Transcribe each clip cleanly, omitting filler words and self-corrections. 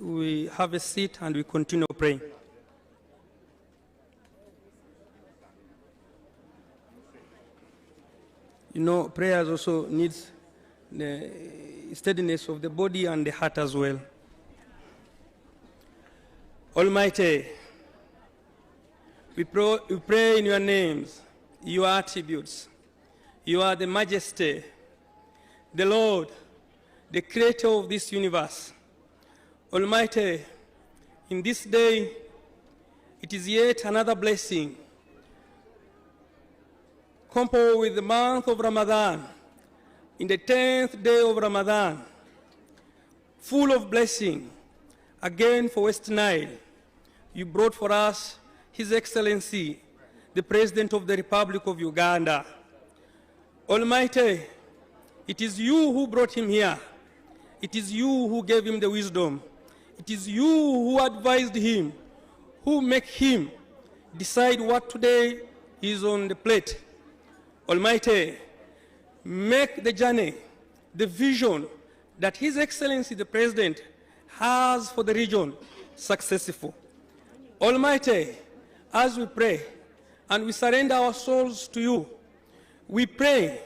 we have a seat and we continue praying. You know, prayers also needs the steadiness of the body and the heart as well. Almighty, we pray in your names, your attributes. You are the Majesty, the Lord, the Creator of this universe. Almighty, in this day, it is yet another blessing, coupled with the month of Ramadan, in the 10th day of Ramadan, full of blessing, again for West Nile. You brought for us His Excellency, the President of the Republic of Uganda. Almighty, it is you who brought him here. It is you who gave him the wisdom. It is you who advised him, who make him decide what today is on the plate. Almighty, make the journey, the vision that His Excellency the President has for the region successful. Almighty, as we pray and we surrender our souls to you, we pray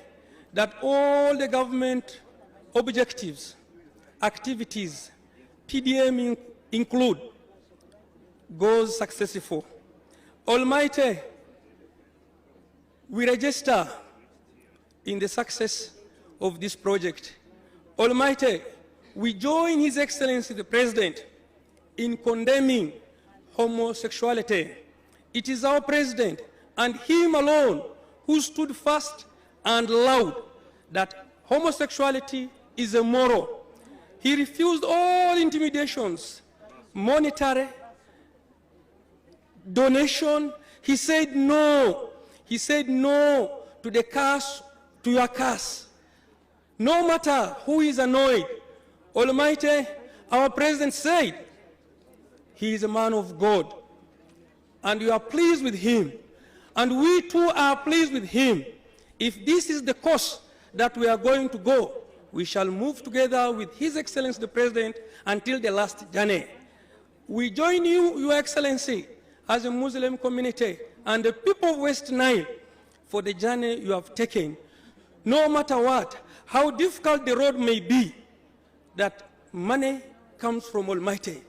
that all the government objectives, activities, PDM include, goes successful. Almighty, we register in the success of this project. Almighty, we join His Excellency the President in condemning homosexuality. It is our President and him alone who stood fast and loud that homosexuality is immoral. He refused all intimidations, monetary, donation. He said no. He said no to the curse, to your curse. No matter who is annoyed, Almighty, our President said, he is a man of God, and you are pleased with him, and we too are pleased with him. If this is the course that we are going to go, we shall move together with His Excellency the President until the last journey. We join you, Your Excellency, as a Muslim community and the people of West Nile for the journey you have taken. No matter what, how difficult the road may be, that money comes from Almighty.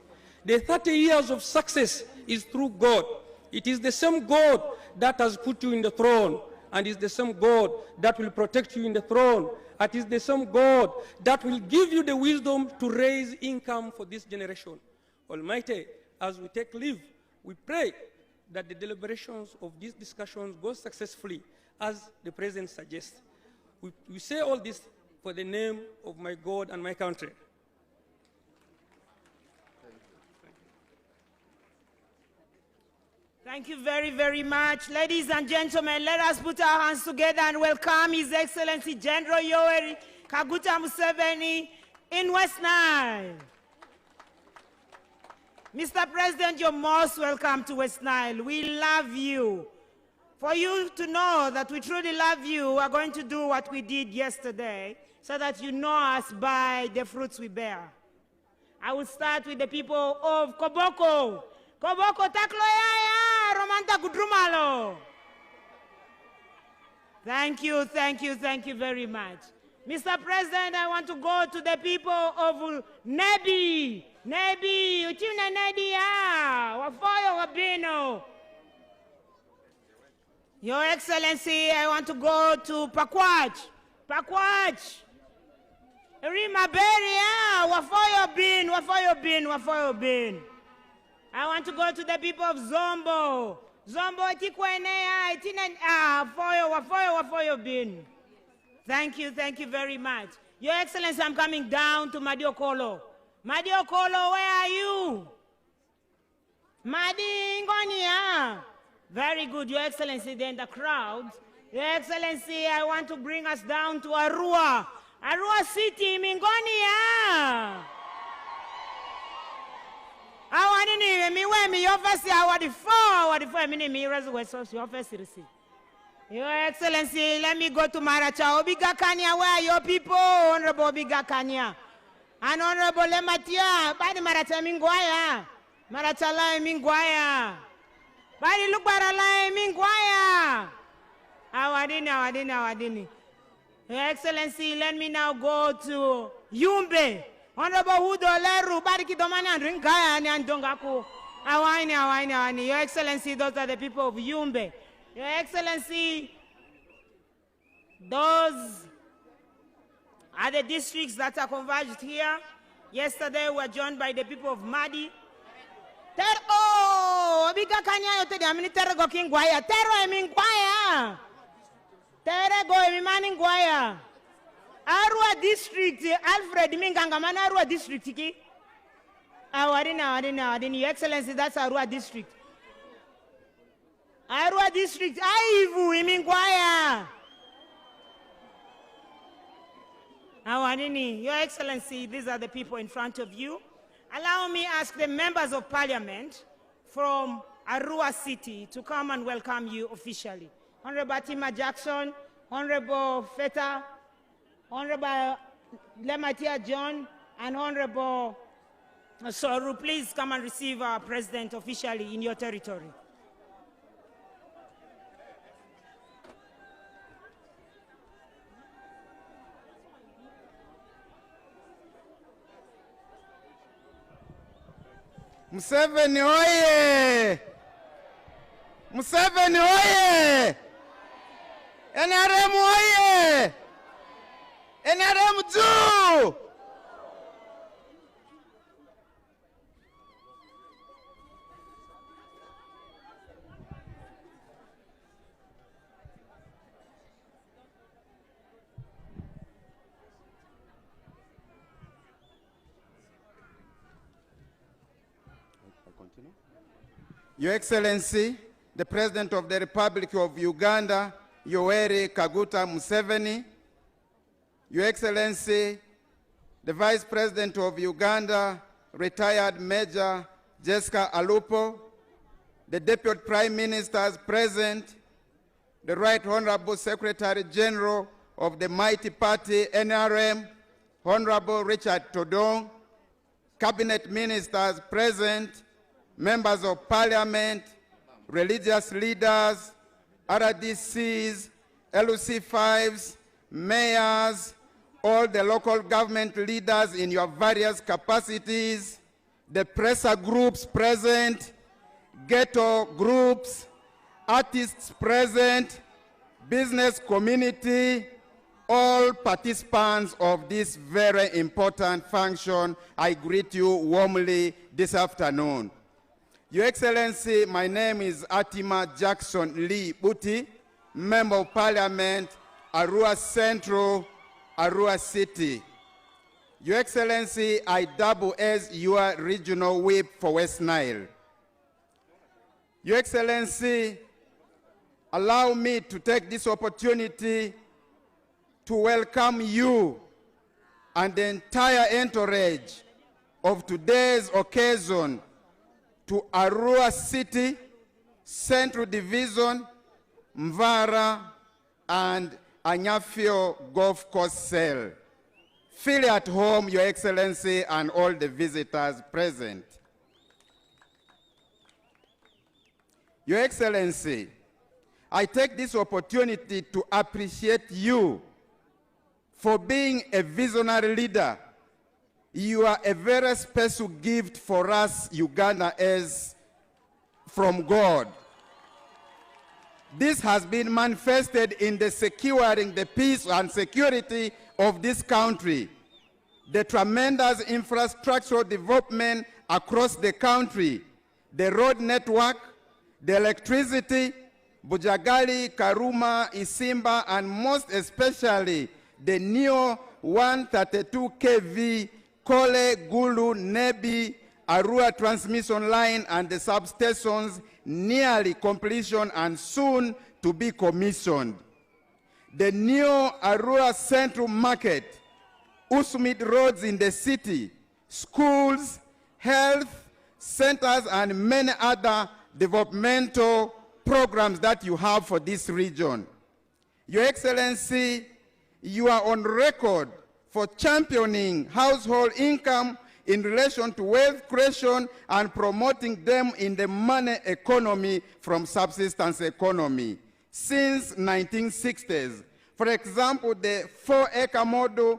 The 30 years of success is through God. It is the same God that has put you in the throne, and is the same God that will protect you in the throne. It is the same God that will give you the wisdom to raise income for this generation. Almighty, as we take leave, we pray that the deliberations of these discussions go successfully as the President suggests. We say all this for the name of my God and my country. Thank you very, very much. Ladies and gentlemen, let us put our hands together and welcome His Excellency General Yoweri Kaguta Museveni in West Nile. Mr. President, you're most welcome to West Nile. We love you. For you to know that we truly love you, we're going to do what we did yesterday so that you know us by the fruits we bear. I will start with the people of Koboko. Koboko takloyaya, Romanta Gudrumalo. Thank you, thank you, thank you very much. Mr. President, I want to go to the people of Nebi. Nebi, Uchina Nedia, Wafoyo Wabino. Your Excellency, I want to go to Pakwach. Pakwach. Rima Beria, Wafoyo Bin, Wafoyo Bin, Wafoyo Bin. I want to go to the people of Zombo. Zombo Tikwenea, Wafoyo Bin. Thank you very much. Your Excellency, I'm coming down to Madiokolo. Madiokolo, where are you? Madi Ngonia. Very good, Your Excellency, they're in the crowd. Your Excellency, I want to bring us down to Arua. Arua City, Mingonia. Your Excellency, let me go to Maracha. Obiga Kanya, where are your people? Honorable Obiga Kanya. And Honorable Lematia, Badi Marata Mingwaya, Maratala Mingwaya, Badi Lubarala Mingwaya. Awadini. Your Excellency, let me now go to Yumbe. Honorable Hudo Leru, Badi Kidomani and Rinkaya and Dongaku. Awani. Your Excellency, those are the people of Yumbe. Your Excellency, those are the districts that are converged here. Yesterday, we were joined by the people of Madi. Abika kanya yote amini terego kingwaya. Tero emingwaya. Terego emimani ngwaya. Arua district, Alfred Mingangamana Arua district ki. Awadini. Your Excellency, that's Arua district. Arua district, Aivu emingwaya. Awadini, Your Excellency, these are the people in front of you. Allow me to ask the members of parliament from Arua City to come and welcome you officially. Honorable Tima Jackson, Honorable Feta, Honorable Lematia John, and Honorable Soru, please come and receive our president officially in your territory. Museveni oye! Museveni oye! NRM oye! NRM juu! Your Excellency, the President of the Republic of Uganda, Yoweri Kaguta Museveni, Your Excellency, the Vice President of Uganda, retired Major Jessica Alupo, the Deputy Prime Ministers present, the Right Honorable Secretary General of the mighty party NRM, Honorable Richard Todong, Cabinet Ministers present, members of parliament, religious leaders, RDCs, LUC5s, mayors, all the local government leaders in your various capacities, the presser groups present, ghetto groups, artists present, business community, all participants of this very important function, I greet you warmly this afternoon. Your Excellency, my name is Atima Jackson Lee Buti, Member of Parliament, Arua Central, Arua City. Your Excellency, I double as your regional whip for West Nile. Your Excellency, allow me to take this opportunity to welcome you and the entire entourage of today's occasion to Arua City, Central Division, Mvara, and Anyafio Golf Course Cell. Feel at home, Your Excellency, and all the visitors present. Your Excellency, I take this opportunity to appreciate you for being a visionary leader. You are a very special gift for us Ugandans from God. This has been manifested in the securing the peace and security of this country, the tremendous infrastructural development across the country, the road network, the electricity, Bujagali, Karuma, Isimba, and most especially the new 132 kV Kole, Gulu, Nebi, Arua transmission line and the substations nearly completion and soon to be commissioned. The new Arua Central Market, Usmit roads in the city, schools, health centers, and many other developmental programs that you have for this region. Your Excellency, you are on record for championing household income in relation to wealth creation and promoting them in the money economy from subsistence economy since 1960s. For example, the 4-acre model,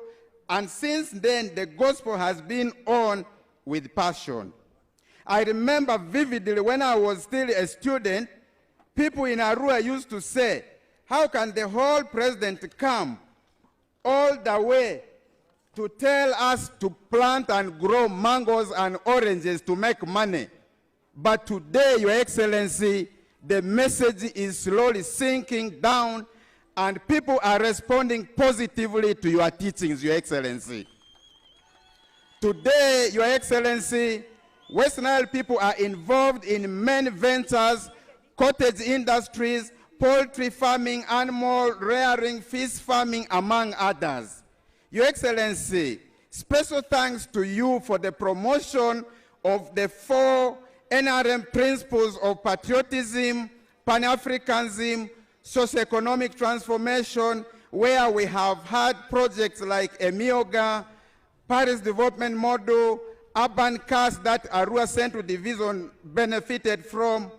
and since then the gospel has been on with passion. I remember vividly when I was still a student, people in Arua used to say, how can the whole president come all the way to tell us to plant and grow mangoes and oranges to make money? But today, Your Excellency, the message is slowly sinking down and people are responding positively to your teachings, Your Excellency. Today, Your Excellency, West Nile people are involved in many ventures, cottage industries, poultry farming, animal rearing, fish farming, among others. Your Excellency, special thanks to you for the promotion of the 4 NRM principles of patriotism, Pan-Africanism, socio-economic transformation, where we have had projects like EMIOGA, Paris Development Model, urban cars that Arua Central Division benefited from,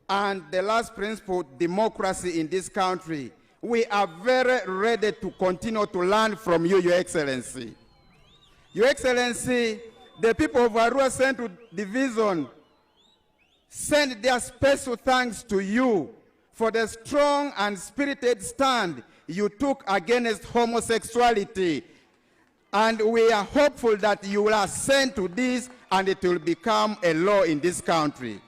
and the last principle, democracy in this country. We are very ready to continue to learn from you, Your Excellency. Your Excellency, the people of Arua Central Division send their special thanks to you for the strong and spirited stand you took against homosexuality. And we are hopeful that you will assent to this and it will become a law in this country.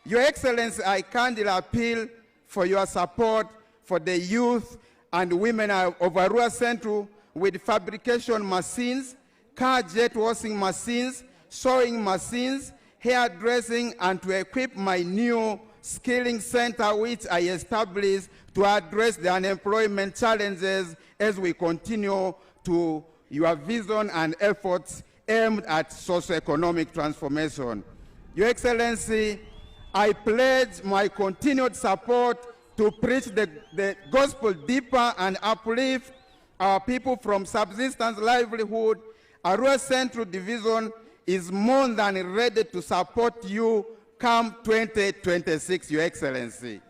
Your Excellency, I kindly appeal for your support for the youth and women of Arua Central with fabrication machines, car jet washing machines, sewing machines, hairdressing, and to equip my new skilling center which I established to address the unemployment challenges as we continue to your vision and efforts aimed at socio-economic transformation. Your Excellency, I pledge my continued support to preach the gospel deeper and uplift our people from subsistence livelihood. Arua Central Division is more than ready to support you come 2026, Your Excellency.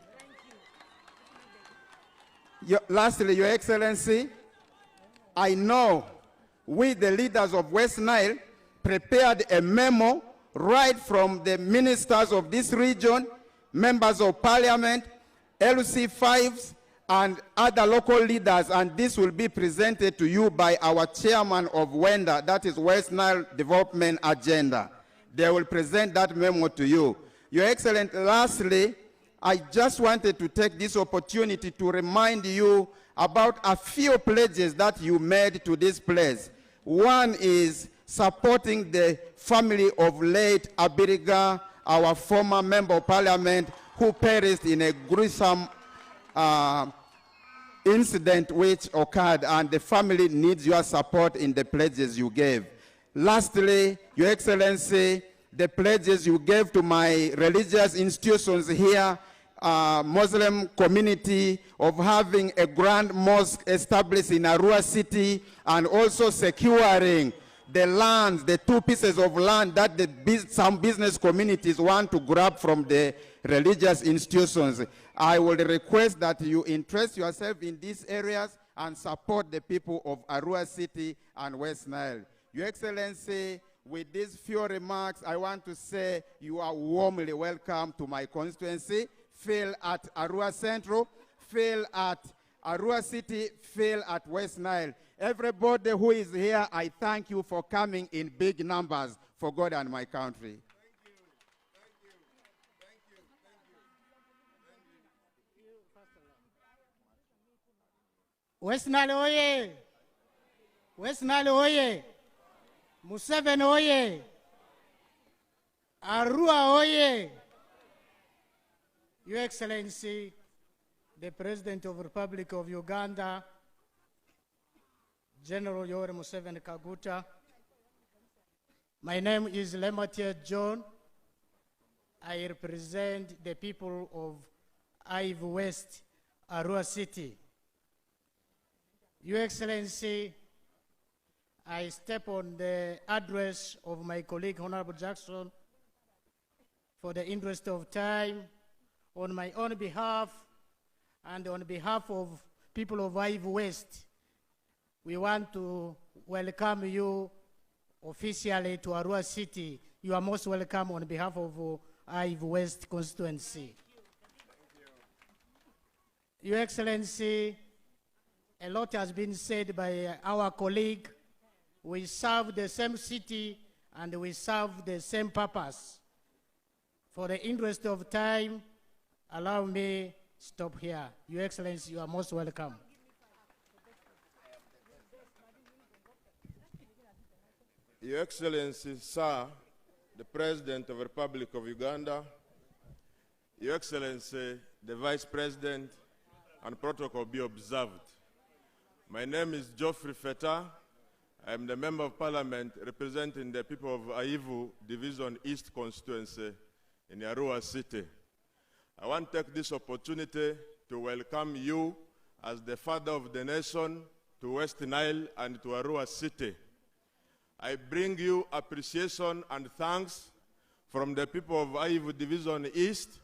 Lastly, Your Excellency, I know we, the leaders of West Nile, prepared a memo right from the ministers of this region, members of parliament, LC5s, and other local leaders, and this will be presented to you by our chairman of WENDA, that is West Nile Development Agenda. They will present that memo to you. Your Excellency, lastly, I just wanted to take this opportunity to remind you about a few pledges that you made to this place. One is supporting the family of late Abiriga, our former member of parliament, who perished in a gruesome incident which occurred, and the family needs your support in the pledges you gave. Lastly, Your Excellency, the pledges you gave to my religious institutions here, Muslim community, of having a grand mosque established in Arua City, and also securing the lands, the 2 pieces of land that some business communities want to grab from the religious institutions. I will request that you interest yourself in these areas and support the people of Arua City and West Nile. Your Excellency, with these few remarks, I want to say you are warmly welcome to my constituency. Feel at Arua Central, feel at Arua City, feel at West Nile. Everybody who is here, I thank you for coming in big numbers for God and my country. West Nile oye! West Nile oye! Museveni oye! Arua oye! Your Excellency, the President of the Republic of Uganda, General Yoweri Museveni Kaguta. My name is Lematier John. I represent the people of Ive West, Arua City. Your Excellency, I step on the address of my colleague, Honorable Jackson, for the interest of time, on my own behalf and on behalf of people of Ive West. We want to welcome you officially to Arua City. You are most welcome on behalf of Ive West constituency. Your Excellency, a lot has been said by our colleague. We serve the same city and we serve the same purpose. For the interest of time, allow me stop here. Your Excellency, you are most welcome. Your Excellency, Sir, the President of the Republic of Uganda, Your Excellency, the Vice President, and protocol be observed. My name is Geoffrey Feta. I am the Member of Parliament representing the people of Aivu Division East constituency in Arua City. I want to take this opportunity to welcome you as the father of the nation to West Nile and to Arua City. I bring you appreciation and thanks from the people of Aivu Division East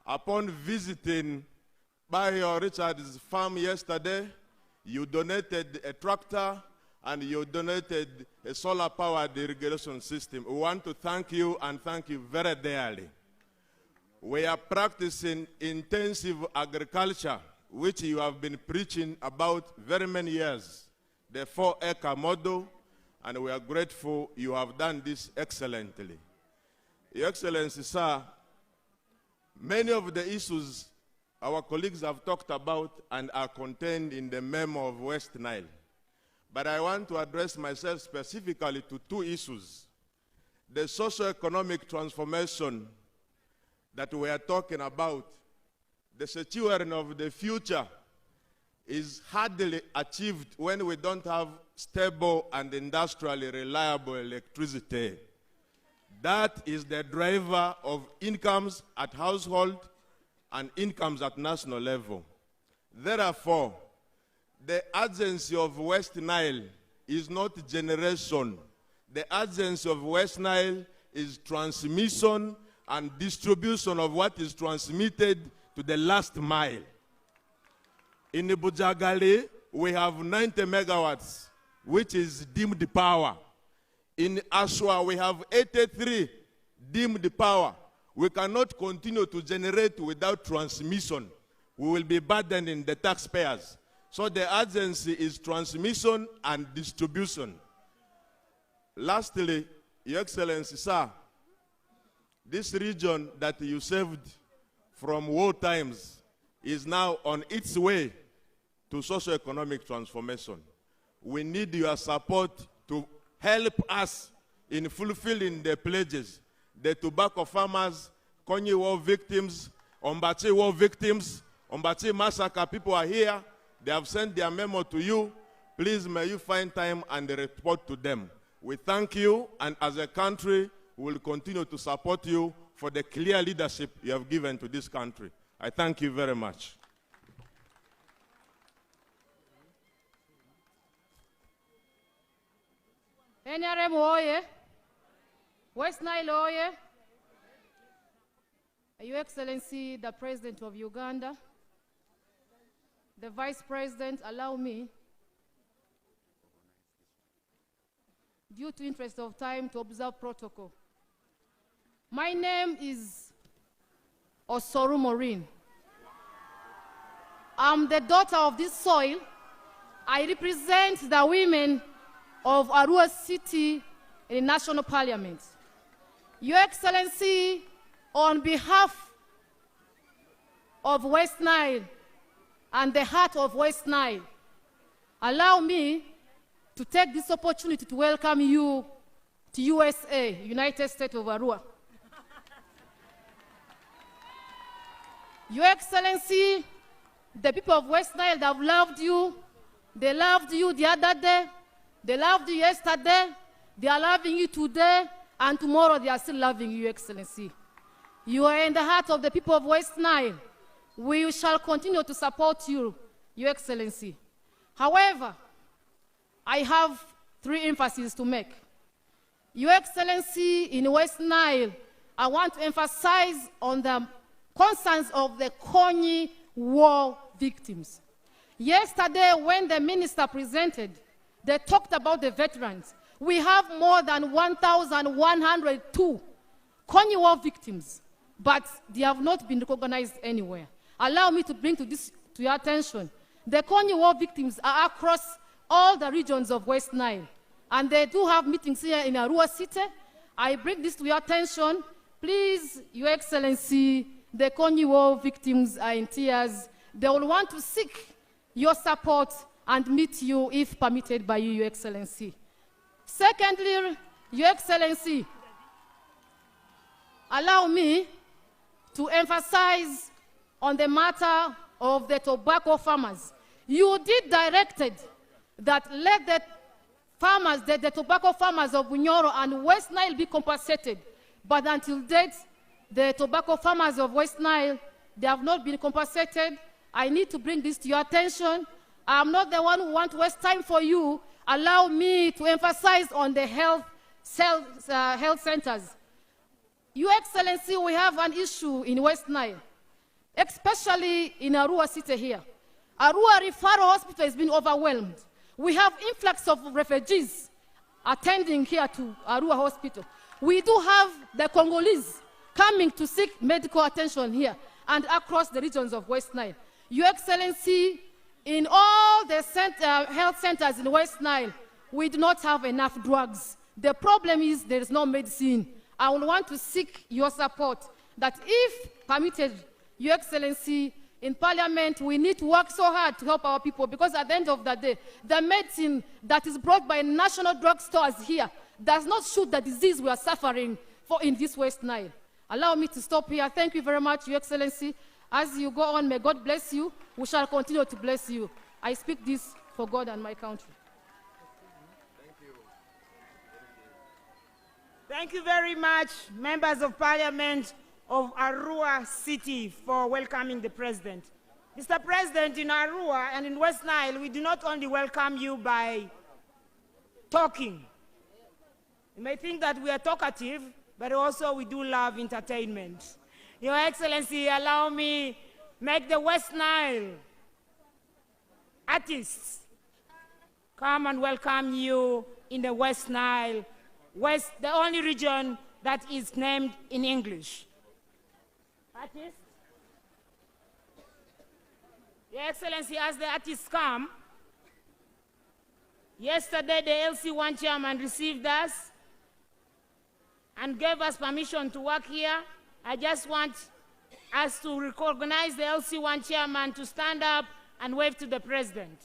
upon visiting Bayo Richard's farm yesterday. You donated a tractor and you donated a solar-powered irrigation system. We want to thank you and thank you very dearly. We are practicing intensive agriculture, which you have been preaching about very many years, the 4-acre model, and we are grateful you have done this excellently. Your Excellency, sir, many of the issues our colleagues have talked about and are contained in the memo of West Nile. But I want to address myself specifically to two issues. The socio-economic transformation that we are talking about, the securing of the future, is hardly achieved when we don't have stable and industrially reliable electricity. That is the driver of incomes at household and incomes at national level. Therefore, the urgency of West Nile is not generation. The urgency of West Nile is transmission and distribution of what is transmitted to the last mile. In Bujagali, we have 90 megawatts, which is deemed power. In Ashwa, we have 83 deemed power. We cannot continue to generate without transmission. We will be burdening the taxpayers. So the urgency is transmission and distribution. Lastly, Your Excellency, sir, this region that you saved from war times is now on its way to socio-economic transformation. We need your support to help us in fulfilling the pledges. The tobacco farmers, Konyi war victims, Ombachi war victims, Ombachi massacre, people are here. They have sent their memo to you. Please, may you find time and report to them. We thank you, and as a country, we will continue to support you for the clear leadership you have given to this country. I thank you very much. NRM oye, West Nile oye, Your Excellency, the President of Uganda, the Vice President, allow me, due to interest of time, to observe protocol. My name is Osoru Maureen. I'm the daughter of this soil. I represent the women of Arua City in the National Parliament. Your Excellency, on behalf of West Nile and the heart of West Nile, allow me to take this opportunity to welcome you to USA, United States of Arua. Your Excellency, the people of West Nile that have loved you, they loved you the other day, they loved you yesterday, they are loving you today, and tomorrow they are still loving you, Your Excellency. You are in the heart of the people of West Nile. We shall continue to support you, Your Excellency. However, I have three emphases to make. Your Excellency, in West Nile, I want to emphasize on the concerns of the Konyi war victims. Yesterday, when the minister presented, they talked about the veterans. We have more than 1,102 Konyi war victims, but they have not been recognized anywhere. Allow me to bring to your attention. The Konyi war victims are across all the regions of West Nile, and they do have meetings here in Arua City. I bring this to your attention. Please, Your Excellency, the Konyi war victims are in tears. They will want to seek your support and meet you if permitted by you, Your Excellency. Secondly, Your Excellency, allow me to emphasize on the matter of the tobacco farmers. You did directed that let the farmers, the tobacco farmers of Bunyoro and West Nile be compensated. But until date, the tobacco farmers of West Nile, they have not been compensated. I need to bring this to your attention. I'm not the one who wants to waste time for you. Allow me to emphasize on the health centers. Your Excellency, we have an issue in West Nile, especially in Arua City here. Arua Referral Hospital has been overwhelmed. We have influx of refugees attending here to Arua Hospital. We do have the Congolese coming to seek medical attention here and across the regions of West Nile. Your Excellency, in all the health centers in West Nile, we do not have enough drugs. The problem is there is no medicine. I will want to seek your support that if permitted, Your Excellency, in Parliament, we need to work so hard to help our people, because at the end of the day, the medicine that is brought by national drug stores here does not shoot the disease we are suffering for in this West Nile. Allow me to stop here. Thank you very much, Your Excellency. As you go on, may God bless you. We shall continue to bless you. I speak this for God and my country. Thank you. Thank you very much, members of Parliament of Arua City, for welcoming the President. Mr. President, in Arua and in West Nile, we do not only welcome you by talking. You may think that we are talkative, but also we do love entertainment. Your Excellency, allow me make the West Nile artists come and welcome you in the West Nile, the only region that is named in English. Artists? Your Excellency, as the artists come, yesterday the LC1 chairman received us and gave us permission to work here. I just want us to recognize the LC1 chairman to stand up and wave to the President.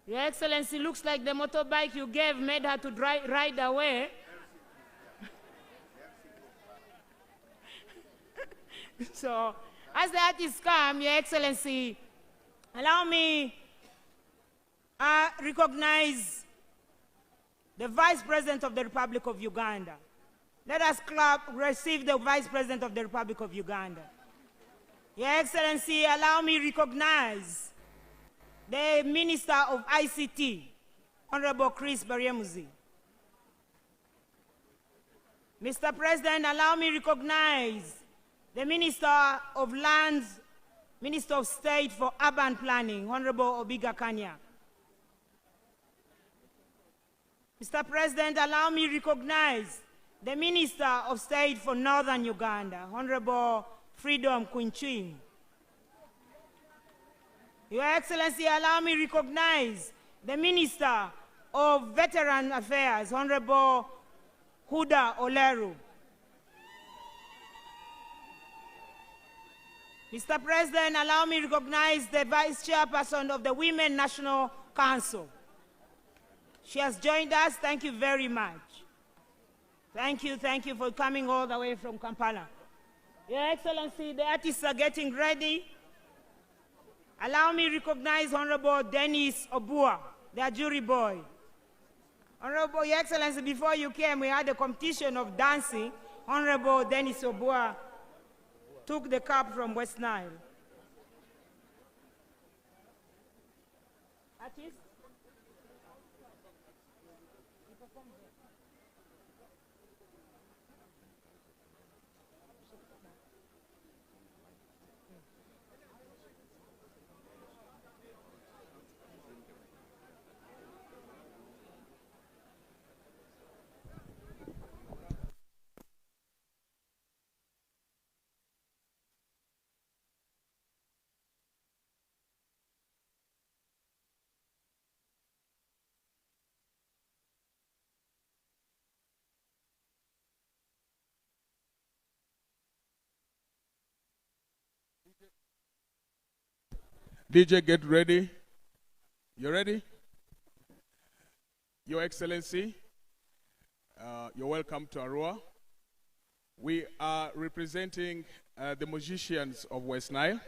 Your Excellency, looks like the motorbike you gave made her to ride away. So, as the artists come, Your Excellency, allow me recognize the Vice President of the Republic of Uganda. Let us receive the Vice President of the Republic of Uganda. Your Excellency, allow me recognize the Minister of ICT, Honorable Chris Baryemuzi. Mr. President, allow me recognize the Minister of Lands, Minister of State for Urban Planning, Honorable Obiga Kanya. Mr. President, allow me recognize the Minister of State for Northern Uganda, Honorable Freedom Kunchwin. Your Excellency, allow me recognize the Minister of Veteran Affairs, Honorable Huda Oleru. Mr. President, allow me recognize the Vice Chairperson of the Women National Council. She has joined us. Thank you very much. Thank you for coming all the way from Kampala. Your Excellency, the artists are getting ready. Allow me recognize Honorable Dennis Obua, their jury boy. Honorable Your Excellency, before you came, we had a competition of dancing. Honorable Dennis Obua took the cup from West Nile. Artist? DJ, get ready. You ready? Your Excellency, you're welcome to Arua. We are representing the musicians of West Nile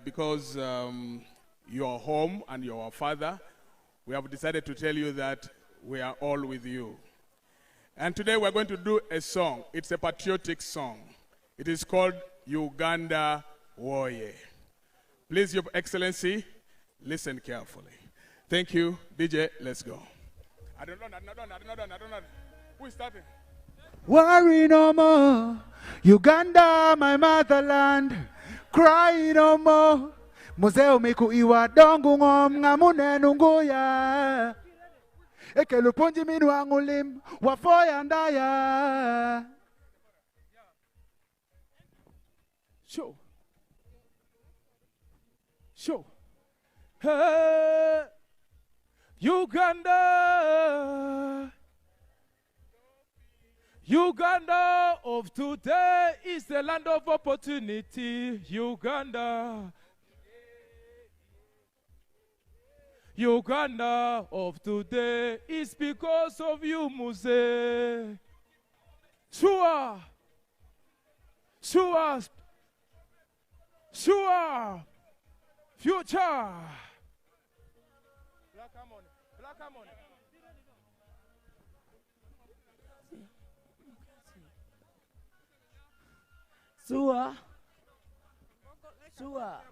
because you're home and you're our father. We have decided to tell you that we are all with you. And today we're going to do a song. It's a patriotic song. It is called Uganda Warrior. Please, Your Excellency, listen carefully. Thank you. DJ, let's go. I don't know. Who is starting? Worry no more, Uganda, my motherland. Cry no more, Museo miku iwa dongu ngom ngamune nunguya. Ekelupunji minu angulim, wafoya ndaya. Show. Hey, Uganda of today is the land of opportunity. Uganda of today is because of you, Muse. Sure. Future. Black harmony. Sua.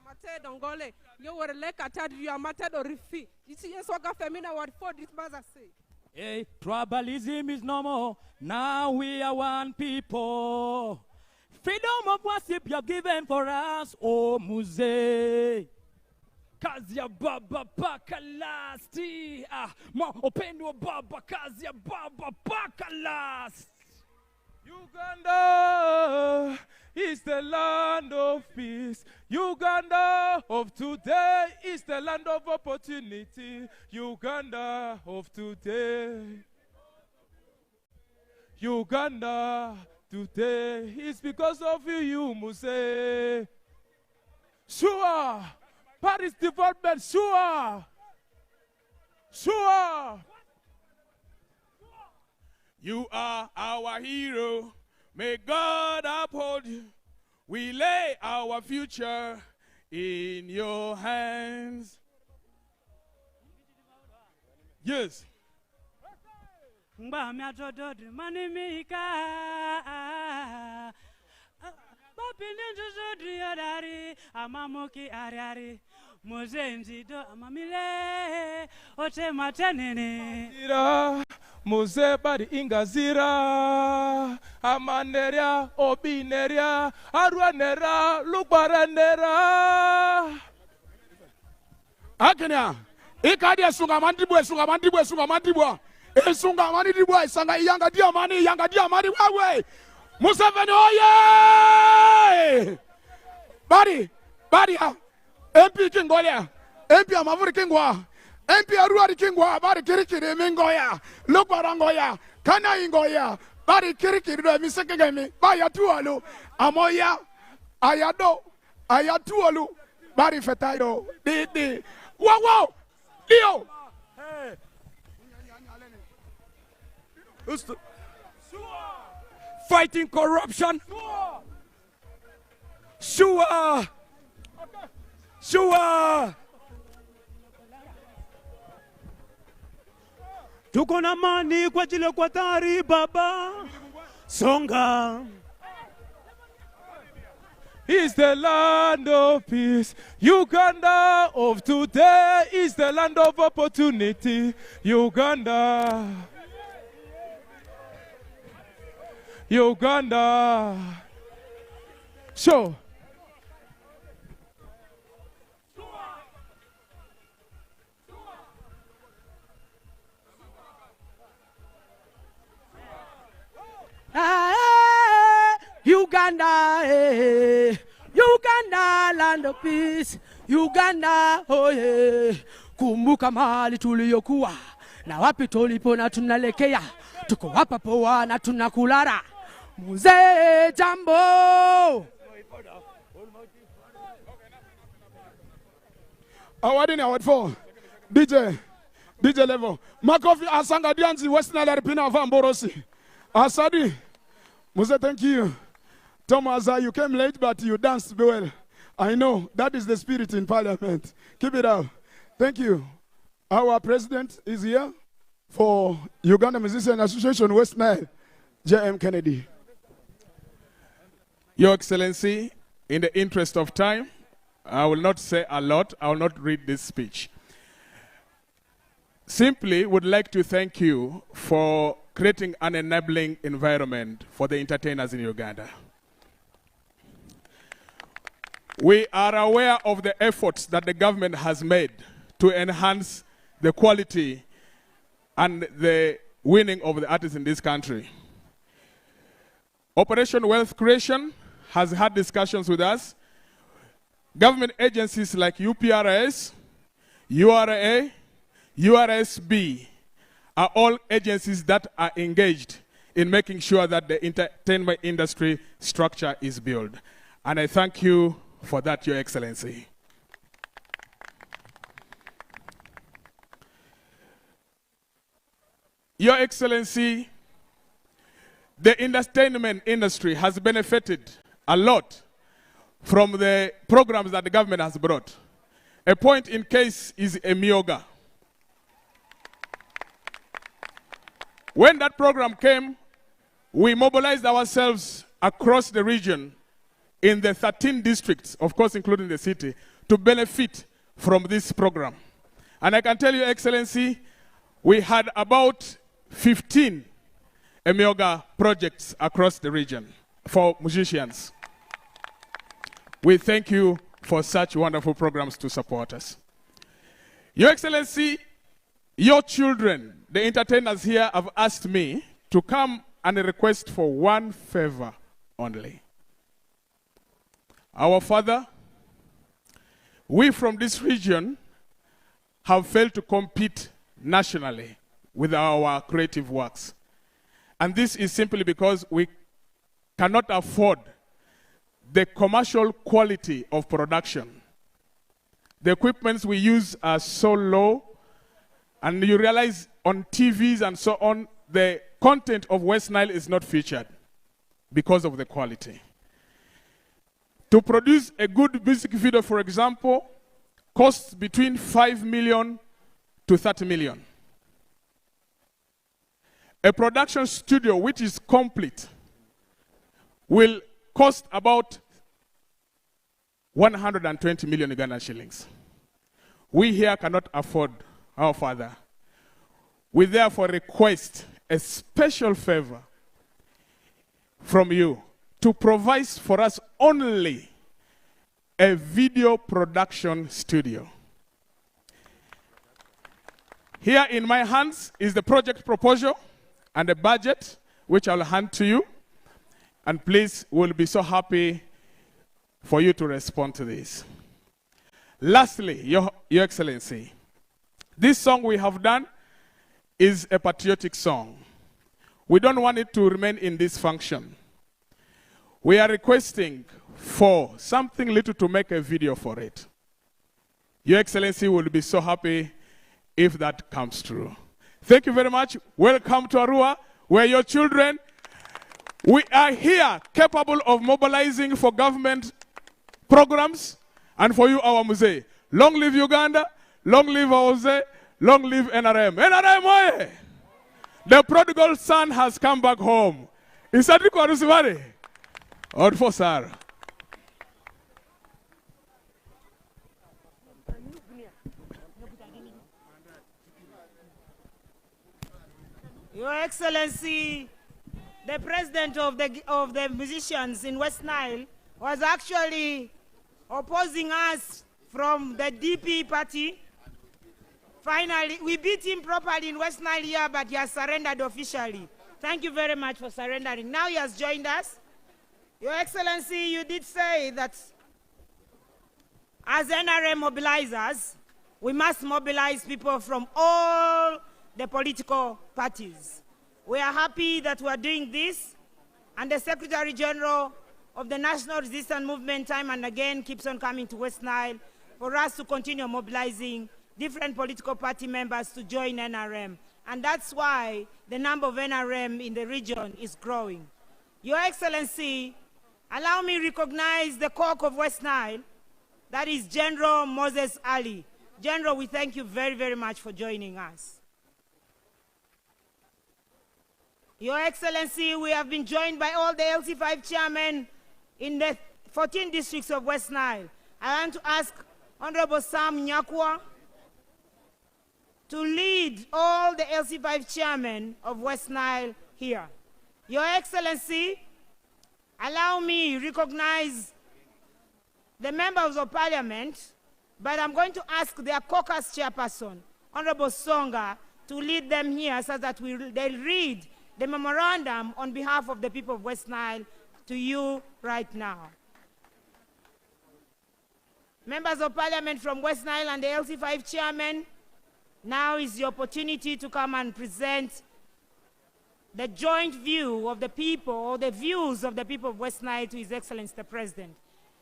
Mate dongole. You were like a tad you are mate or rifi. You see, yes, what femina what for this mother say. Hey, tribalism is no more. Now we are one people. Freedom of worship you have given for us, oh Muse. Kazi ya baba paka lasti. Ma upendo baba kazi ya baba paka last. Uganda is the land of peace. Uganda of today is the land of opportunity. Uganda of today. Uganda today is because of you, Muse. Sure. Paris development, sure. You are our hero. May God uphold you. We lay our future in your hands. Yes. Mba miatodod manimika. Bapinenjodri adari amamoki ariari. Muzenzido amamile ote matenene. Muse bari ingazira amaneria obineria arwanera lugbaranera. Akenya ikadia sunga mandibwe esunga mandibwe isanga yanga diamani wawe Museveni oye bari MP Kingolia MP Amavuri Kingwa MP Aruari Kingwa bari kirikiri mingoya lugbarangoya kana ingoya bari kirikiri do misekegemi baya tualu amoya ayatualu bari fetayo di wow Leo Hey. Fighting corruption. Sure. Tuko na amani kwa ajili ya kuathari baba. Songa. is the land of peace. Uganda of today is the land of opportunity. Uganda. Uganda. So, Uganda, Uganda, land of peace. Uganda, oh yeah. Kumbuka mahali tuliyokuwa na wapi tulipo na tunalekea. Tuko hapa poa na tunakulala. Mzee jambo. Award in award for DJ level. Makofi Asanga Dianzi West Nile Region of Amborosi. Asadi, Muse, thank you. Thomas, you came late, but you danced well. I know that is the spirit in Parliament. Keep it up. Thank you. Our president is here for Uganda Musician Association West Nile, J.M. Kennedy. Your Excellency, in the interest of time, I will not say a lot. I will not read this speech. Simply would like to thank you for creating an enabling environment for the entertainers in Uganda. We are aware of the efforts that the government has made to enhance the quality and the winning of the artists in this country. Operation Wealth Creation has had discussions with us. Government agencies like UPRS, URA, URSB are all agencies that are engaged in making sure that the entertainment industry structure is built. And I thank you for that, Your Excellency. Your Excellency, the entertainment industry has benefited a lot from the programs that the government has brought. A point in case is Emioga. When that program came, we mobilized ourselves across the region in the 13 districts, of course including the city, to benefit from this program. And I can tell you, Excellency, we had about 15 Emioga projects across the region for musicians. We thank you for such wonderful programs to support us. Your Excellency, your children, the entertainers here, have asked me to come and request for one favor only. Our Father, we from this region have failed to compete nationally with our creative works. And this is simply because we cannot afford the commercial quality of production. The equipments we use are so low, and you realize on TVs and so on, the content of West Nile is not featured because of the quality. To produce a good music video, for example, costs between 5 million to 30 million. A production studio which is complete will cost about 120 million Ugandan shillings. We here cannot afford our Father. We therefore request a special favor from you to provide for us only a video production studio. Here in my hands is the project proposal and a budget, which I'll hand to you. And please, we'll be so happy for you to respond to this. Lastly, Your Excellency, this song we have done is a patriotic song. We don't want it to remain in this function. We are requesting for something little to make a video for it. Your Excellency will be so happy if that comes true. Thank you very much. Welcome to Arua, where your children, we are here capable of mobilizing for government programs and for you, our Musee. Long live Uganda, long live our Musee, long live NRM. NRM, oye! The prodigal son has come back home. Isadri kwa Rusivare. Odfo sir. Your Excellency, the president of the musicians in West Nile was actually opposing us from the DP party. Finally, we beat him properly in West Nile here, but he has surrendered officially. Thank you very much for surrendering. Now he has joined us. Your Excellency, you did say that as NRM mobilizers, we must mobilize people from all the political parties. We are happy that we are doing this, and the Secretary General of the National Resistance Movement time and again keeps on coming to West Nile for us to continue mobilizing different political party members to join NRM. And that's why the number of NRM in the region is growing. Your Excellency, allow me to recognize the cock of West Nile, that is General Moses Ali. General, we thank you very, very much for joining us. Your Excellency, we have been joined by all the LC5 chairmen in the 14 districts of West Nile. I want to ask Honorable Sam Nyakwa to lead all the LC5 chairmen of West Nile here. Your Excellency, allow me to recognize the members of parliament, but I'm going to ask their caucus chairperson, Honorable Songa, to lead them here so that they'll read the memorandum on behalf of the people of West Nile to you right now. Members of parliament from West Nile and the LC5 chairman, now is the opportunity to come and present the joint view of the people, or the views of the people of West Nile to His Excellency the President.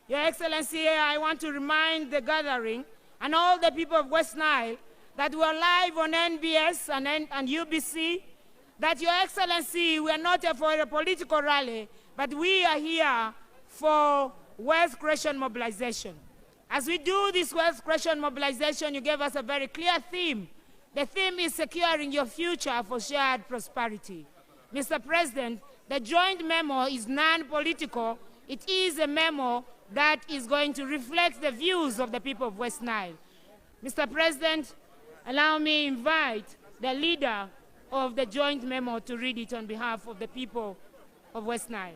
Your Excellency, I want to remind the gathering and all the people of West Nile that we are live on NBS and UBC, that Your Excellency, we are not here for a political rally, but we are here for wealth creation mobilization. As we do this wealth creation mobilization, you gave us a very clear theme. The theme is securing your future for shared prosperity. Mr. President, the joint memo is non-political. It is a memo that is going to reflect the views of the people of West Nile. Mr. President, allow me to invite the leader of the joint memo to read it on behalf of the people of West Nile.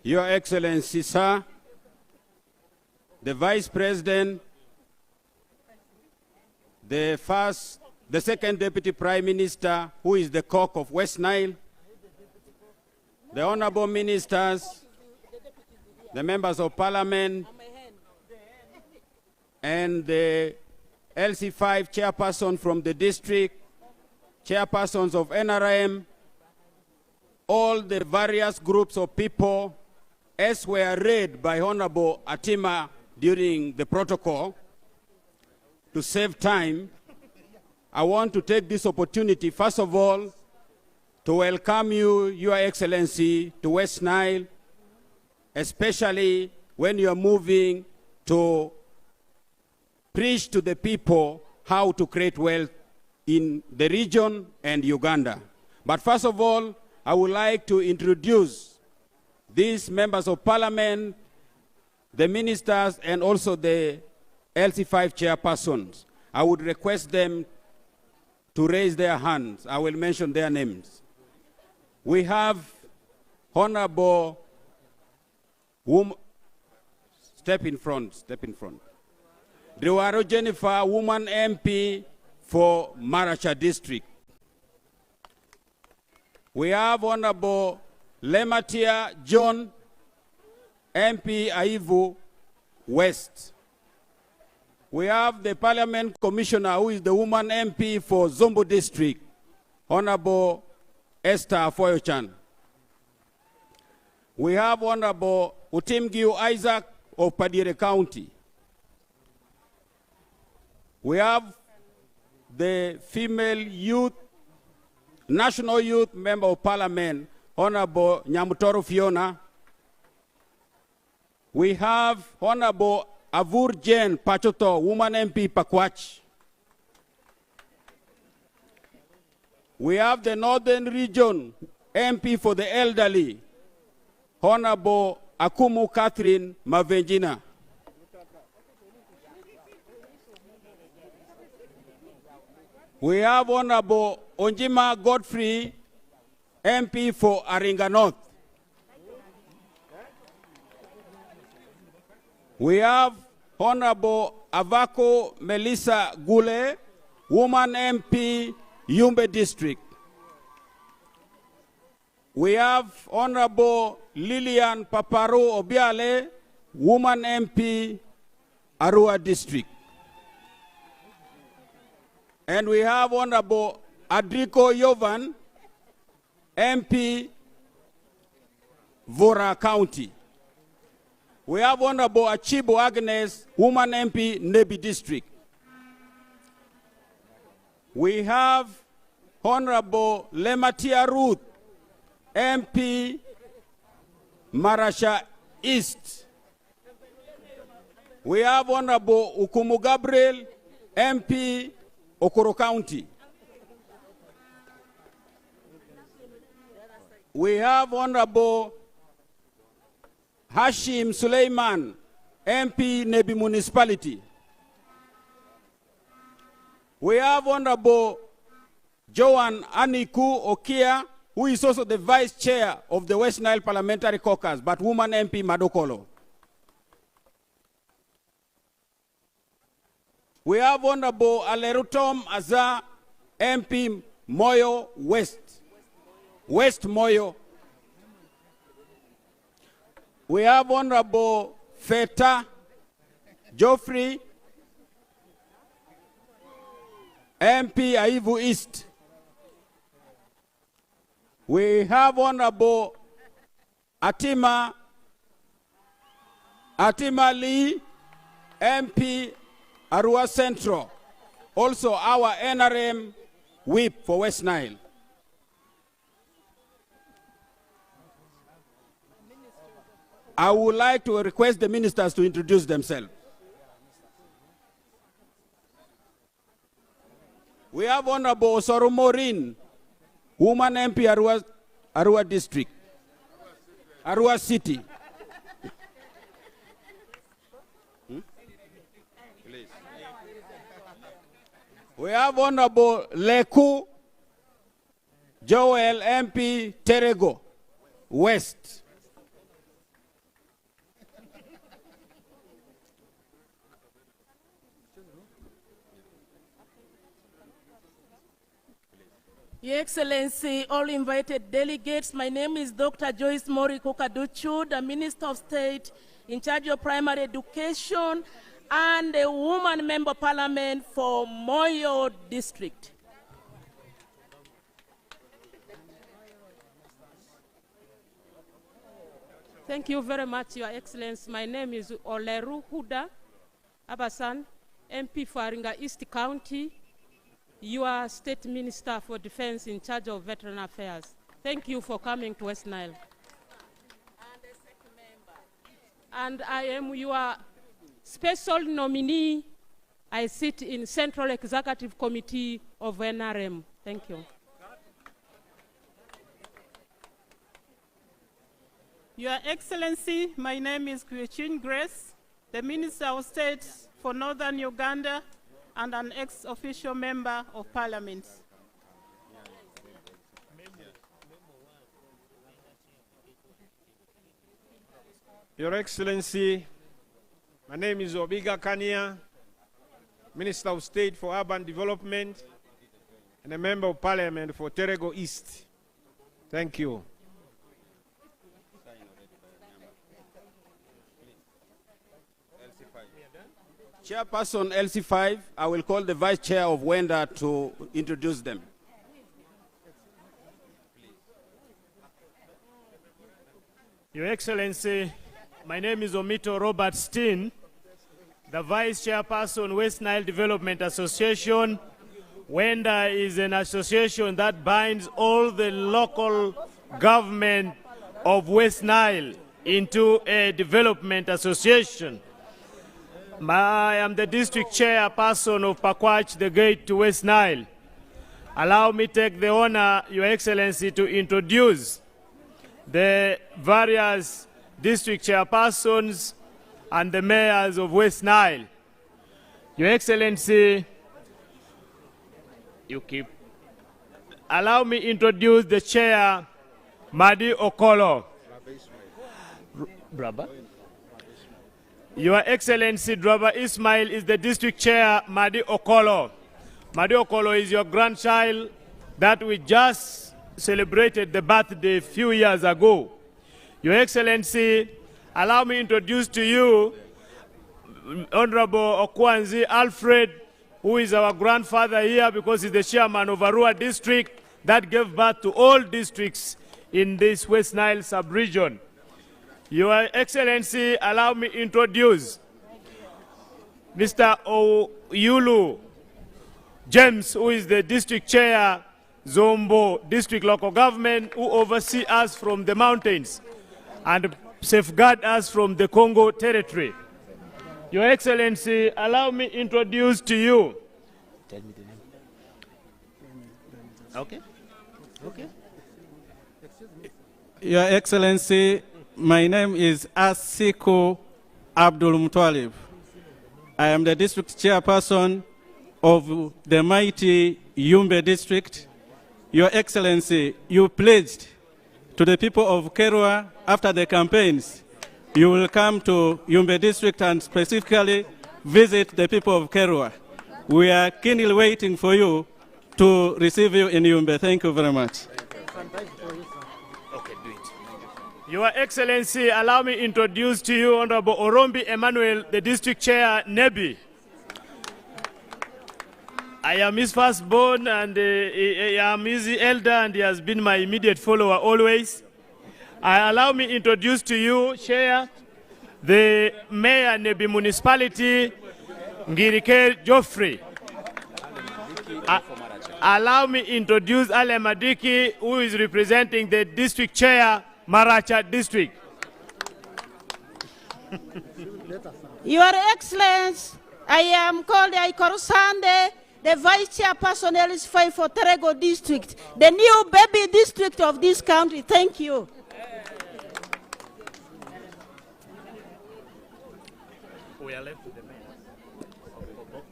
Your Excellency, sir, the Vice President, the second Deputy Prime Minister, who is the cock of West Nile, the Honorable Ministers, the Members of Parliament, and the LC5 chairperson from the district, chairpersons of NRM, all the various groups of people, as were read by Honorable Atima during the protocol. To save time, I want to take this opportunity, first of all, to welcome you, Your Excellency, to West Nile, especially when you are moving to preach to the people how to create wealth in the region and Uganda. But first of all, I would like to introduce these members of parliament, the ministers, and also the LC5 chairpersons. I would request them to raise their hands. I will mention their names. We have Honorable step in front. Driwaro Jennifer, woman MP for Maracha District. We have Honorable Lematia John, MP Aivu West. We have the Parliament Commissioner, who is the woman MP for Zombo District, Honorable Esther Foyochan. We have Honorable Utimgiu Isaac of Padire County. We have the female youth, National Youth Member of Parliament, Honorable Nyamutoro Fiona. We have Honorable Avur Jen Pachoto, woman MP Pakwach. We have the Northern Region MP for the Elderly, Honorable Akumu Catherine Mavenjina. We have Honorable Onjima Godfrey, MP for Aringa North. We have Honorable Avako Melissa Gule, Woman MP, Yumbe District. We have Honorable Lillian Paparu Obiale, Woman MP, Arua District. And we have Honorable Adrico Yovan, MP, Vora County. We have Honorable Achibo Agnes, Woman MP, Nebi District. We have Honorable Lematia Ruth, MP, Marasha East. We have Honorable Ukumu Gabriel, MP, Okoro County. We have Honorable Hashim Suleiman, MP, Nebi Municipality. We have Honorable Joan Aniku Okia, who is also the Vice Chair of the West Nile Parliamentary Caucus, but Woman MP Madokolo. We have Honorable Alerutom Azar, MP Moyo West. West Moyo. We have Honorable Feta Geoffrey, MP Aivu East. We have Honorable Atima Lee, MP Arua Central, also our NRM whip for West Nile. I would like to request the ministers to introduce themselves. We have Honorable Osoru Morin, Woman MP Arua District, Arua City. We have Honorable Leku Joel, MP Terego West. Your Excellency, all invited delegates, my name is Dr. Joyce Mori Kokaduchu, the Minister of State in charge of primary education and a woman member of parliament for Moyo District. Thank you very much, Your Excellency. My name is Oleru Huda Abasan, MP for Aringa East County, your State Minister for Defense in charge of Veteran Affairs. Thank you for coming to West Nile. And the second member. And I am your special nominee. I sit in Central Executive Committee of NRM. Thank you. Your Excellency, my name is Kuyechin Grace, the Minister of State for Northern Uganda and an ex-official member of Parliament. Your Excellency, my name is Obiga Kania, Minister of State for Urban Development and a member of Parliament for Terego East. Thank you. Chairperson LC5, I will call the Vice Chair of Wenda to introduce them. Your Excellency, my name is Omito Robert Steen, the Vice Chairperson, West Nile Development Association. Wenda is an association that binds all the local government of West Nile into a development association. I am the district chairperson of Pakwach, the Gate to West Nile. allow me take the honor, Your Excellency, to introduce the various district chairpersons and the mayors of West Nile. Your Excellency, allow me introduce the chair, Madi Okolo. Your Excellency, Draba Ismail is the district chair, Madi Okolo. Madi Okolo is your grandchild that we just celebrated the birthday a few years ago. Your Excellency, allow me introduce to you Honorable Okwanzi Alfred, who is our grandfather here because he's the chairman of Arua district that gave birth to all districts in this West Nile sub-region. Your Excellency, allow me introduce Mr. Oyulu James, who is the district chair, Zombo District Local Government, who oversee us from the mountains and safeguard us from the Congo territory. Your Excellency, allow me introduce to you. Tell me the name. Okay. Okay. Your Excellency, my name is Asiko Abdul Mutwalib. I am the district chairperson of the mighty Yumbe district. Your Excellency, you pledged to the people of Kerwa after the campaigns, you will come to Yumbe district and specifically visit the people of Kerwa. We are keenly waiting for you to receive you in Yumbe. Thank you very much. Okay, do it. Your Excellency, allow me introduce to you Honorable Orombi Emmanuel, the district chair, Nebi. I am his firstborn and I am his elder, and he has been my immediate follower always. Allow me introduce to you, Chair, the Mayor Nebi Municipality, Ngirike Joffrey. Allow me introduce Ale Madiki, who is representing the district chair, Maracha District. Your Excellency, I am called Aikorusande, the Vice Chairperson LS5 for Terego District, the new baby district of this country. Thank you.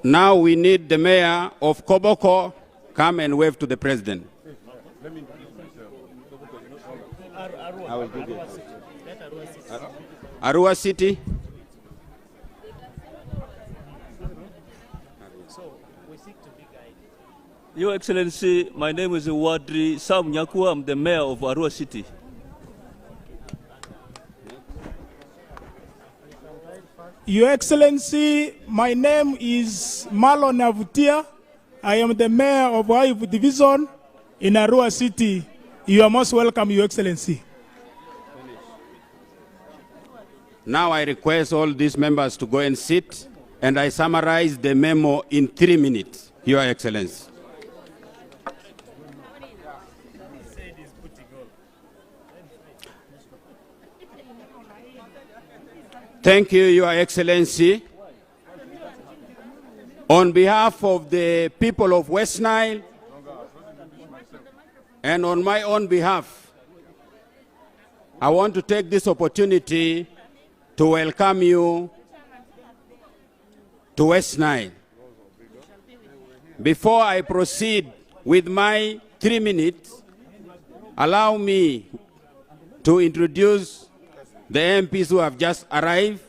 Now we need the mayor of Koboko come and wave to the president. I will do this. Arua City. Your Excellency, my name is Wadri Sam Nyakua. I'm the mayor of Arua City. Your Excellency, my name is Marlon Navutia. I am the mayor of Waivu Division in Arua City. You are most welcome, Your Excellency. Now I request all these members to go and sit, and I summarize the memo in 3 minutes, Your Excellency. Thank you, Your Excellency. On behalf of the people of West Nile, and on my own behalf, I want to take this opportunity to welcome you to West Nile. Before I proceed with my 3 minutes, allow me to introduce the MPs who have just arrived.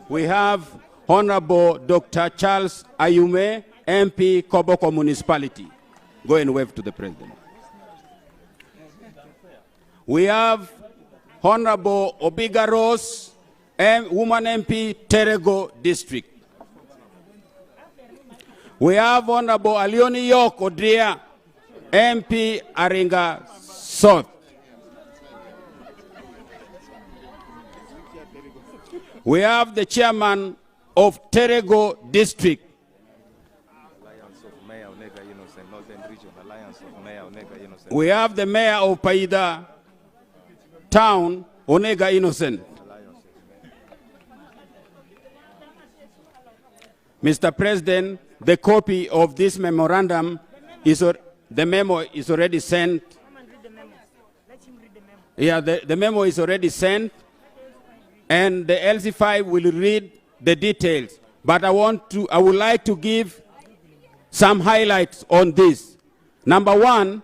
We have Honorable Dr. Charles Ayume, MP, Koboko Municipality. Go and wave to the President. We have Honorable Obiga Rose, Woman MP, Terego District. We have Honorable Alioni York Odria, MP, Aringa South. We have the chairman of Terego District. We have the mayor of Paida Town, Onega Innocent. Mr. President, the copy of this memorandum is the memo is already sent. Yeah, the memo is already sent, and the LC5 will read the details. But I would like to give some highlights on this. Number one,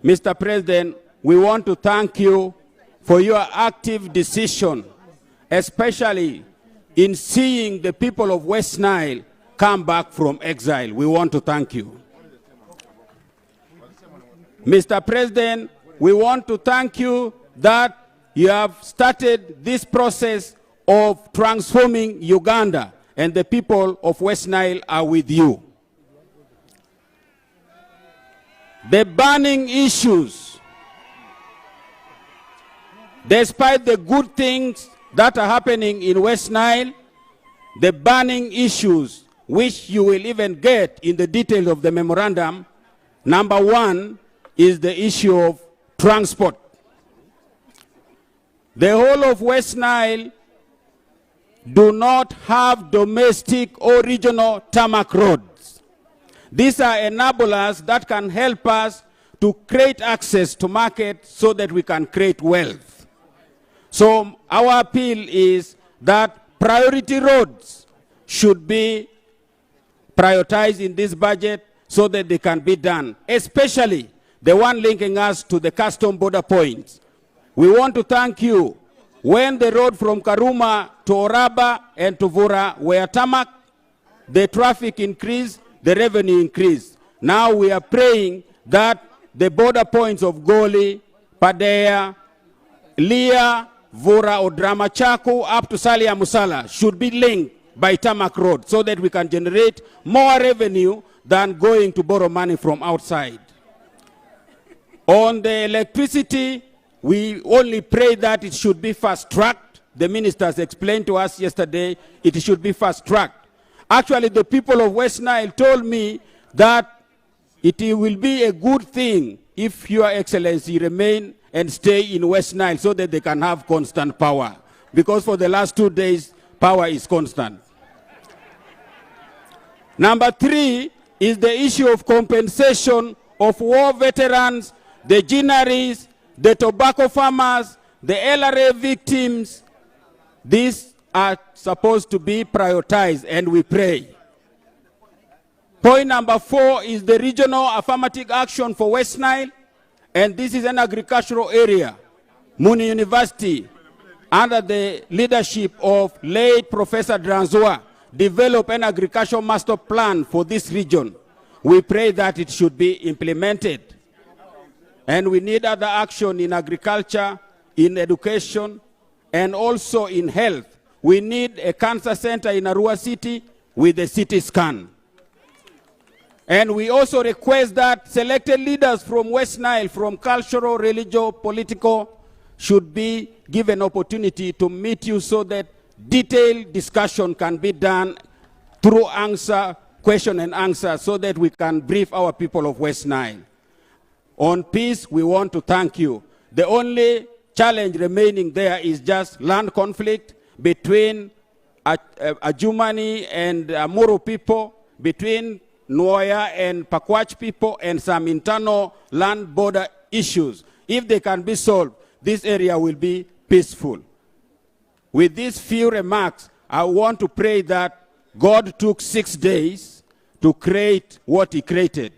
Mr. President, we want to thank you for your active decision, especially in seeing the people of West Nile come back from exile. We want to thank you. Mr. President, we want to thank you that you have started this process of transforming Uganda, and the people of West Nile are with you. The burning issues, despite the good things that are happening in West Nile, the burning issues, which you will even get in the details of the memorandum, number one is the issue of transport. The whole of West Nile do not have domestic or regional tarmac roads. These are enablers that can help us to create access to market so that we can create wealth. So our appeal is that priority roads should be prioritized in this budget so that they can be done, especially the one linking us to the custom border points. We want to thank you. When the road from Karuma to Oraba and to Vura were tarmac, the traffic increased, the revenue increased. Now we are praying that the border points of Goli, Padea, Lia, Vura, Odrama, Chaco, up to Salia Musala should be linked by tarmac road so that we can generate more revenue than going to borrow money from outside. On the electricity, we only pray that it should be fast-tracked. The ministers explained to us yesterday it should be fast-tracked. Actually, the people of West Nile told me that it will be a good thing if Your Excellency remain and stay in West Nile so that they can have constant power. Because for the last 2 days, power is constant. Number three is the issue of compensation of war veterans, the ginaries, the tobacco farmers, the LRA victims. These are supposed to be prioritized, and we pray. Point number four is the regional affirmative action for West Nile, and this is an agricultural area. Muni University, under the leadership of late Professor Dranzoa, developed an agricultural master plan for this region. We pray that it should be implemented. And we need other action in agriculture, in education, and also in health. We need a cancer center in Arua City with a CT scan. And we also request that selected leaders from West Nile, from cultural, religious, political, should be given opportunity to meet you so that detailed discussion can be done through question and answer, so that we can brief our people of West Nile. On peace, we want to thank you. The only challenge remaining there is just land conflict between Ajumani and Moro people, between Nuoya and Pakwach people, and some internal land border issues. If they can be solved, this area will be peaceful. With these few remarks, I want to pray that God took 6 days to create what he created.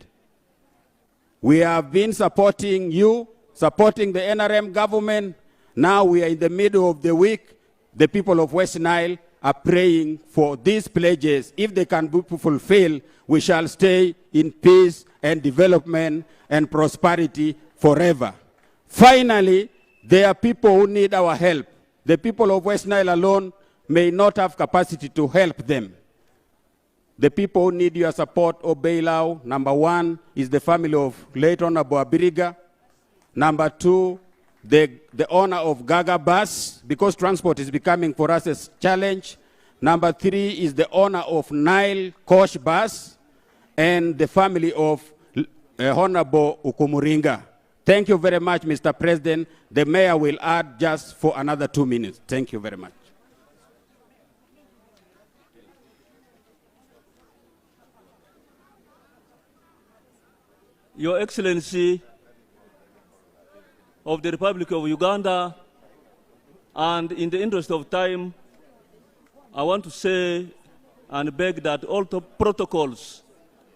We have been supporting you, supporting the NRM government. Now we are in the middle of the week. The people of West Nile are praying for these pledges. If they can be fulfilled, we shall stay in peace and development and prosperity forever. Finally, there are people who need our help. The people of West Nile alone may not have capacity to help them. The people who need your support or bailout, number one, is the family of late Honorable Abiriga. Number two, the owner of Gaga Bus, because transport is becoming for us a challenge. Number three is the owner of Nile Coach Bus, and the family of Honorable Ukumuringa. Thank you very much, Mr. President. The mayor will add just for another 2 minutes. Thank you very much. Your Excellency of the Republic of Uganda, and in the interest of time, I want to say and beg that all the protocols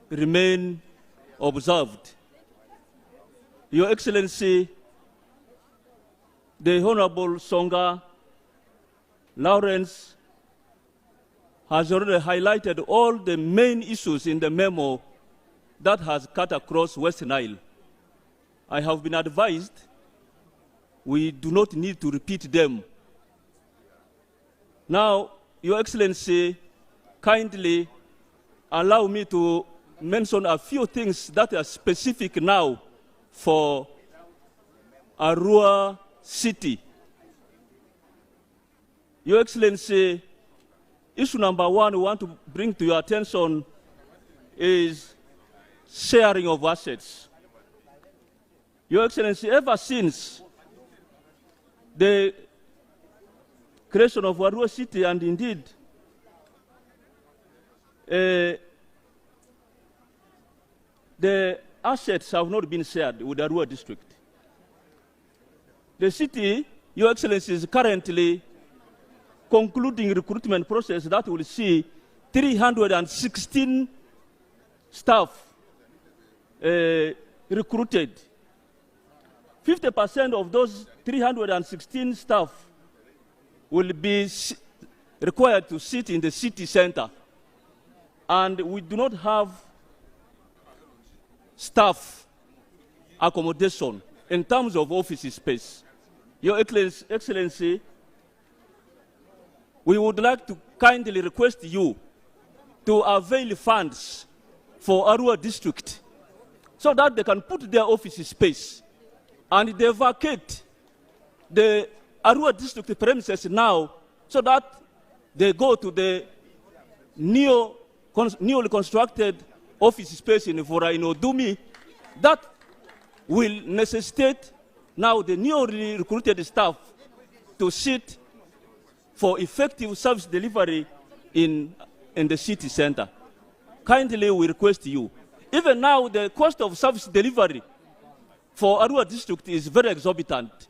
remain observed. Your Excellency, the Honorable Songa Lawrence has already highlighted all the main issues in the memo that has cut across West Nile. I have been advised we do not need to repeat them. Now, Your Excellency, kindly allow me to mention a few things that are specific now for Arua City. Your Excellency, issue number one we want to bring to your attention is sharing of assets. Your Excellency, ever since the creation of Arua City, and indeed the assets have not been shared with Arua district. The city, Your Excellency, is currently concluding recruitment process that will see 316 staff recruited. 50% of those 316 staff will be required to sit in the city center. And we do not have staff accommodation in terms of office space. Your Excellency, we would like to kindly request you to avail funds for Arua district so that they can put their office space and they vacate the Arua district premises now so that they go to the newly constructed office space in Vora in Odumi. That will necessitate now the newly recruited staff to sit for effective service delivery in the city center. Kindly we request you. Even now the cost of service delivery for Arua district is very exorbitant.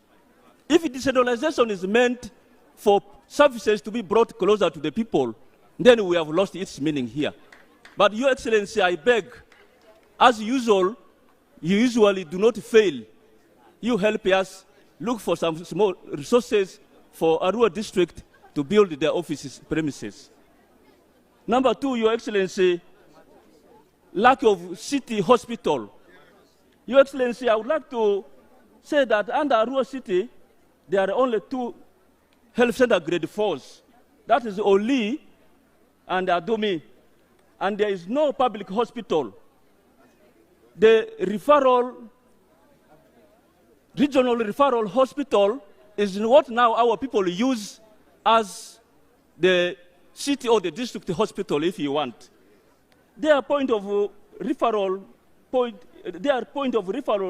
If decentralization is meant for services to be brought closer to the people, then we have lost its meaning here. But Your Excellency, I beg, as usual, you usually do not fail. You help us look for some small resources for Arua district to build their offices premises. Number two, Your Excellency, lack of city hospital. Your Excellency, I would like to say that under Arua City, there are only 2 health center grade 4s. That is Oli and Adomi. And there is no public hospital. The regional referral hospital is what now our people use as the city or the district hospital, if you want. Their point of referral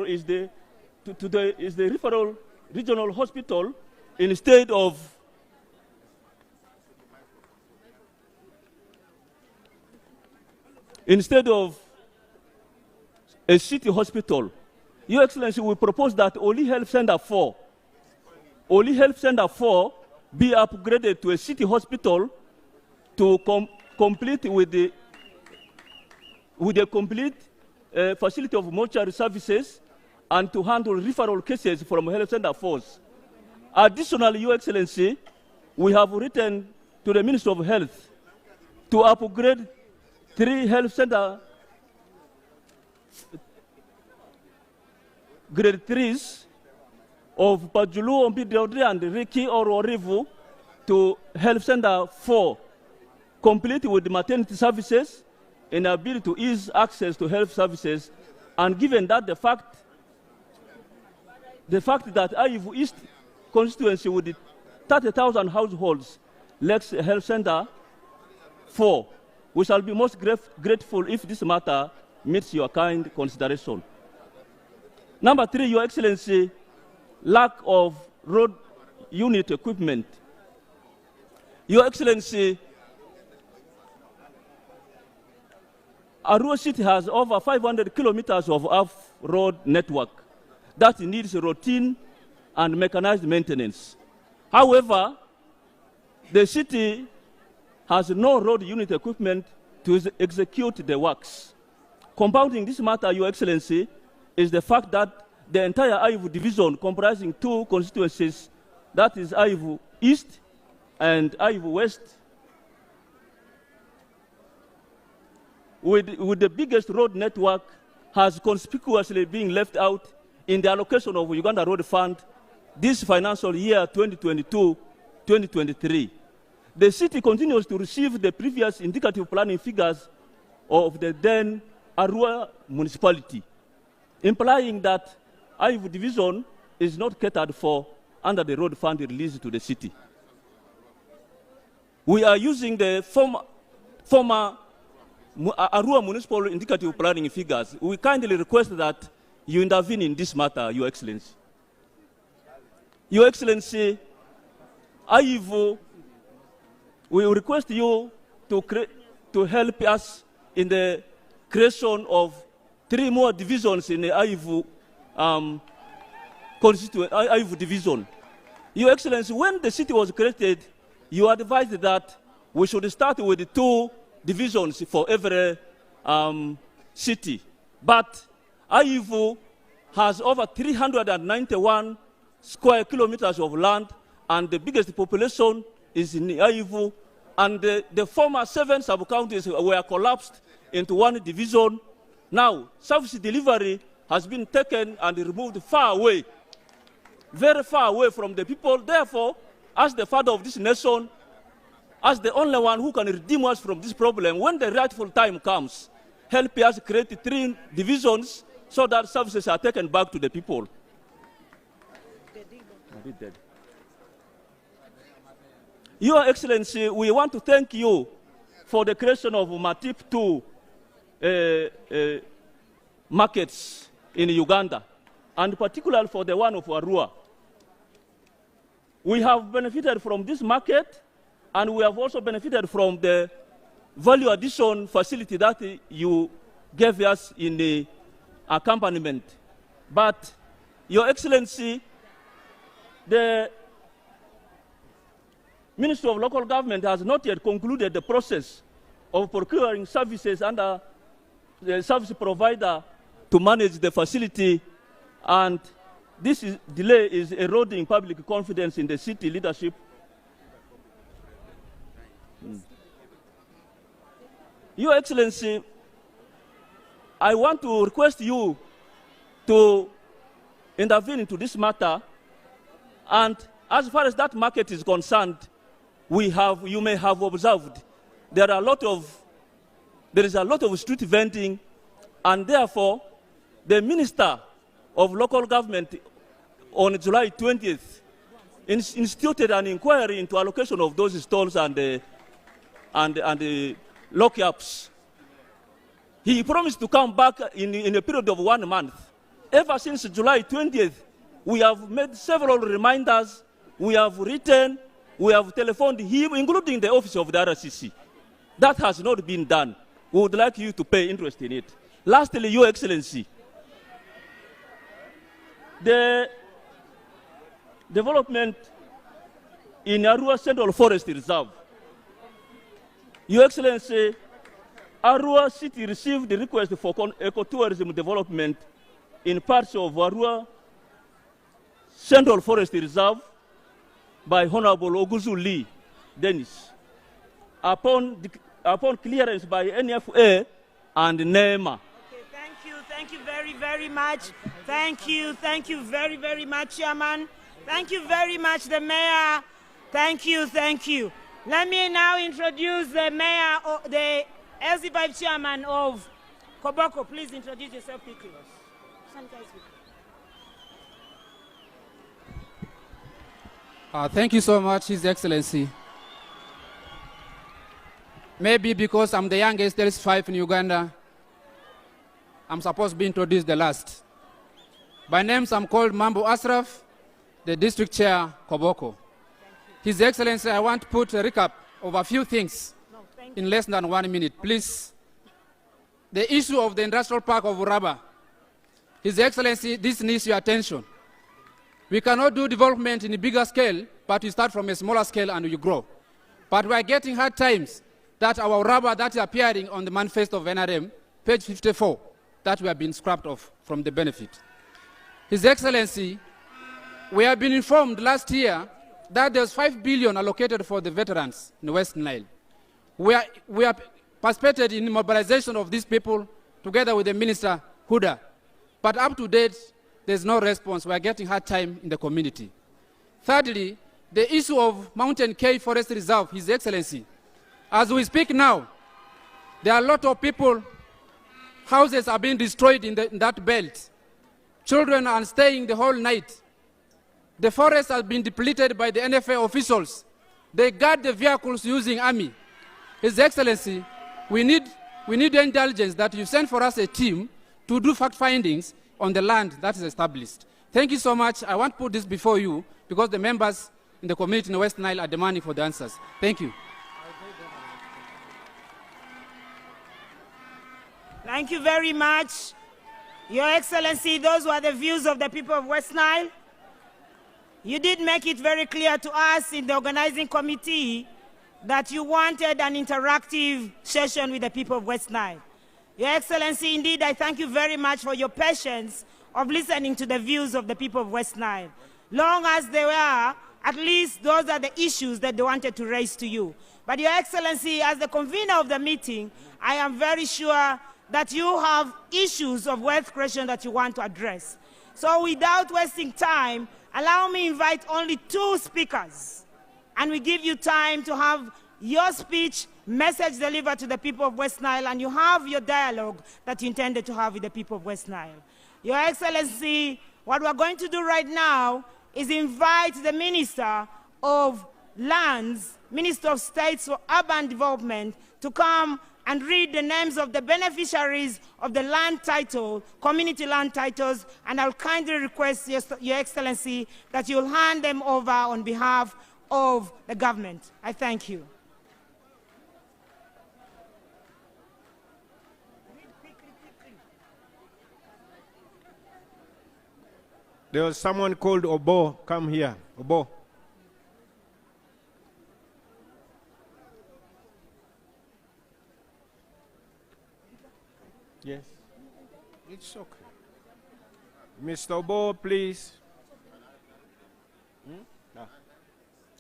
is the referral regional hospital instead of a city hospital. Your Excellency, we propose that Oli Health Center 4 be upgraded to a city hospital to complete with the complete facility of mortuary services and to handle referral cases from Health Center 4s. Additionally, Your Excellency, we have written to the Minister of Health to upgrade 3 health center grade 3s of Pajulu, Ombidodri, and Riki or Orivu to Health Center 4, complete with maternity services and ability to ease access to health services. And given that the fact that Aivu East constituency with 30,000 households lacks a Health Center 4, we shall be most grateful if this matter meets your kind consideration. Number 3, Your Excellency, lack of road unit equipment. Your Excellency, Arua City has over 500 kilometers of road network that needs routine and mechanized maintenance. However, the city has no road unit equipment to execute the works. Compounding this matter, Your Excellency, is the fact that the entire Aivu division, comprising 2 constituencies, that is Aivu East and Aivu West, with the biggest road network, has conspicuously been left out in the allocation of Uganda Road Fund this financial year 2022-2023. The city continues to receive the previous indicative planning figures of the then Arua municipality, implying that Aivu division is not catered for under the road fund released to the city. We are using the former Arua municipal indicative planning figures. We kindly request that you intervene in this matter, Your Excellency. Your Excellency, Aivu, we request you to help us in the creation of 3 more divisions in the Aivu Aivu division. Your Excellency, when the city was created, you advised that we should start with 2 divisions for every city. But Aivu has over 391 square kilometers of land, and the biggest population is in Aivu, and the former 7 sub-counties were collapsed into 1 division. Now, service delivery has been taken and removed far away, very far away from the people. Therefore, as the father of this nation, as the only one who can redeem us from this problem, when the rightful time comes, help us create 3 divisions so that services are taken back to the people. Your Excellency, we want to thank you for the creation of Matip 2 markets in Uganda, and particularly for the one of Arua. We have benefited from this market, and we have also benefited from the value addition facility that you gave us in the accompaniment. But, Your Excellency, the Ministry of Local Government has not yet concluded the process of procuring services under the service provider to manage the facility, and this delay is eroding public confidence in the city leadership. Your Excellency, I want to request you to intervene into this matter, and as far as that market is concerned, you may have observed, there is a lot of street vending, and therefore, the Minister of Local Government on July 20th instituted an inquiry into allocation of those stalls and the lockups. He promised to come back in a period of 1 month. Ever since July 20th, we have made several reminders, we have written, we have telephoned him, including the office of the RCC. That has not been done. We would like you to pay interest in it. Lastly, Your Excellency, the development in Arua Central Forest Reserve. Your Excellency, Arua City received the request for ecotourism development in parts of Arua Central Forest Reserve by Honorable Oguzu Lee Dennis, upon clearance by NFA and NEMA. Thank you very, very much. Thank you very, very much, Chairman. Thank you very much, the Mayor. Thank you. Let me now introduce the Mayor, the LC5 Chairman of Koboko. Please introduce yourself quickly. Thank you so much, His Excellency. Maybe because I'm the youngest LC5 in Uganda, I'm supposed to be introduced the last. By names, I'm called Mambo Asraf, the District Chair, Koboko. His Excellency, I want to put a recap of a few things in less than 1 minute, please. The issue of the industrial park of Uraba. His Excellency, this needs your attention. We cannot do development in a bigger scale, but we start from a smaller scale and we grow. But we are getting hard times that our rubber that is appearing on the manifesto of NRM, page 54, that we have been scrapped off from the benefit. His Excellency, we have been informed last year that there's 5 billion allocated for the veterans in West Nile. We are participated in mobilization of these people together with the Minister Huda. But up to date, there's no response. We are getting hard time in the community. Thirdly, the issue of Mountain K Forest Reserve, His Excellency. As we speak now, there are a lot of people, houses are being destroyed in that belt. Children are staying the whole night. The forest has been depleted by the NFA officials. They guard the vehicles using army. His Excellency, we need intelligence that you send for us a team to do fact findings on the land that is established. Thank you so much. I want to put this before you because the members in the community in the West Nile are demanding for the answers. Thank you. Thank you very much. Your Excellency, those were the views of the people of West Nile. You did make it very clear to us in the organizing committee that you wanted an interactive session with the people of West Nile. Your Excellency, indeed, I thank you very much for your patience of listening to the views of the people of West Nile. Long as they were, at least those are the issues that they wanted to raise to you. But Your Excellency, as the convener of the meeting, I am very sure that you have issues of wealth creation that you want to address. So without wasting time, allow me to invite only 2 speakers, and we give you time to have your speech, message delivered to the people of West Nile, and you have your dialogue that you intended to have with the people of West Nile. Your Excellency, what we're going to do right now is invite the Minister of Lands, Minister of States for Urban Development, to come and read the names of the beneficiaries of the land title, community land titles, and I'll kindly request, Your Excellency, that you'll hand them over on behalf of the government. I thank you. There was someone called Obo. Come here, Obo. Yes, it's okay. Mr. Obo, please. Ah.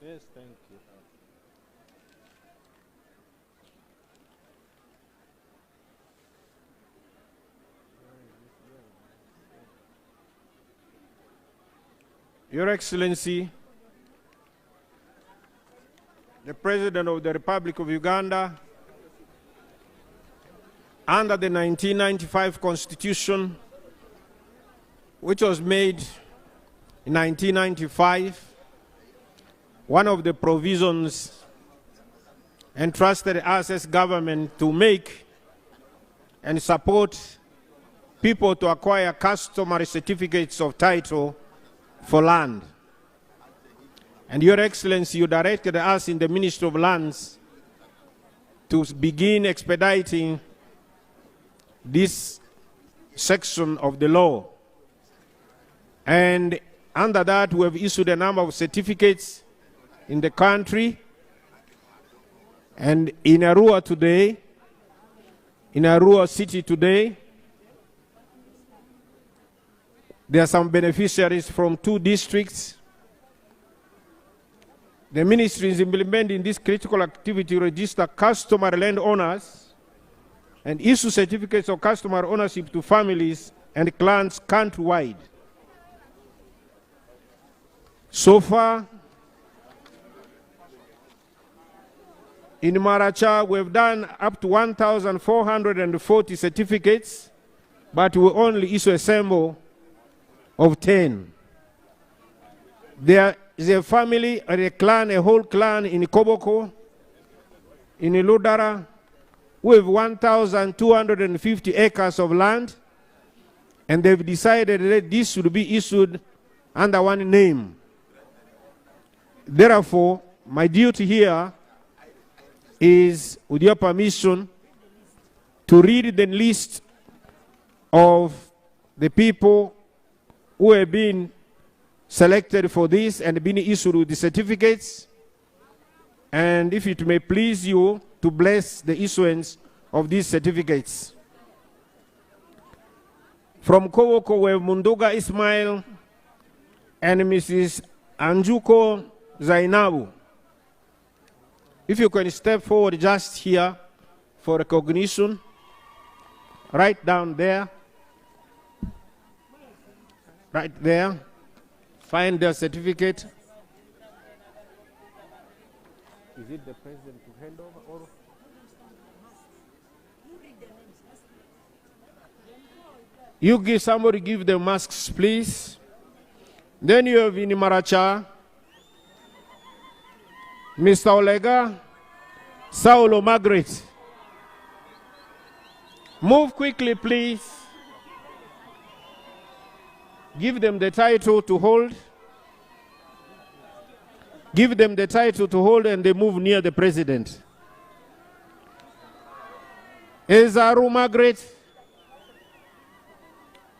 Yes, thank you. Your Excellency, the President of the Republic of Uganda, under the 1995 Constitution, which was made in 1995, one of the provisions entrusted us as government to make and support people to acquire customary certificates of title for land. And Your Excellency, you directed us in the Ministry of Lands to begin expediting this section of the law. And under that, we have issued a number of certificates in the country. And in Arua today, in Arua City today, there are some beneficiaries from 2 districts. The ministry is implementing this critical activity to register customary landowners and issue certificates of customary ownership to families and clans countrywide. So far, in Maracha, we've done up to 1,440 certificates, but we only issue a sample of 10. There is a family, or a clan, a whole clan in Koboko, in Ludara, with 1,250 acres of land, and they've decided that this should be issued under one name. Therefore, my duty here is, with your permission, to read the list of the people who have been selected for this and been issued with the certificates. And if it may please you to bless the issuance of these certificates. From Kowoko, we have Munduga Ismail and Mrs. Anjuko Zainabu. If you can step forward just here for recognition, right down there, right there, find their certificate. Is it the president to hand over or? You give somebody, give them masks, please. Then you have in Maracha, Mr. Olega, Saulo Margaret. Move quickly, please. Give them the title to hold. Give them the title to hold and they move near the president. Ezaru Margaret.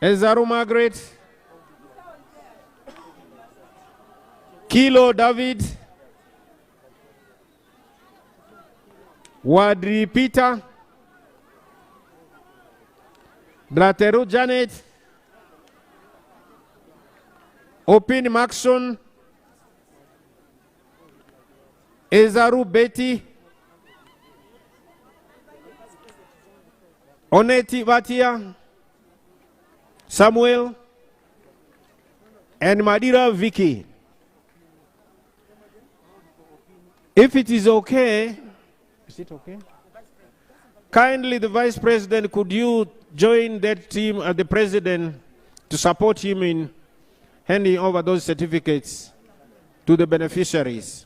Ezaru Margaret. Kilo David. Wadri Peter. Blateru Janet. Opin Maxon. Ezaru Betty. Oneti Vatia. Samuel. And Madira Vicky. If it is okay, is it okay? Kindly, the Vice President, could you join that team at the President to support him in handing over those certificates to the beneficiaries?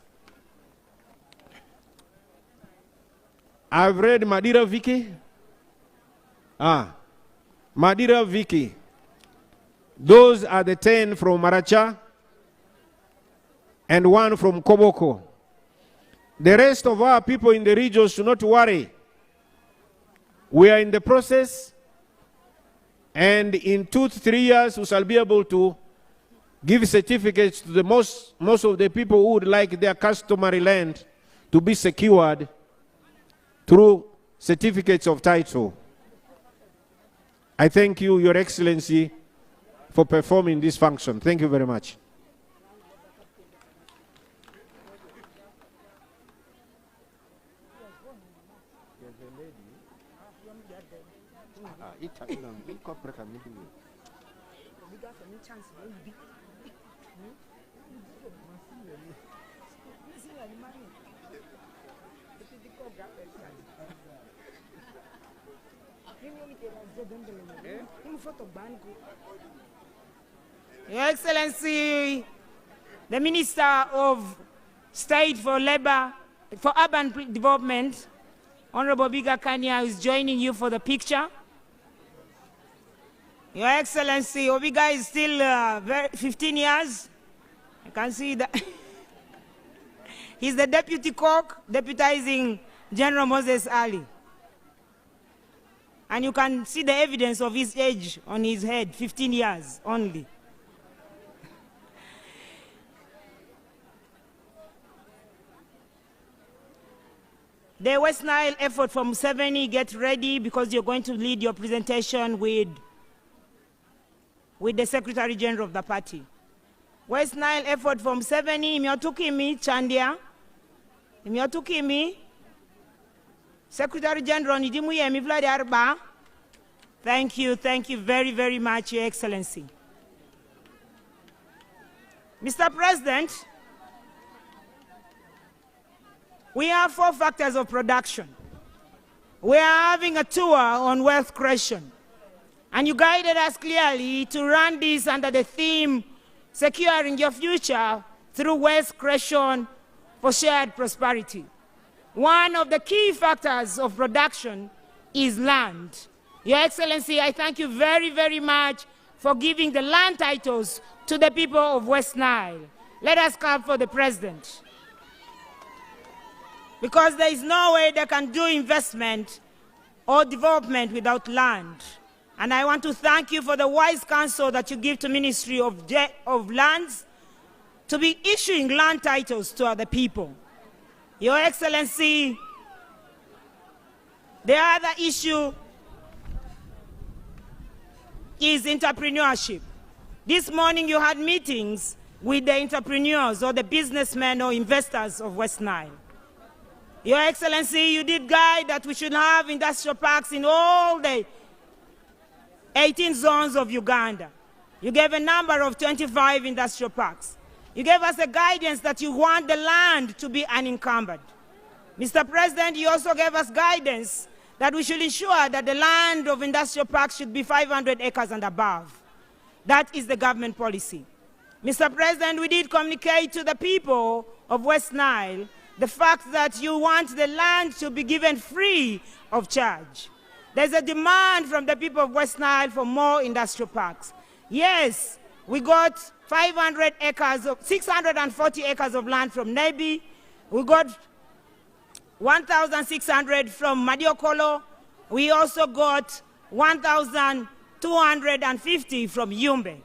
I've read Madira Vicky. Madira Vicky. Those are the 10 from Maracha and 1 from Koboko. The rest of our people in the region should not worry. We are in the process, and in 2 to 3 years we shall be able to give certificates to the most of the people who would like their customary land to be secured through certificates of title. I thank you, Your Excellency, for performing this function. Thank you very much. Your Excellency, the Minister of State for Labor, for Urban Development, Honorable Obiga Kania, is joining you for the picture. Your Excellency, Obiga is still 15 years. I can see that. He's the deputy cook, deputizing General Moses Ali. And you can see the evidence of his age on his head, 15 years only. The West Nile effort from Museveni, get ready because you're going to lead your presentation with the Secretary General of the party. West Nile effort from Museveni, Imyotukimi Chandia, Imyotukimi, Secretary General Nidimuye Mivladi Arba. Thank you very, very much, Your Excellency. Mr. President, we have 4 factors of production. We are having a tour on wealth creation. And you guided us clearly to run this under the theme, securing your future through wealth creation for shared prosperity. One of the key factors of production is land. Your Excellency, I thank you very, very much for giving the land titles to the people of West Nile. Let us clap for the President. Because there is no way they can do investment or development without land. And I want to thank you for the wise counsel that you give to Ministry of Lands to be issuing land titles to other people. Your Excellency, the other issue is entrepreneurship. This morning you had meetings with the entrepreneurs or the businessmen or investors of West Nile. Your Excellency, you did guide that we should have industrial parks in all the 18 zones of Uganda. You gave a number of 25 industrial parks. You gave us a guidance that you want the land to be unencumbered. Mr. President, you also gave us guidance that we should ensure that the land of industrial parks should be 500 acres and above. That is the government policy. Mr. President, we did communicate to the people of West Nile the fact that you want the land to be given free of charge. There's a demand from the people of West Nile for more industrial parks. Yes, we got 500 acres, 640 acres of land from Nebi. We got 1,600 from Madiokolo. We also got 1,250 from Yumbe.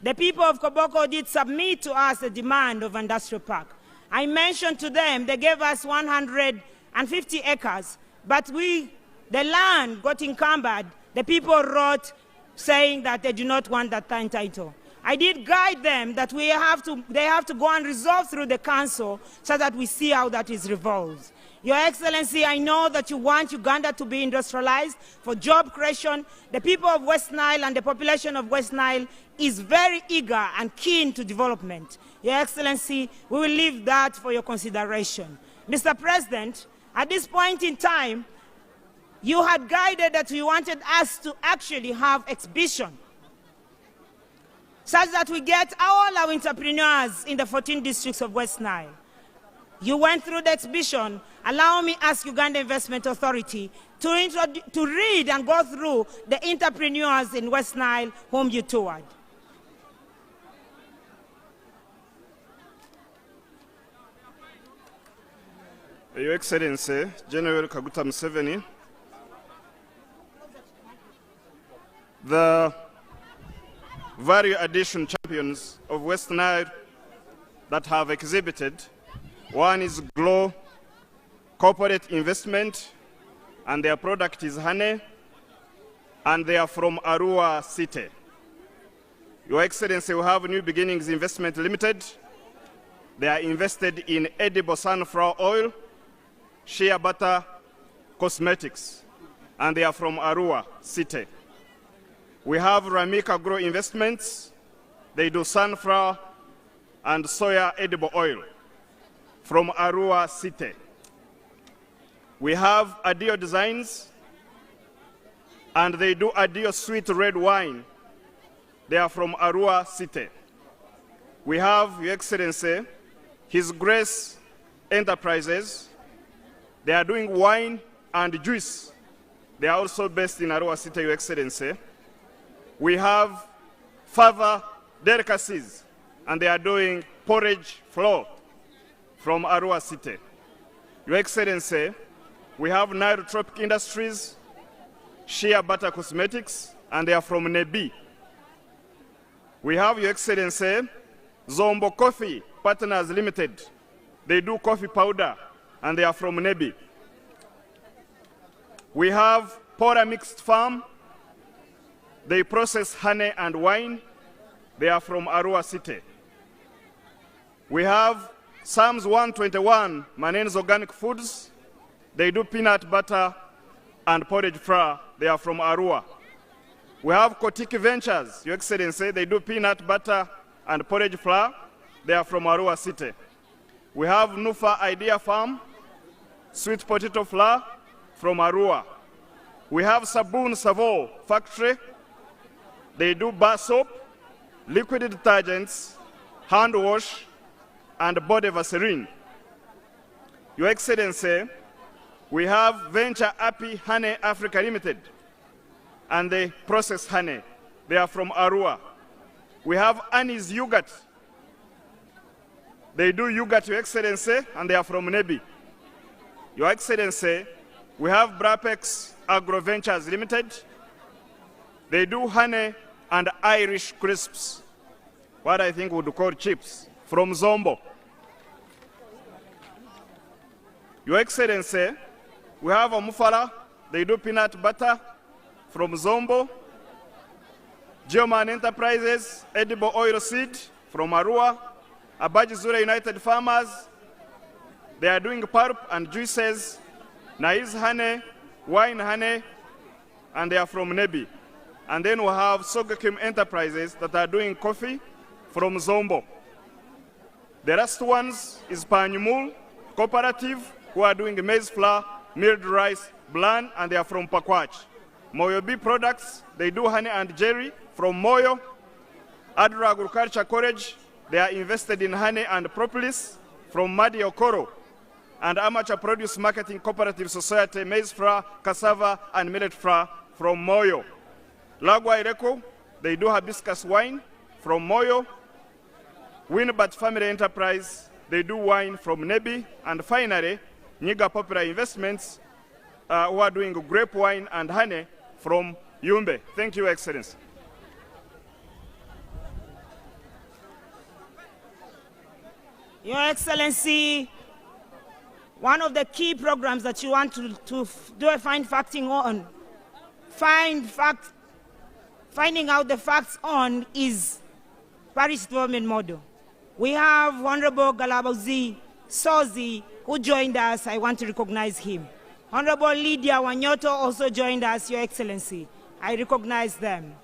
The people of Koboko did submit to us a demand of industrial park. I mentioned to them, they gave us 150 acres, but the land got encumbered. The people wrote saying that they do not want that title. I did guide them that they have to go and resolve through the council so that we see how that is resolved. Your Excellency, I know that you want Uganda to be industrialized for job creation. The people of West Nile and the population of West Nile is very eager and keen to development. Your Excellency, we will leave that for your consideration. Mr. President, at this point in time, you had guided that you wanted us to actually have exhibition such that we get all our entrepreneurs in the 14 districts of West Nile. You went through the exhibition. Allow me ask Uganda Investment Authority to read and go through the entrepreneurs in West Nile whom you toured. Your Excellency, General Kaguta Museveni, the value addition champions of West Nile that have exhibited, one is Glow Corporate Investment, and their product is honey, and they are from Arua City. Your Excellency, we have New Beginnings Investment Limited. They are invested in edible sunflower oil, shea butter, cosmetics, and they are from Arua City. We have Ramika Grow Investments. They do sunflower and soya edible oil from Arua City. We have Adio Designs, and they do Adio Sweet Red Wine. They are from Arua City. We have, Your Excellency, His Grace Enterprises. They are doing wine and juice. They are also based in Arua City, Your Excellency. We have Fava Delicacies, and they are doing porridge flour from Arua City. Your Excellency, we have Nile Tropic Industries, Shea Butter Cosmetics, and they are from Nebi. We have, Your Excellency, Zombo Coffee Partners Limited. They do coffee powder, and they are from Nebi. We have Pora Mixed Farm. They process honey and wine. They are from Arua City. We have Psalms 121, Manen's Organic Foods. They do peanut butter and porridge flour. They are from Arua. We have Kotiki Ventures, Your Excellency. They do peanut butter and porridge flour. They are from Arua City. We have Nufa Idea Farm, sweet potato flour from Arua. We have Sabun Savo Factory. They do bar soap, liquid detergents, hand wash, and body Vaseline. Your Excellency, we have Venture Happy Honey Africa Limited, and they process honey. They are from Arua. We have Annie's Yogurt. They do yogurt, Your Excellency, and they are from Nebi. Your Excellency, we have Brapex Agro Ventures Limited. They do honey and Irish crisps, what I think we would call chips, from Zombo. Your Excellency, we have a Mufala, they do peanut butter from Zombo. Geoman Enterprises, edible oil seed from Arua. Abaji Zura United Farmers, they are doing pulp and juices. Naiz honey, wine honey, and they are from Nebi. And then we have Sogakim Enterprises that are doing coffee from Zombo. The last ones is Panyumul Cooperative, who are doing maize flour, milled rice, bland, and they are from Pakwach. Moyo B Products, they do honey and jelly from Moyo. Adra Agriculture College, they are invested in honey and propolis from Madi Okoro. And Amateur Produce Marketing Cooperative Society, maize flour, cassava, and millet flour from Moyo. Lagwa Ireko, they do hibiscus wine from Moyo. Winbat Family Enterprise, they do wine from Nebi. And finally, Niga Popular Investments, who are doing grape wine and honey from Yumbe. Thank you, Excellency. Your Excellency, one of the key programs that you want to do a finding out the facts on is Paris Development Model. We have Honorable Galabozi Sozi, who joined us. I want to recognize him. Honorable Lydia Wanyoto also joined us, Your Excellency. I recognize them.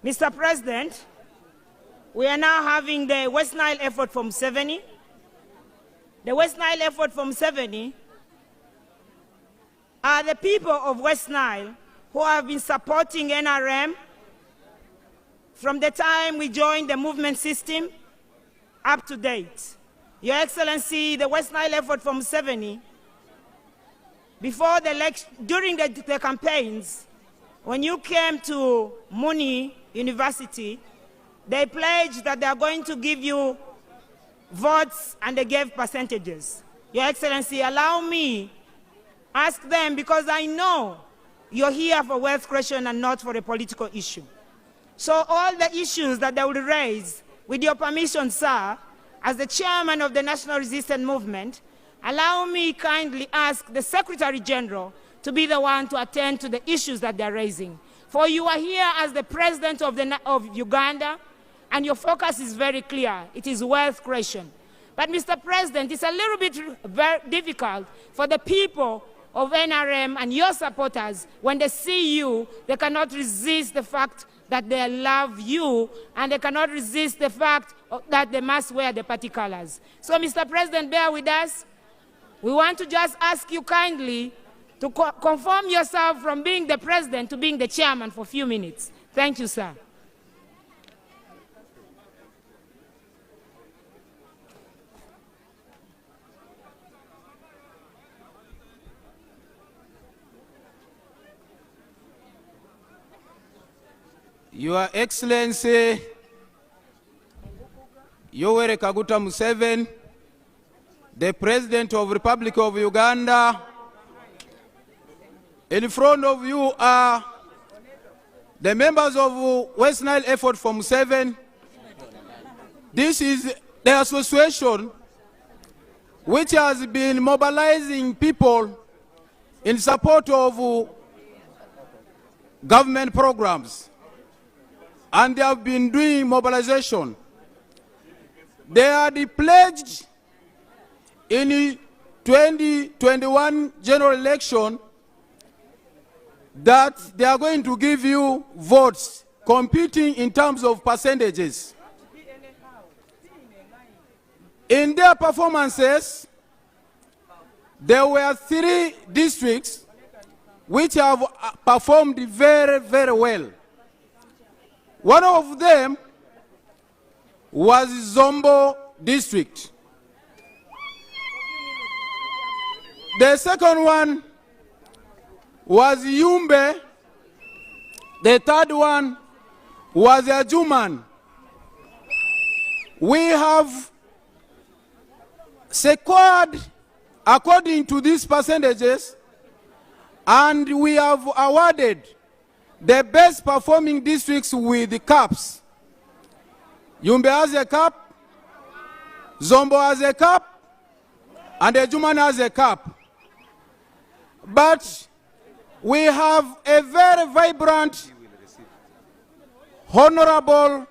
Mr. President, we are now having the West Nile effort from Museveni. The West Nile effort from Museveni are the people of West Nile who have been supporting NRM from the time we joined the movement system up to date. Your Excellency, the West Nile effort from Museveni, before the election, during the campaigns, when you came to Muni University, they pledged that they are going to give you votes, and they gave percentages. Your Excellency, allow me ask them, because I know you're here for wealth creation and not for a political issue. So all the issues that they will raise, with your permission, sir, as the chairman of the National Resistance Movement, allow me kindly ask the Secretary General to be the one to attend to the issues that they're raising. For you are here as the president of Uganda, and your focus is very clear. It is wealth creation. But, Mr. President, it's a little bit very difficult for the people of NRM and your supporters. When they see you, they cannot resist the fact that they love you, and they cannot resist the fact that they must wear the party colors. So, Mr. President, bear with us. We want to just ask you kindly to conform yourself from being the president to being the chairman for a few minutes. Thank you, sir. Your Excellency, Yoweri Kaguta Museveni, the President of the Republic of Uganda. In front of you are the members of West Nile Effort from Museveni. This is the association which has been mobilizing people in support of government programs. And they have been doing mobilization. They are pledged in the 2021 general election that they are going to give you votes, competing in terms of percentages. In their performances, there were 3 districts which have performed very, very well. One of them was Zombo district. The second one was Yumbe. The third one was Ajuman. We have secured according to these percentages, and we have awarded the best performing districts with the caps. Yumbe has a cap, Zombo has a cap, and Ejumani has a cap. But we have a very vibrant, honorable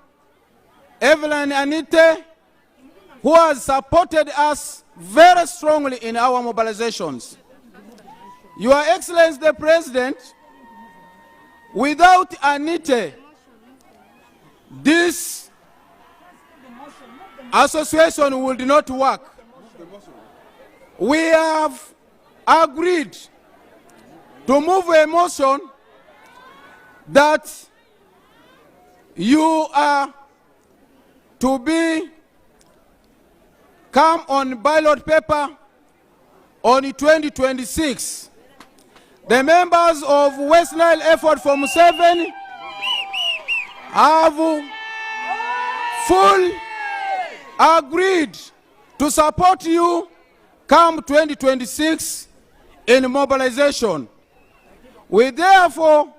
Evelyn Anite, who has supported us very strongly in our mobilizations. Your Excellency the President, without Anite, this association would not work. We have agreed to move a motion that you are to come on ballot paper on 2026. The members of West Nile Effort for Museveni have full agreed to support you come 2026 in mobilization. We therefore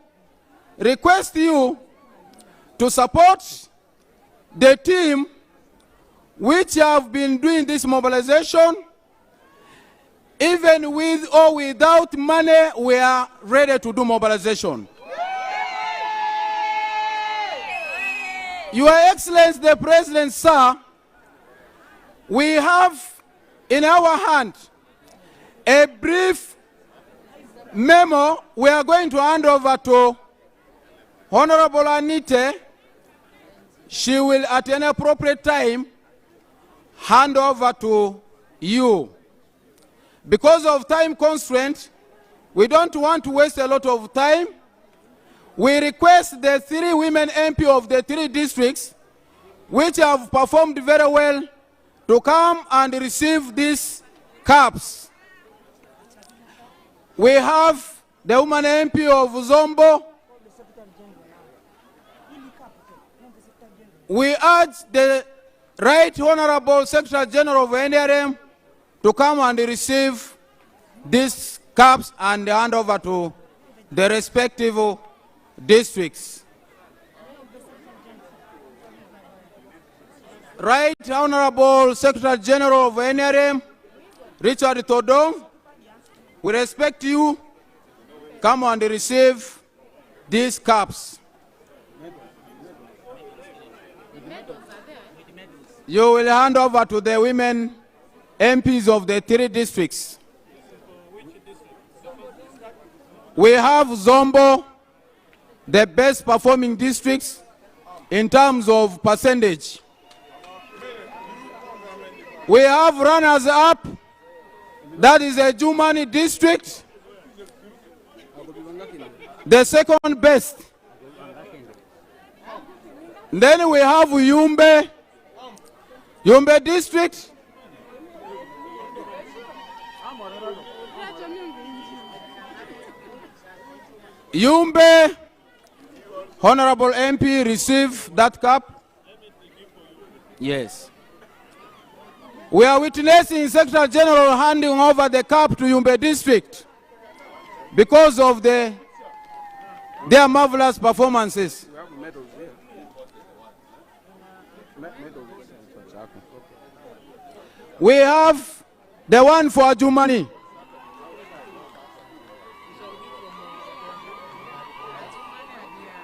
request you to support the team which have been doing this mobilization. Even with or without money, we are ready to do mobilization. Your Excellency the President, sir, we have in our hand a brief memo we are going to hand over to Honorable Anite. She will at an appropriate time hand over to you. Because of time constraint, we don't want to waste a lot of time. We request the 3 women MP of the 3 districts, which have performed very well, to come and receive these caps. We have the woman MP of Zombo. We urge the Right Honorable Secretary General of NRM to come and receive these caps and hand over to the respective districts. Right Honorable Secretary General of NRM, Richard Todong, we respect you. Come and receive these caps. You will hand over to the women MPs of the 3 districts. We have Zombo, the best performing districts in terms of percentage. We have runners up, that is a Jumani district, the second best. Then we have Yumbe district. Yumbe, Honorable MP, receive that cap. Yes. We are witnessing Secretary General handing over the cap to Yumbe district because of their marvelous performances. We have the one for Jumani.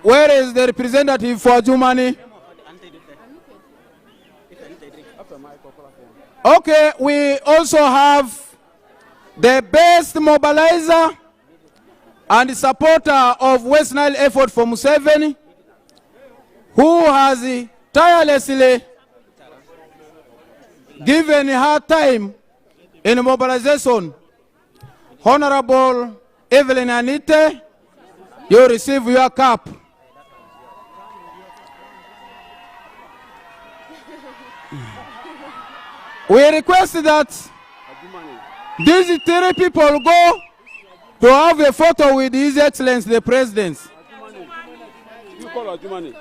Where is the representative for Jumani? Okay, we also have the best mobilizer and supporter of West Nile Effort for Museveni, who has tirelessly given her time in mobilization. Honorable Evelyn Anite, you receive your cap. We request that these 3 people go to have a photo with His Excellency the President.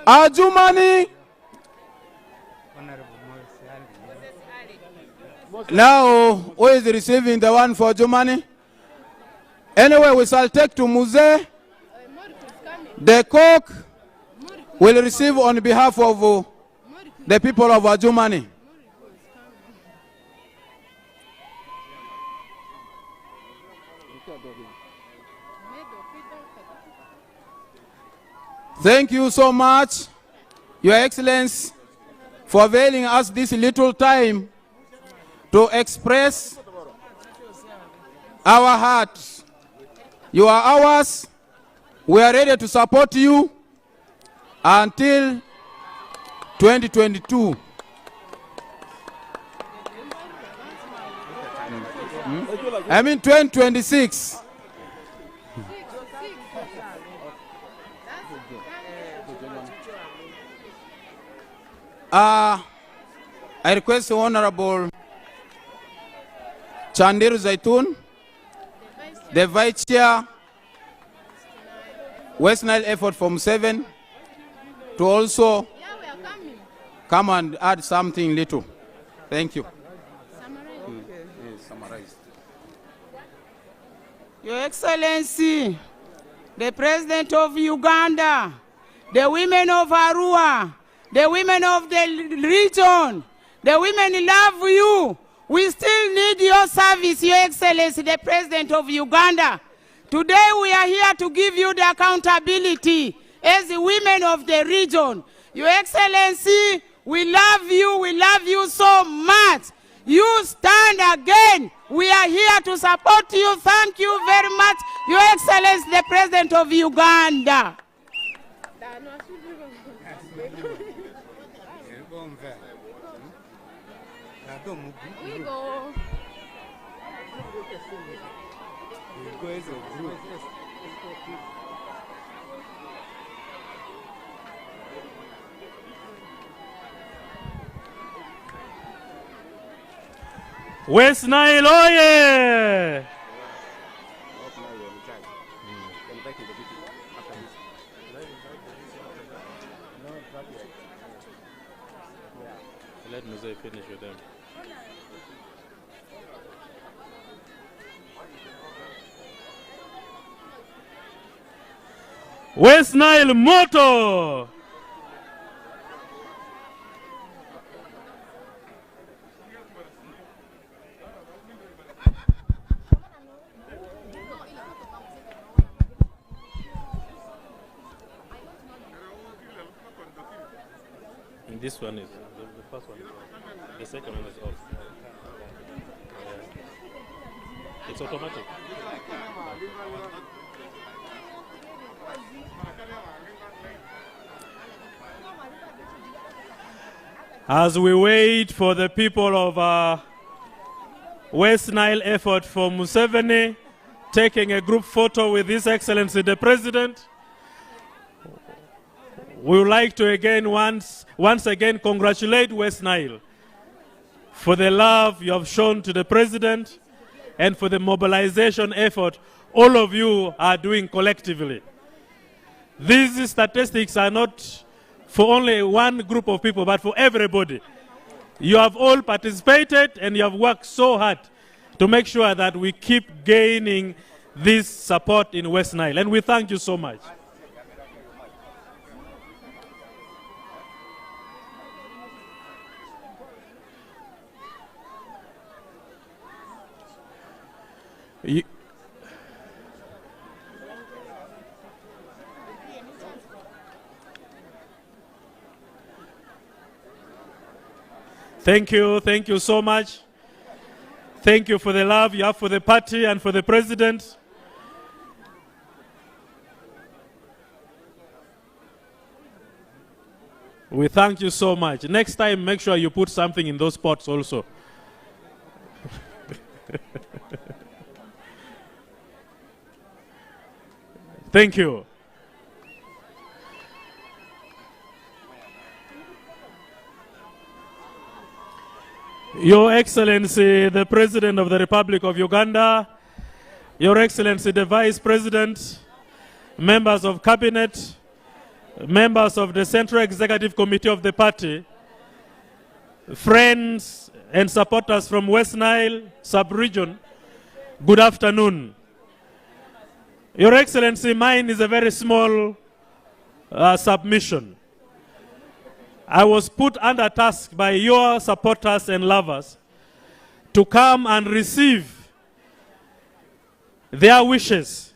Ajumani. Now, who is receiving the one for Jumani? Anyway, we shall take to Muse. The coke will receive on behalf of the people of Adjumani. Thank you so much, Your Excellency, for availing us this little time to express our hearts. You are ours. We are ready to support you until 2022. I mean 2026. I request the Honorable Chandiru Zaitun, the Vice Chair, West Nile Effort from 7, to also come and add something little. Thank you. Summarize. Your Excellency, the President of Uganda, the women of Arua, the women of the region, the women love you. We still need your service, Your Excellency, the President of Uganda. Today we are here to give you the accountability as the women of the region. Your Excellency, we love you so much. You stand again. We are here to support you. Thank you very much, Your Excellency, the President of Uganda. West Nile, oye! Let Museveni finish with them. West Nile motto! And this one is, the first one is off. The second one is off. It's automatic. As we wait for the people of West Nile Effort for Museveni, taking a group photo with His Excellency the President, we would like to again, once again, congratulate West Nile for the love you have shown to the President and for the mobilization effort all of you are doing collectively. These statistics are not for only one group of people, but for everybody. You have all participated and you have worked so hard to make sure that we keep gaining this support in West Nile. And we thank you so much. Thank you so much. Thank you for the love you have for the party and for the President. We thank you so much. Next time, make sure you put something in those pots also. Thank you. Your Excellency, the President of the Republic of Uganda, Your Excellency, the Vice President, members of Cabinet, members of the Central Executive Committee of the party, friends and supporters from West Nile sub-region, good afternoon. Your Excellency, mine is a very small submission. I was put under task by your supporters and lovers to come and receive their wishes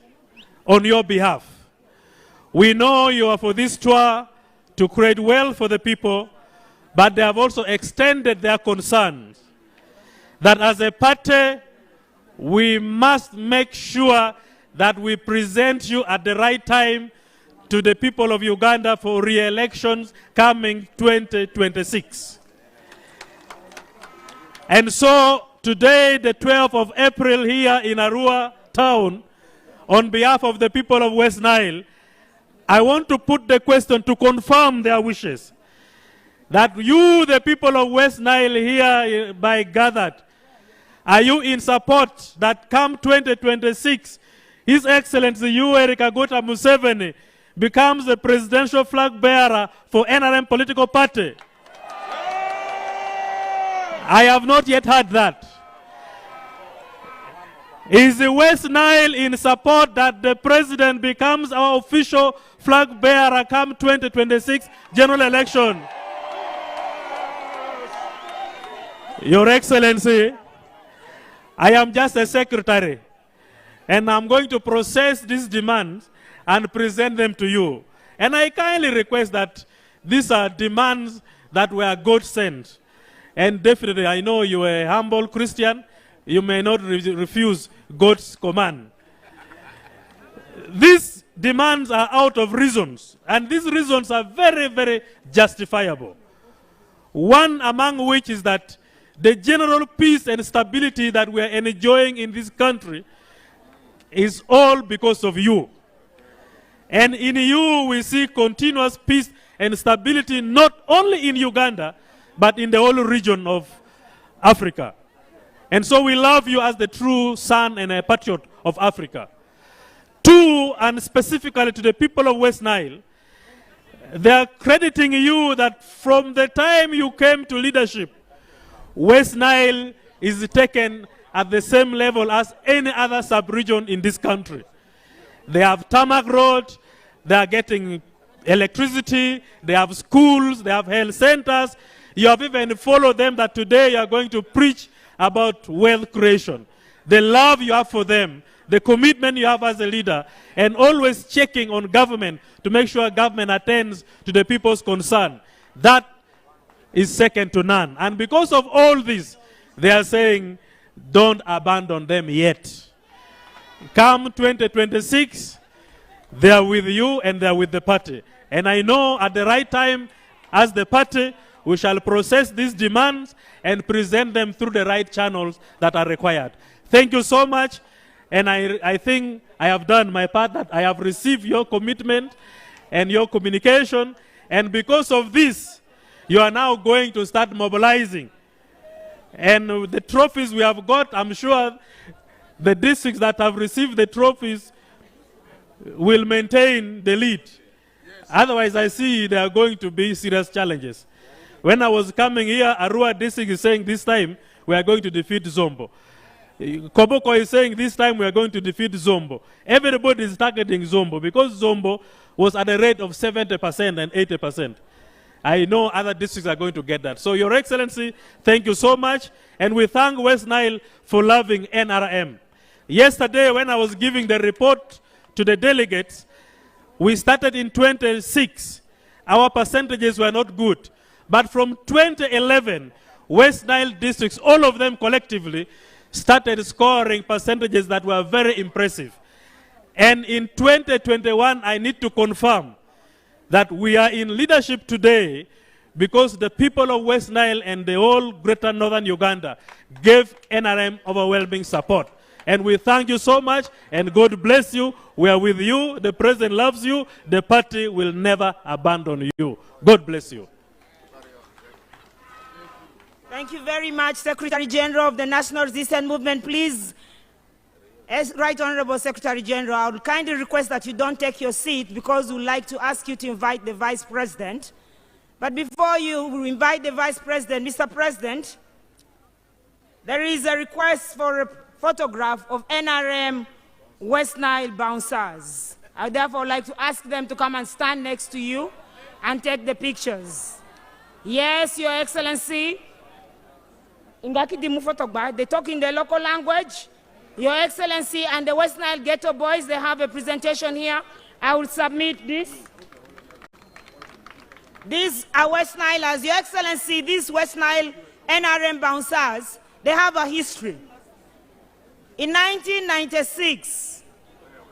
on your behalf. We know you are for this tour to create wealth for the people, but they have also extended their concerns that as a party, we must make sure that we present you at the right time to the people of Uganda for re-elections coming 2026. And so today, the 12th of April here in Arua town, on behalf of the people of West Nile, I want to put the question to confirm their wishes. That you, the people of West Nile here by gathered, are you in support that come 2026, His Excellency Yoweri Kaguta Museveni becomes the presidential flag bearer for NRM political party? I have not yet heard that. Is the West Nile in support that the president becomes our official flag bearer come 2026 general election? Your Excellency, I am just a secretary, and I'm going to process these demands and present them to you. And I kindly request that these are demands that were God sent. And definitely, I know you are a humble Christian. You may not refuse God's command. These demands are out of reasons, and these reasons are very, very justifiable. One among which is that the general peace and stability that we are enjoying in this country is all because of you. And in you, we see continuous peace and stability not only in Uganda, but in the whole region of Africa. And so we love you as the true son and a patriot of Africa. Two, and specifically to the people of West Nile, they are crediting you that from the time you came to leadership, West Nile is taken at the same level as any other sub-region in this country. They have tarmac road, they are getting electricity, they have schools, they have health centers. You have even followed them that today you are going to preach about wealth creation. The love you have for them, the commitment you have as a leader, and always checking on government to make sure government attends to the people's concern. That is second to none. And because of all this, they are saying, don't abandon them yet. Come 2026, they are with you and they are with the party. And I know at the right time, as the party, we shall process these demands and present them through the right channels that are required. Thank you so much. And I think I have done my part, that I have received your commitment and your communication. And because of this, you are now going to start mobilizing. And the trophies we have got, I'm sure the districts that have received the trophies will maintain the lead. Yes. Otherwise, I see there are going to be serious challenges. When I was coming here, Arua district is saying this time we are going to defeat Zombo. Koboko is saying this time we are going to defeat Zombo. Everybody is targeting Zombo because Zombo was at a rate of 70% and 80%. I know other districts are going to get that. So, Your Excellency, thank you so much. And we thank West Nile for loving NRM. Yesterday, when I was giving the report to the delegates, we started in 26. Our percentages were not good. But from 2011, West Nile districts, all of them collectively, started scoring percentages that were very impressive. And in 2021, I need to confirm that we are in leadership today because the people of West Nile and the whole greater northern Uganda gave NRM overwhelming support. And we thank you so much, and God bless you. We are with you. The president loves you. The party will never abandon you. God bless you. Thank you very much, Secretary General of the National Resistance Movement. Please, as Right Honorable Secretary General, I would kindly request that you don't take your seat because we would like to ask you to invite the Vice President. But before you invite the Vice President, Mr. President, there is a request for a photograph of NRM West Nile bouncers. I would therefore like to ask them to come and stand next to you and take the pictures. Yes, Your Excellency. They talk in the local language. Your Excellency and the West Nile Ghetto Boys, they have a presentation here. I will submit this. These are West Nilers. Your Excellency, these West Nile NRM bouncers, they have a history. In 1996,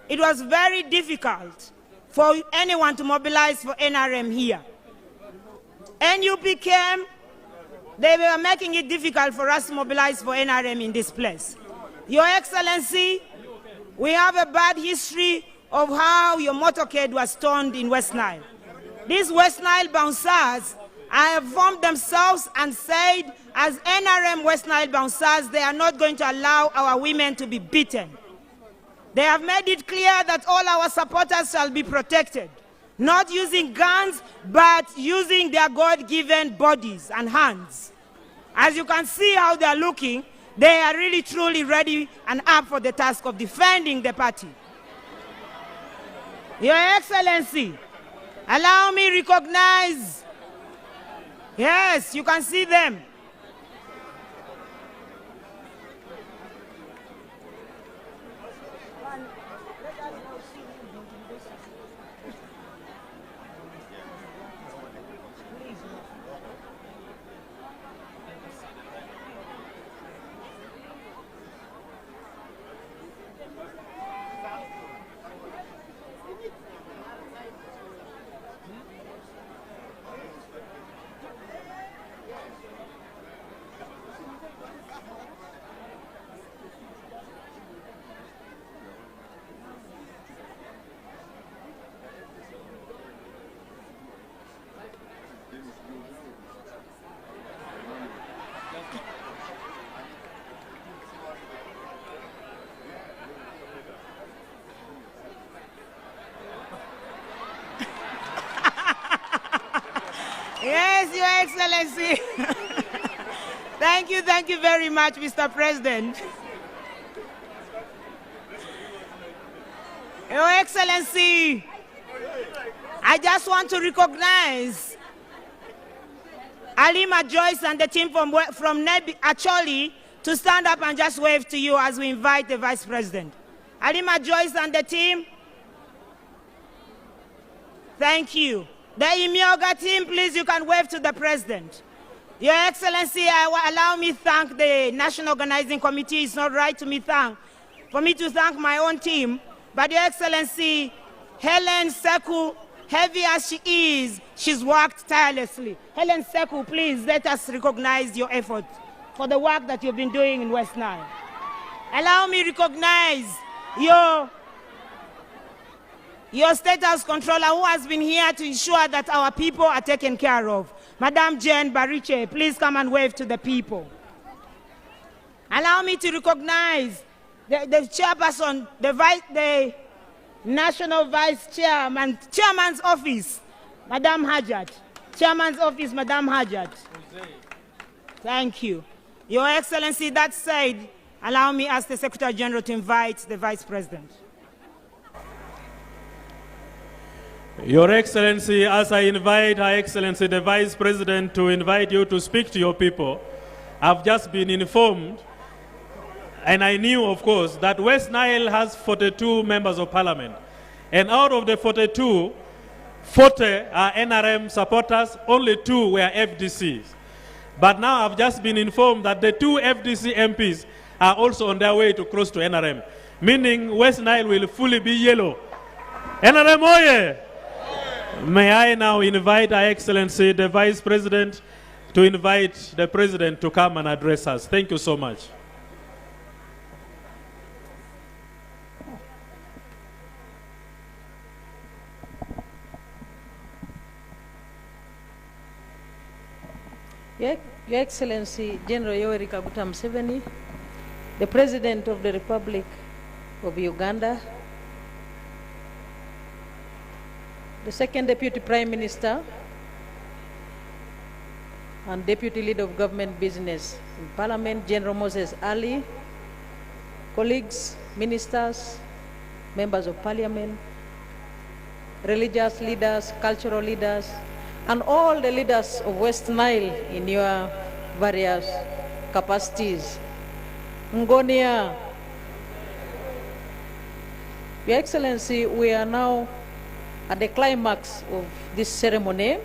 it was very difficult for anyone to mobilize for NRM here. NUP came, they were making it difficult for us to mobilize for NRM in this place. Your Excellency, we have a bad history of how your motorcade was stoned in West Nile. These West Nile bouncers have formed themselves and said, as NRM West Nile bouncers, they are not going to allow our women to be beaten. They have made it clear that all our supporters shall be protected, not using guns, but using their God-given bodies and hands. As you can see how they are looking, they are really truly ready and up for the task of defending the party. Your Excellency, allow me recognize, yes, you can see them. Yes, Your Excellency. Thank you very much, Mr. President. Your Excellency, I just want to recognize Alima Joyce and the team from Nebi Acholi to stand up and just wave to you as we invite the Vice President. Alima Joyce and the team, thank you. The Imyoga team, please, you can wave to the President. Your Excellency, allow me thank the National Organizing Committee. It's not right for me to thank my own team. But Your Excellency, Helen Seku, heavy as she is, she's worked tirelessly. Helen Seku, please let us recognize your effort for the work that you've been doing in West Nile. Allow me recognize your State House Controller who has been here to ensure that our people are taken care of. Madam Jane Bariche, please come and wave to the people. Allow me to recognize the chairperson, the National Vice Chairman, Chairman's Office, Madam Hajat. Chairman's Office, Madam Hajat. Thank you. Your Excellency, that said, allow me as the Secretary General to invite the Vice President. Your Excellency, as I invite Her Excellency the Vice President to invite you to speak to your people, I've just been informed, and I knew, of course, that West Nile has 42 members of parliament. And out of the 42, 40 are NRM supporters, only 2 were FDCs. But now I've just been informed that the 2 FDC MPs are also on their way to cross to NRM, meaning West Nile will fully be yellow. NRM oye! May I now invite Her Excellency the Vice President to invite the President to come and address us. Thank you so much. Your Excellency General Yoweri Kaguta Museveni, the President of the Republic of Uganda, the Second Deputy Prime Minister and Deputy Leader of Government Business in Parliament, General Moses Ali, colleagues, ministers, members of Parliament, religious leaders, cultural leaders, and all the leaders of West Nile in your various capacities. Ngonia, Your Excellency, we are now at the climax of this ceremony,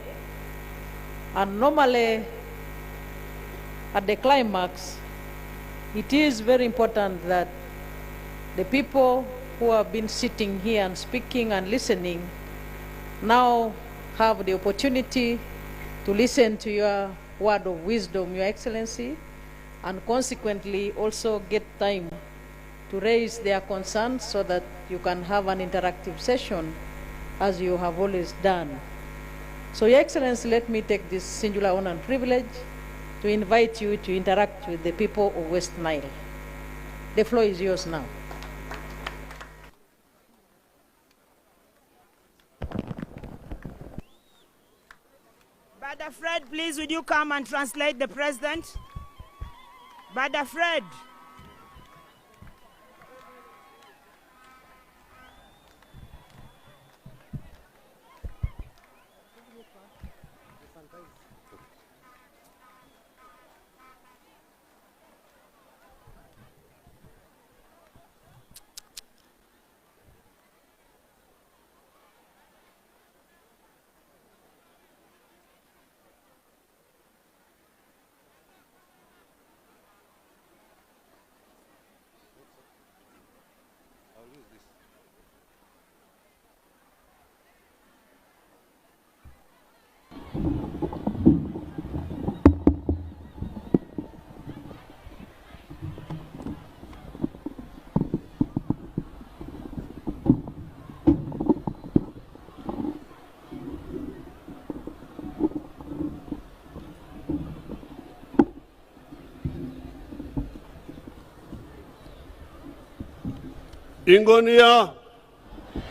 and normally at the climax, it is very important that the people who have been sitting here and speaking and listening now have the opportunity to listen to your word of wisdom, Your Excellency, and consequently also get time to raise their concerns so that you can have an interactive session as you have always done. So, Your Excellency, let me take this singular honor and privilege to invite you to interact with the people of West Nile. The floor is yours now. Brother Fred, please, would you come and translate the president? Brother Fred. Ingonia.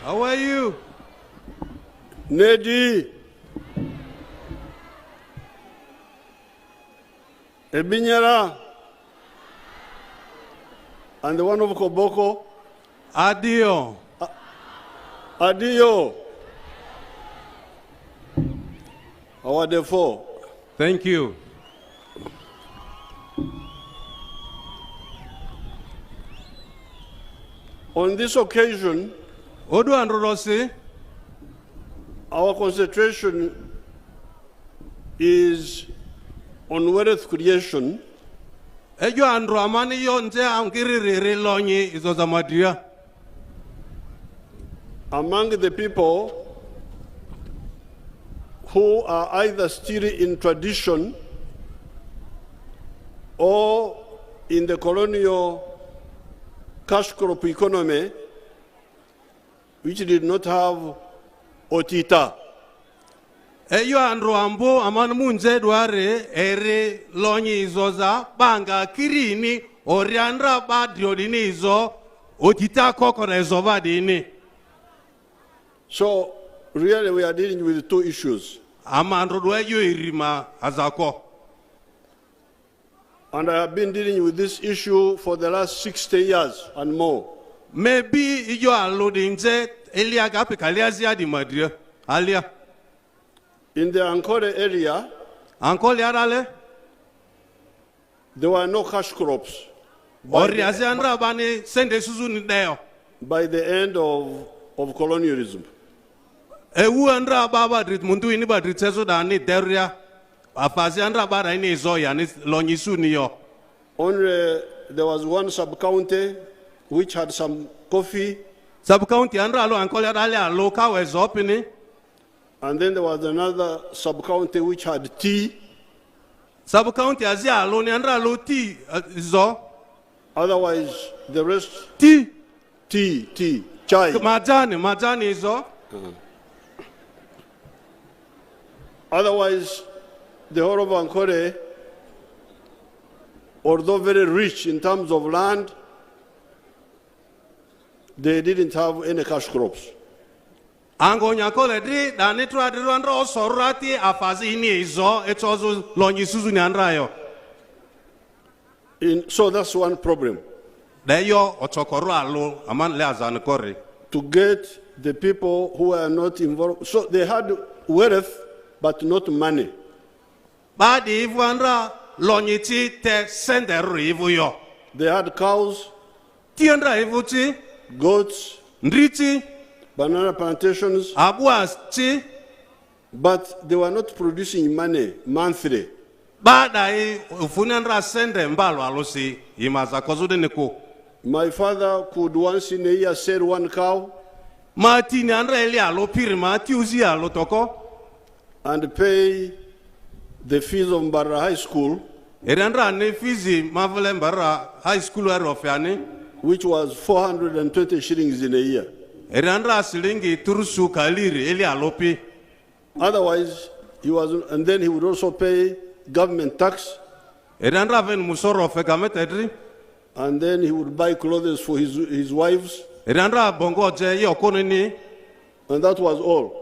How are you? Nedi. Ebinyara. And the one of Koboko. Adio. Adio. How are the four? Thank you. On this occasion, our concentration is on wealth creation among the people who are either still in tradition or in the colonial cash crop economy, which did not have otita. Eyo andro ambo aman munze dware ere lonyi izoza banga kirini oriandra badiodini izo otita kokona izova dini. So really we are dealing with two issues. Amandro dweyo irima azako. And I have been dealing with this issue for the last 60 years and more. Maybe iyo alodinze elia gapi kaliazia di madria alia. In the Ankole area, there were no cash crops. By the end of colonialism. Only there was one sub-county which had some coffee. And then there was another sub-county which had tea. Sub-county azia alone andra lo tea zo. Otherwise, the rest tea, chai. Majani zo. Otherwise, the whole of Ankole, although very rich in terms of land, they didn't have any cash crops. Angonya koledri danitwa dirandro sorati afazi ini izo etozo lonyisuzu ni andrayo. So that's one problem. Deyo otokoro alo aman le azan kore. To get the people who were not involved. So they had wealth, but not money. They had cows, goats, banana plantations, but they were not producing money monthly. My father could once in a year sell one cow and pay the fees of Mbara High School, which was 420 shillings in a year. Otherwise, he was, and then he would also pay government tax, and then he would buy clothes for his wives, and that was all.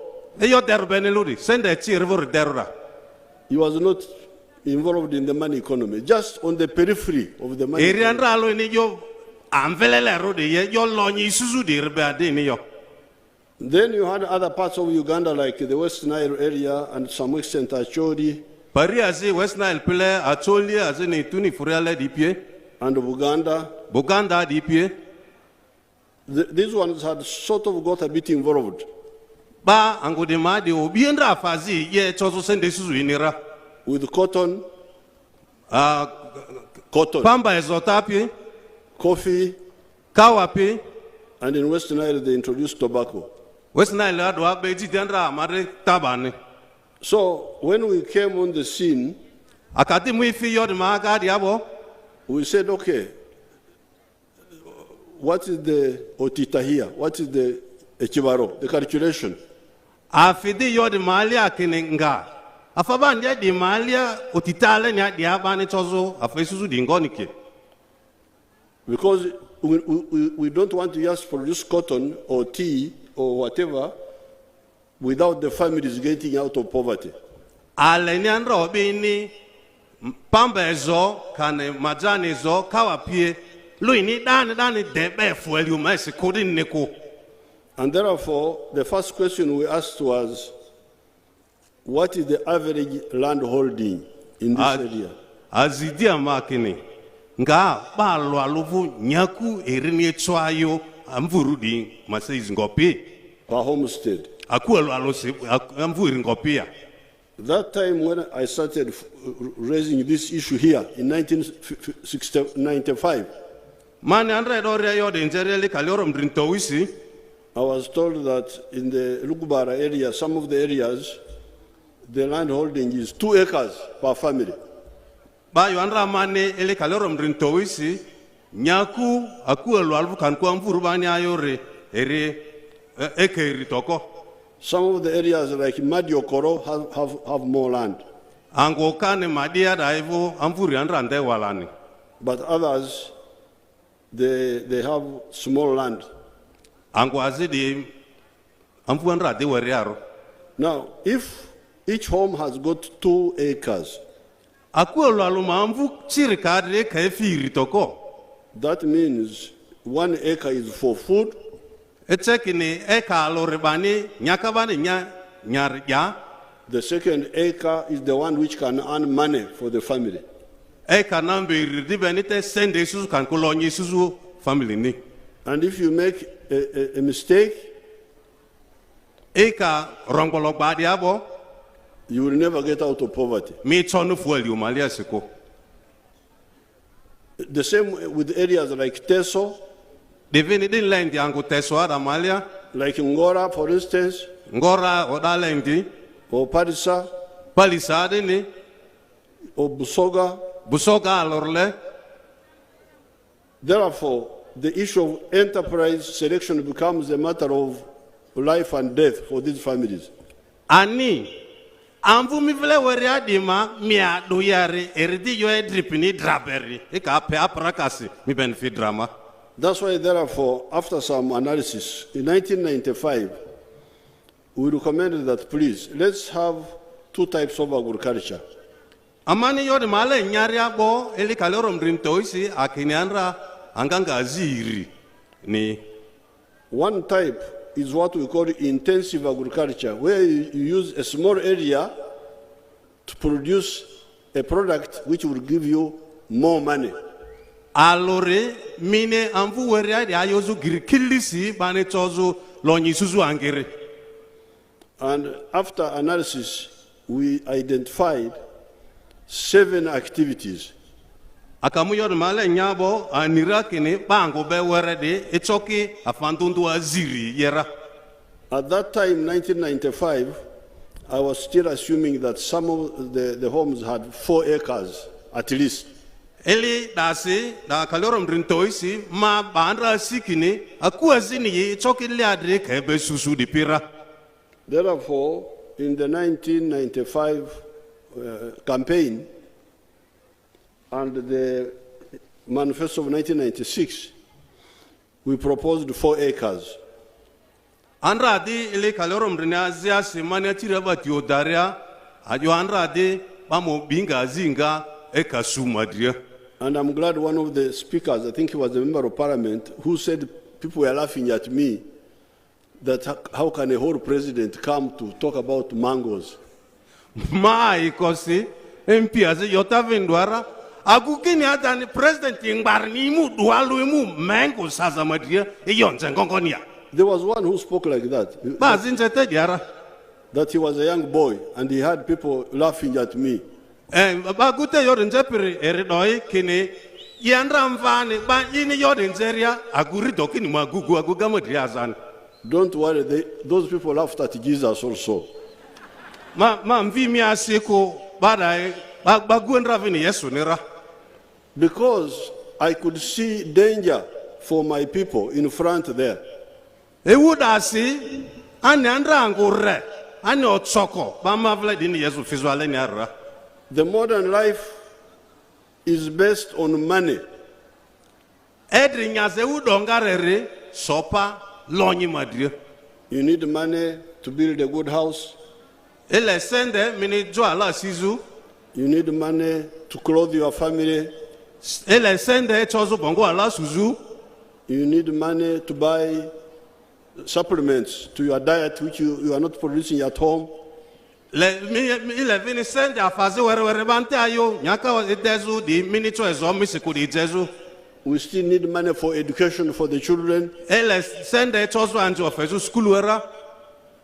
He was not involved in the money economy, just on the periphery of the money economy. Then you had other parts of Uganda like the West Nile area and some extent Acholi, West Nile and Buganda. These ones had sort of got a bit involved with cotton, coffee, and in West Nile they introduced tobacco. So when we came on the scene, we said, okay, what is the otita here? What is the echibaro, the calculation? Because we don't want to just produce cotton or tea or whatever without the families getting out of poverty. And therefore, the first question we asked was, what is the average land holding in this area? Per homestead. That time when I started raising this issue here in 1995, I was told that in the Lukubara area, some of the areas, the land holding is 2 acres per family. Some of the areas like Madiokoro have more land. But others, they have small land. Now, if each home has got 2 acres, that means 1 acre is for food, the second acre is the one which can earn money for the family. And if you make a mistake, you will never get out of poverty. The same with areas like Teso, like Ngora, for instance, or Parisa, or Busoga. Therefore, the issue of enterprise selection becomes a matter of life and death for these families. That's why, therefore, after some analysis, in 1995, we recommended that, please, let's have 2 types of agriculture. One type is what we call intensive agriculture, where you use a small area to produce a product which will give you more money. Alore mine amvu weria de ayozu girikilisi bane tozu lonyi suzu angere. And after analysis, we identified 7 activities. Akamuyo male nyabo anira kini bango be were de echoki afandundu aziri yera. At that time, 1995, I was still assuming that some of the homes had 4 acres at least. Eli dasi da kalorom drintoisi ma bandra sikini akuazini ye echoki liadre kebe susu di pira. Therefore, in the 1995 campaign and the manifesto of 1996, we proposed 4 acres. Andra di ili kalorom drinazia simania tiraba tiodaria ajo andra di bamo binga zinga ekasuma dia. And I'm glad one of the speakers, I think he was a member of parliament, who said people were laughing at me that how can a whole president come to talk about mangoes? Mai kosi MP as yotavindwara agukini hata ni president ingbarni mu dualu mu mango saza madia iyonze ngongonia. There was one who spoke like that. That he was a young boy and he had people laughing at me. Bagute yorinjepiri eridoi kini yandra mvani ba ini yorinjeria aguri dokini magugu agugamadria azan. Don't worry, those people laughed at Jesus also. Because I could see danger for my people in front there. The modern life is based on money. You need money to build a good house. You need money to clothe your family. You need money to buy supplements to your diet which you are not producing at home. We still need money for education for the children.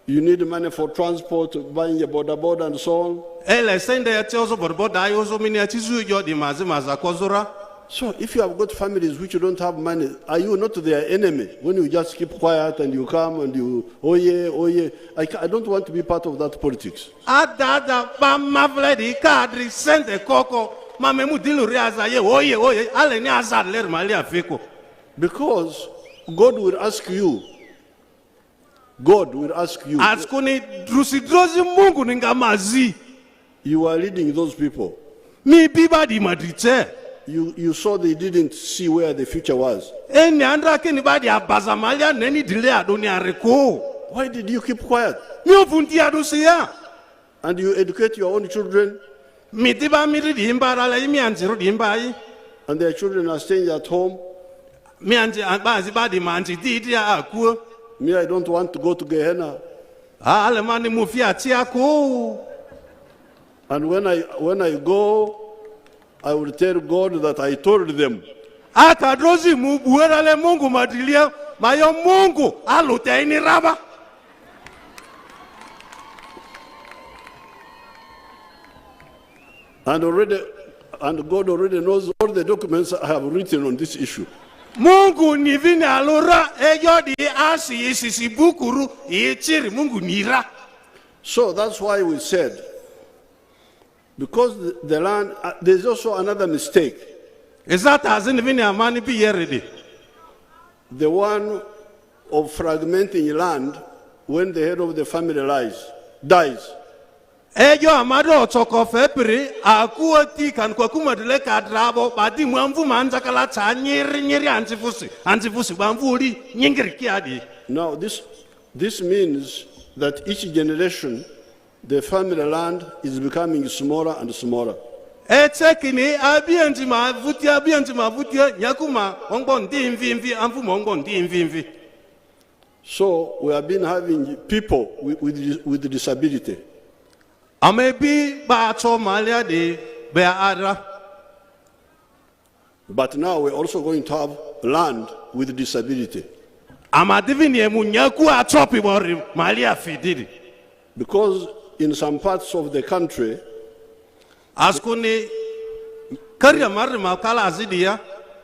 You need money for transport, buying a border and so on. So if you have got families which don't have money, are you not their enemy? When you just keep quiet and you come and you, oh yeah, I don't want to be part of that politics. Because God will ask you. God will ask you. You are leading those people. You saw they didn't see where the future was. Why did you keep quiet? And you educate your own children. And their children are staying at home. Me, I don't want to go to Gehenna. And when I go, I will tell God that I told them. And God already knows all the documents I have written on this issue. Mungu nivine alora eyodi asi isisi bukuru ichiri Mungu nira. So that's why we said, because the land, there's also another mistake. Is that as in amani be ready? The one of fragmenting land when the head of the family dies. Ejo amado toko fepri akuoti kan kwa kumadile kadrabo badi mwamvu manza kala nyiri antifusi bamvuli nyingiri kiadi. Now this means that each generation the family land is becoming smaller and smaller. Etekini abianti mavutia nyakuma ongo ndimvimvi amvu mongo ndimvimvi. So we have been having people with disability. But now we're also going to have land with disability. Because in some parts of the country,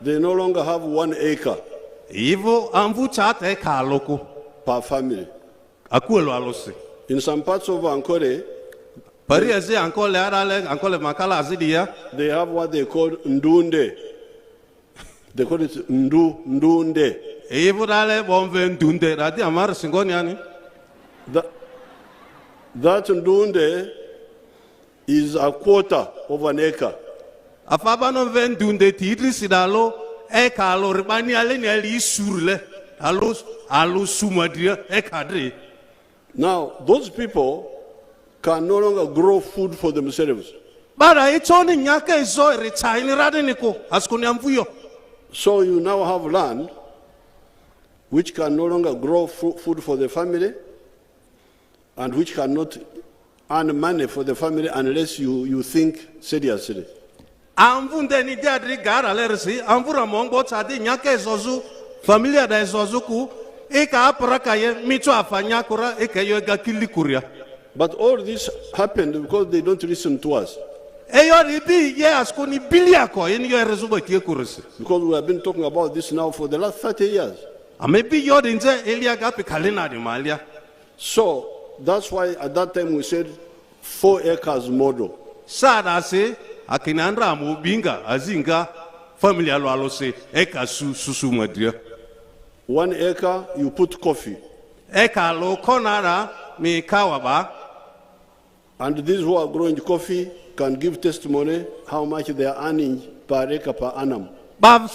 they no longer have 1 acre per family. In some parts of Ankole, they have what they call ndunde. They call it ndunde. That ndunde is a quarter of an acre. Now, those people can no longer grow food for themselves. So you now have land which can no longer grow food for the family and which cannot earn money for the family unless you think seriously. But all this happened because they don't listen to us. Because we have been talking about this now for the last 30 years. So that's why at that time we said 4 acres model. 1 acre, you put coffee. And these who are growing coffee can give testimony how much they are earning per acre per annum. The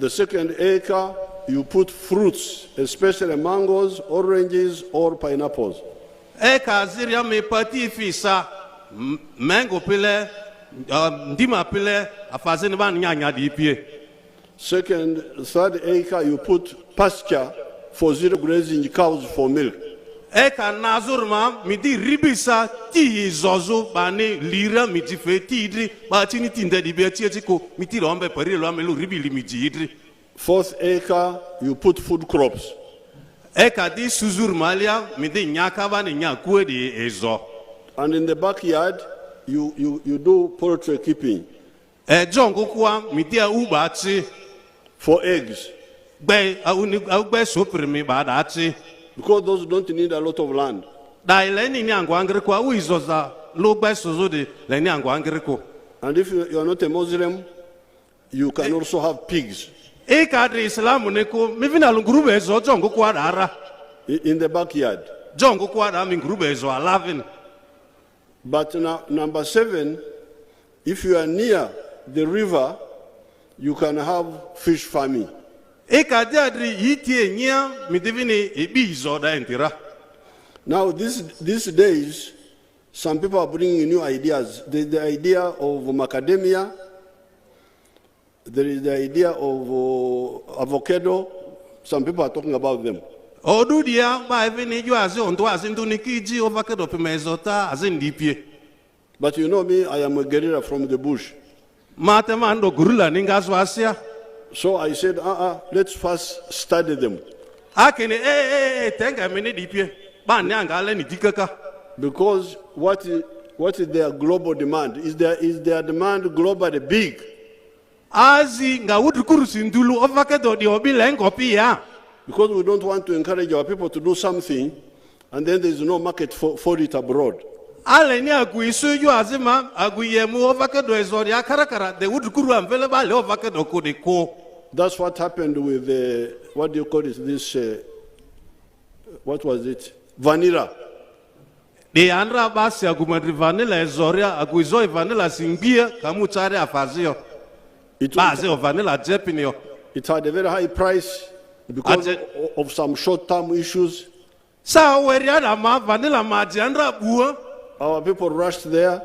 second acre, you put fruits, especially mangoes, oranges, or pineapples. Third acre, you put pasture for zero grazing cows for milk. Fourth acre, you put food crops. And in the backyard, you do poultry keeping. For eggs. Because those don't need a lot of land. And if you are not a Muslim, you can also have pigs. In the backyard. But now, number 7, if you are near the river, you can have fish farming. Now, these days, some people are bringing new ideas. There is the idea of macadamia. There is the idea of avocado. Some people are talking about them. But you know me, I am a guerrilla from the bush. So I said, let's first study them. Because what is their global demand? Is their demand globally big? Because we don't want to encourage our people to do something and then there is no market for it abroad. That's what happened with what do you call it? This what was it? Vanilla. It had a very high price because of some short-term issues. Our people rushed there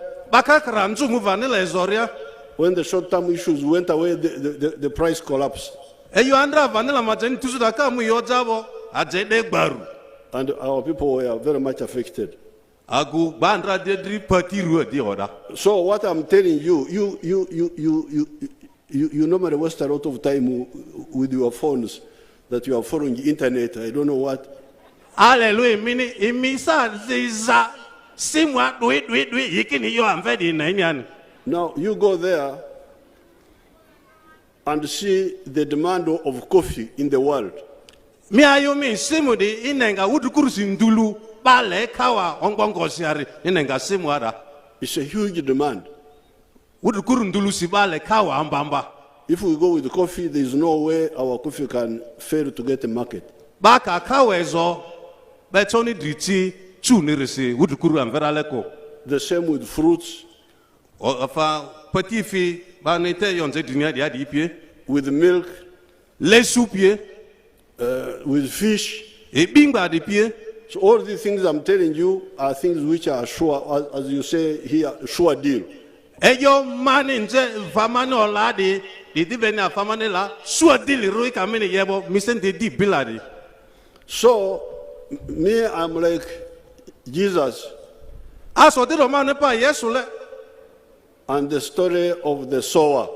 When the short-term issues went away, the price collapsed. And our people were very much affected. So what I'm telling you, you normally waste a lot of time with your phones that you are following the internet. I don't know what. Hallelujah. Now you go there and see the demand of coffee in the world. It's a huge demand. If we go with the coffee, there is no way our coffee can fail to get a market. The same with fruits, with milk, with fish. So all these things I'm telling you are things which are sure, as you say here, sure deal. So me, I'm like Jesus. And the story of the sower.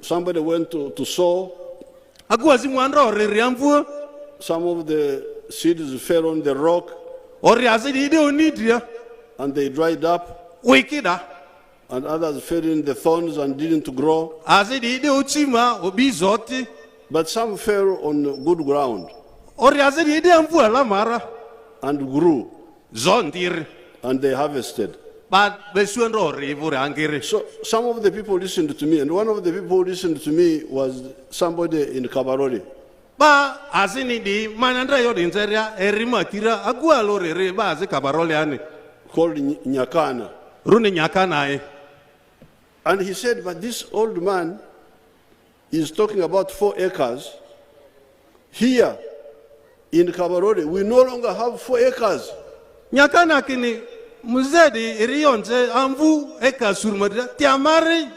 Somebody went to sow. Some of the seeds fell on the rock. And they dried up. And others fell in the thorns and didn't grow. But some fell on good ground. And grew. And they harvested. So some of the people listened to me, and one of the people who listened to me was somebody in Kabarole. Called Nyakana. And he said, but this old man is talking about 4 acres. Here in Kabarole, we no longer have 4 acres. Museveni irionze amvu eka surmadira tiamari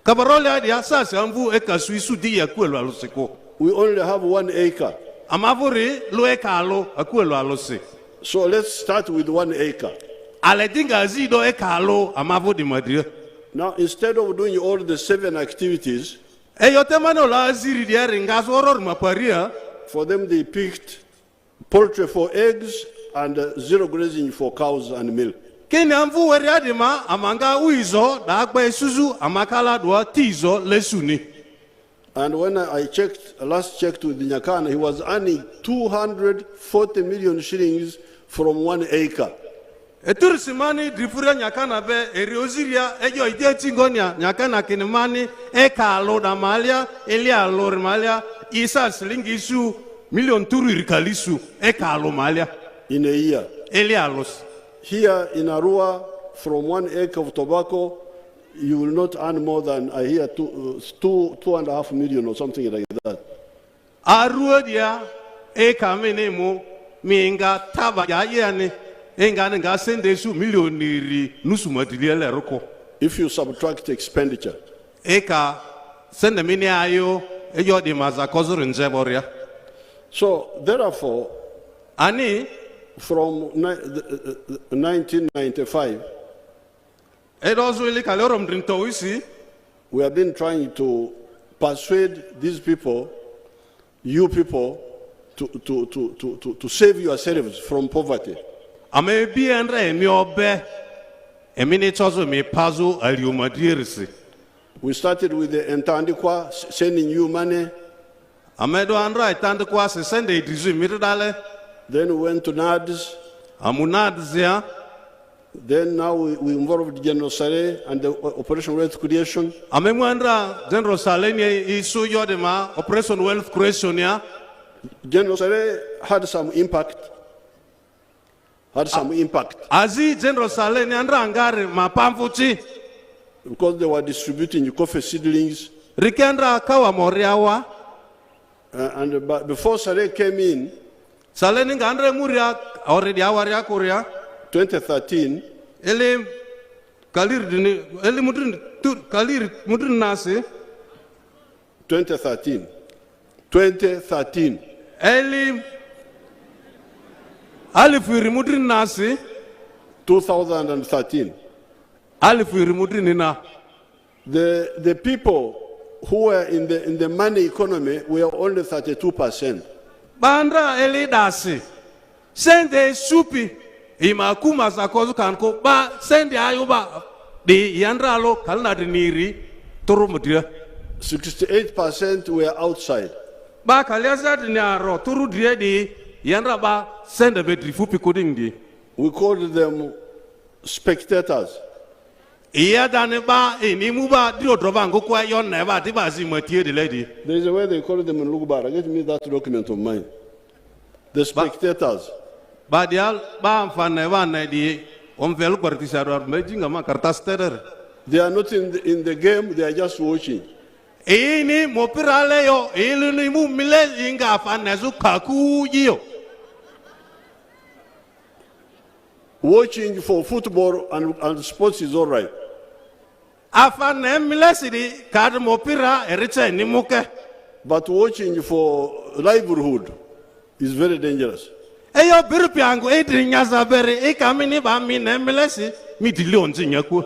kabarole adi asasi amvu eka suisu di yakuelo aloseko. We only have 1 acre. Amavuri lo eka alo akuelo alose. So let's start with 1 acre. Aledinga zido eka alo amavudi madria. Now instead of doing all the 7 activities, eyotemano la aziri diari ngazo oror maparia. For them they picked poultry for eggs and 0 grazing for cows and milk. Kenamvu weriadima amanga uizo dagba isuzu amakala dwa tizo lesuni. And when I last checked with Nyakana, he was earning 240 million shillings from 1 acre. Eturisimani drifuria Nyakana be erioziria ejo ide tingonia Nyakana kinimani eka aloda malia elia alor malia isa slingisu million turu irikalisu eka alo malia. In a year. Elialos. Here in Arua, from 1 acre of tobacco, you will not earn more than, I hear, 2.5 million or something like that. Arua dia eka menemo minga taba ya yani enga nga sende su millioniri nusumadiliele roko. If you subtract expenditure. Eka sende mini ayo ejo di mazakozuru njeboria. So therefore, ani from 1995, we have been trying to persuade these people, you people, to save yourselves from poverty. We started with the Entandikwa, sending you money. Then we went to NADS. Then now we involved General Saleh and the Operation Wealth Creation. General Saleh Operation Wealth Creation. General Saleh had some impact. Azi General Saleh angare mapamfuchi. Because they were distributing coffee seedlings. Rikendra kawa moriawa. And before Saleh came in, Saleni ngandre muria already awaria Korea. 2013. Ele kalir dini ele mudrin kalir mudrin nasi. 2013. 2013. Eli alifiri mudrin nasi. 2013. Alifiri mudrin ina. The people who were in the money economy were only 32%. Bandra eli dasi. Sende supi. Ima kuma zakozu kanko ba sende ayuba di yandralo kalna diniri turumudia. 68% were outside. Ba kaliasa dinaro turu dia di yandra ba sende betri fupi coding di. We called them spectators. Iya dane ba inimu ba dio drobango kwa yon neba di ba zimatie di lady. There is a way they call them in Lugubara. Get me that document of mine. The spectators. Ba dial ba mfane wane di omvelu partisaro mejinga ma kartas terror. They are not in the game, they are just watching. Ini mopirale yo iluni mu mile inga fanezu kaku yo. Watching for football and sports is all right. Afane mile sidi kad mopira eriche ni muke. But watching for livelihood is very dangerous. Eyo birupi angu edrinya zabere ekamini ba mine mile si midilion zinyaku.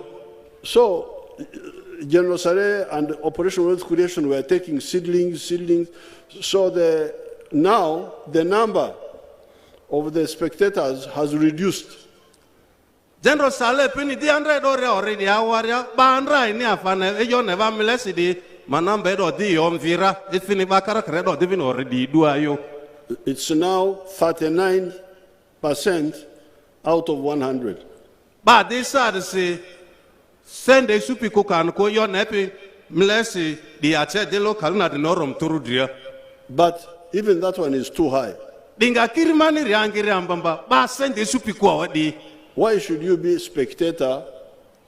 So General Saleh and Operation Wealth Creation were taking seedlings. So now the number of the spectators has reduced. General Saleh pini di andre dore already awaria bandra ini afane eyo neva milesi di manambe do di omvira ifini bakara credo divin already duayo. It's now 39% out of 100. But this say send a supi cook ko yo nepi mlesi di ache de local na de norom turudria. But even that one is too high. Dinga kirimani riangiri ambamba ba send a supi kwa wadi. Why should you be a spectator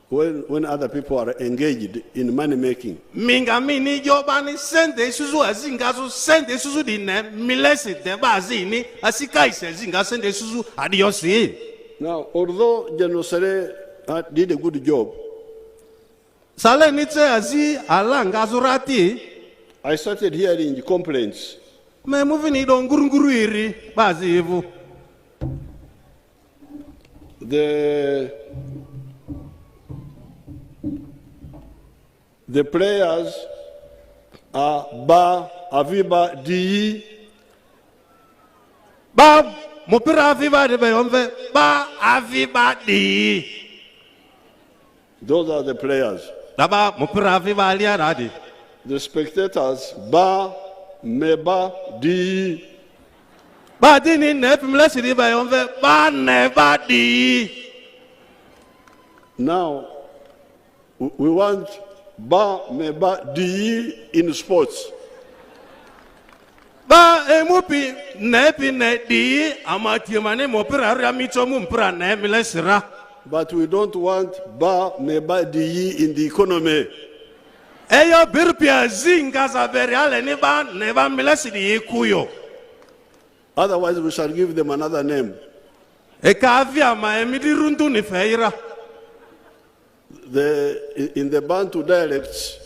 when other people are engaged in money making? Minga mini jobani send a suzu azingazo send a suzu di ne milesi de bazini asika ise zinga send a suzu adiosi. Now, although General Saleh did a good job, Saleh nitse azi alanga zurati. I started hearing complaints. Me moving it on gurunguru iri bazi evu. The players are Ba, Aviba, Di. Ba, Mopira Aviba de Bayomve, Ba, Aviba, Di. Those are the players. Daba, Mopira Aviba Aliaradi. The spectators, Ba, Meba, Di. Ba, Dini, Nepimlesi de Bayomve, Ba, Neba, Di. Now, we want Ba, Meba, Di in sports. Ba, Emupi, Nepi, Ne, Di, Amatimane, Mopira, Ramito, Mumpra, Nemilesira. But we don't want Ba, Meba, Di in the economy. Eyo birpia zinga za beriale ni ba neba milesi di ikuyo. Otherwise we shall give them another name. Ekavia ma emidi rundu ni feira. In the Bantu dialects,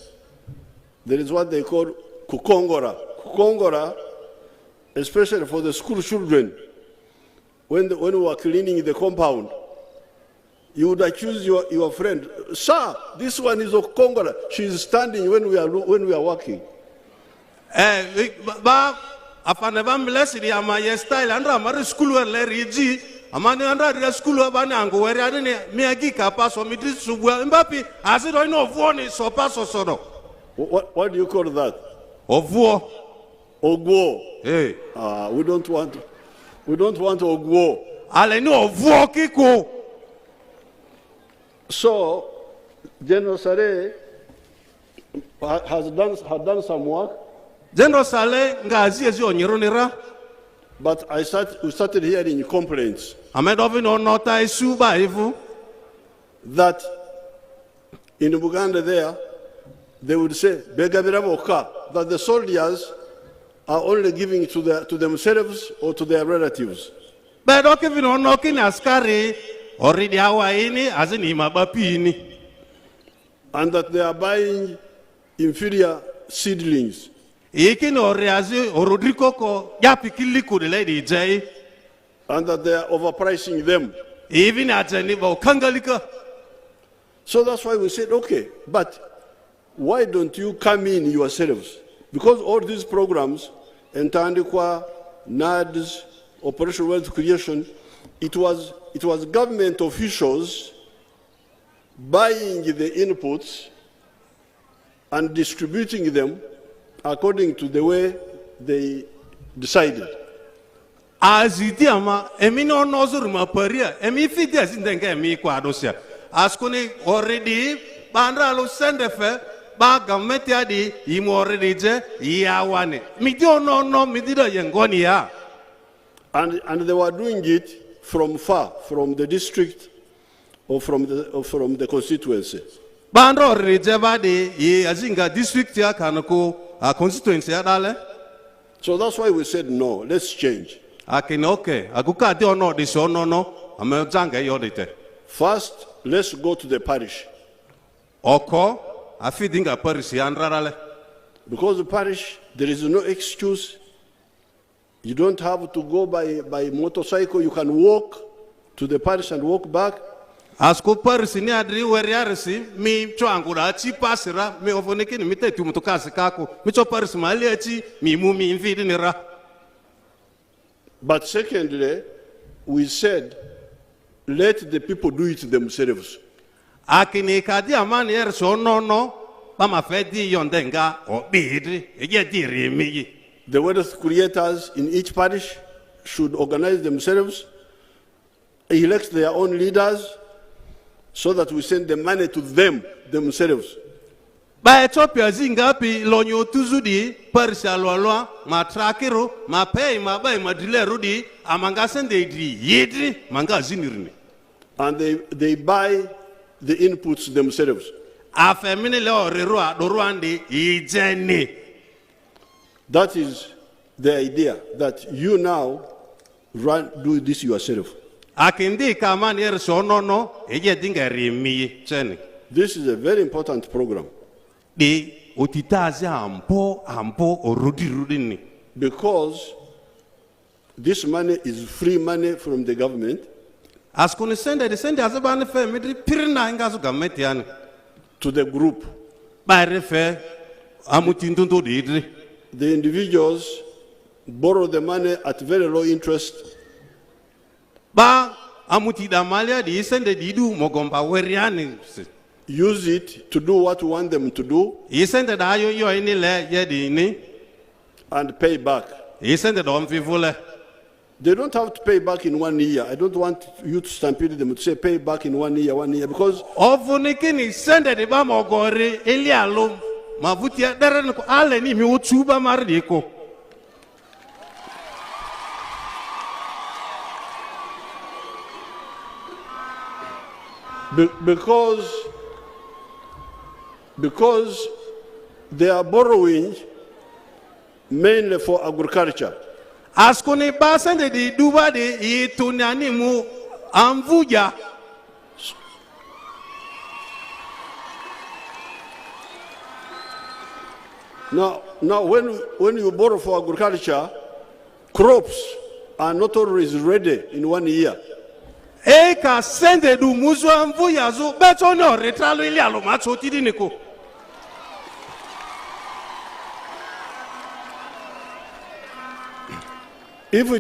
there is what they call Kukongora. Kukongora, especially for the school children, when we were cleaning the compound, you would accuse your friend, sir, this one is Okongora. She is standing when we are working. Ba afaneba milesi di ama style andra mari school le riji amani andra di school bani ango weri adini miagi kapaso midri subwa mbapi aziro ino vuoni so paso sodo. What do you call that? Ovuo. Ogwo. Hey. We don't want Ogwo. Ale ni ovuo kiko. So, General Saleh had done some work. General Saleh ngazi ezi onyeronera. But we started hearing complaints. Amedovino nota isuba ivu. That in Uganda there, they would say, Begabiraboka, that the soldiers are only giving to themselves or to their relatives. But okay, we don't know kin askari already hawaini azini mabapini. And that they are buying inferior seedlings. Ikin oreazi orodrikoko yapikiliku de lady jay. And that they are overpricing them. Even at Zenibo Kangalika. So that's why we said, okay, but why don't you come in yourselves? Because all these programs, Entandikwa, NADS, Operation Wealth Creation, it was government officials buying the inputs and distributing them according to the way they decided. Azidiama, Emino Nozurma Peria, Emifides in the Gami Quadosia. Asconi already, Bandralo Sendefe, Bagametiadi, Imorige, Yawane. Midio no, Midida Yangonia. And they were doing it from far, from the district or from the constituency. Bandro Rejavadi, Azinga district Yakanoko, a constituency adale. So that's why we said no, let's change. Okay, Aguka do no, this or no, I'm a Zanga yodite. First, let's go to the parish. Oko, I feeding a parish yandrale. Because the parish, there is no excuse. You don't have to go by motorcycle. You can walk to the parish and walk back. Asko parish ni adri weriarisi mi choangura chi pasira mi ovoneki ni mite tu mutokasi kako mi cho parish maliachi mi mumi infidi nira. But secondly, we said, let the people do it themselves. Akini kadi amani yer so no, mama fedi yondenga o bidri ege diri mi. The wealth creators in each parish should organize themselves, elect their own leaders, so that we send the money to them themselves. Ba Ethiopia zingapi lonyo tuzudi parisha lwalwa matrakiro mapei mabai madrile rudi amanga sende idri yidri manga zinirni. And they buy the inputs themselves. Afemini leo rirua doruandi ijeni. That is the idea, that you now do this yourself. Akindi kamani yer sonono eje dinga rimi cheni. This is a very important program. Di utitazi ampo orudi rudini. Because this money is free money from the government. Askuni sende azabane fe midri pirna ingazu government yani. To the group. Ba refe amutintunto didri. The individuals borrow the money at very low interest. Ba amutida malia di sende didu mogomba weriani. Use it to do what you want them to do. Isende da yo ini le yedi ni. And pay back. Isende da omfivule. They don't have to pay back in 1 year. I don't want you to stampede them to say pay back in 1 year, because ofunikini sende di ba mogori elialo mavutia deren ko ale ni mi utuba mardiko. Because they are borrowing mainly for agriculture. Askuni basende di duba de itunyani mu amvuja. Now when you borrow for agriculture, crops are not always ready in 1 year. Eka sende du muzo amvuja zo beto no retralo ili alo macho tidiniko. If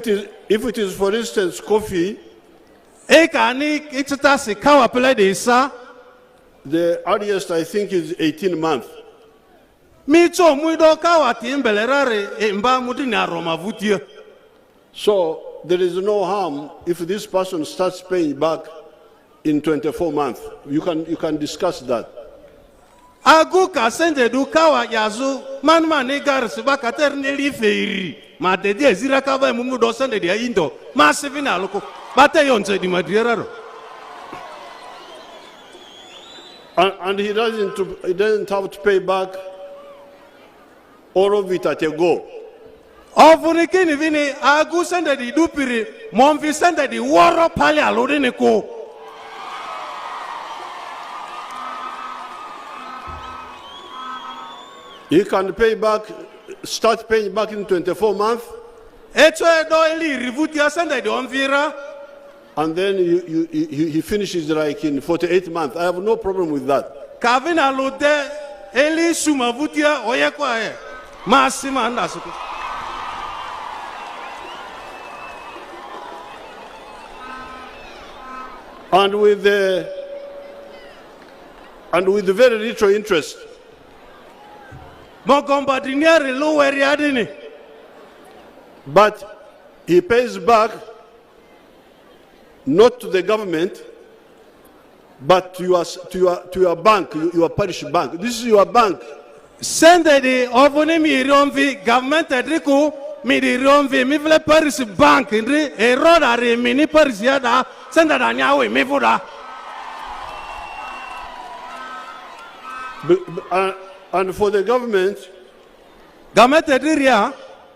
it is, for instance, coffee, the earliest I think is 18 months. So there is no harm if this person starts paying back in 24 months. You can discuss that. Aguka sende du kawa yazu man negar sibakater neli feiri ma de zira kava mumu do sende dia indo masivina loko bate yonse di madrieraro. And he doesn't have to pay back all of it at a go. Ovunikini vini agu sende di dupiri monvi sende di woro pali alodini ko. You can pay back, start paying back in 24 months. And then he finishes like in 48 months. I have no problem with that. And with very little interest. But he pays back not to the government, but to your bank, your parish bank. This is your bank. Send the ovoni government adriku mi di romvi mi vle parish bank indri e roda re mini parish yada send da nyawe mi fuda. And for the government,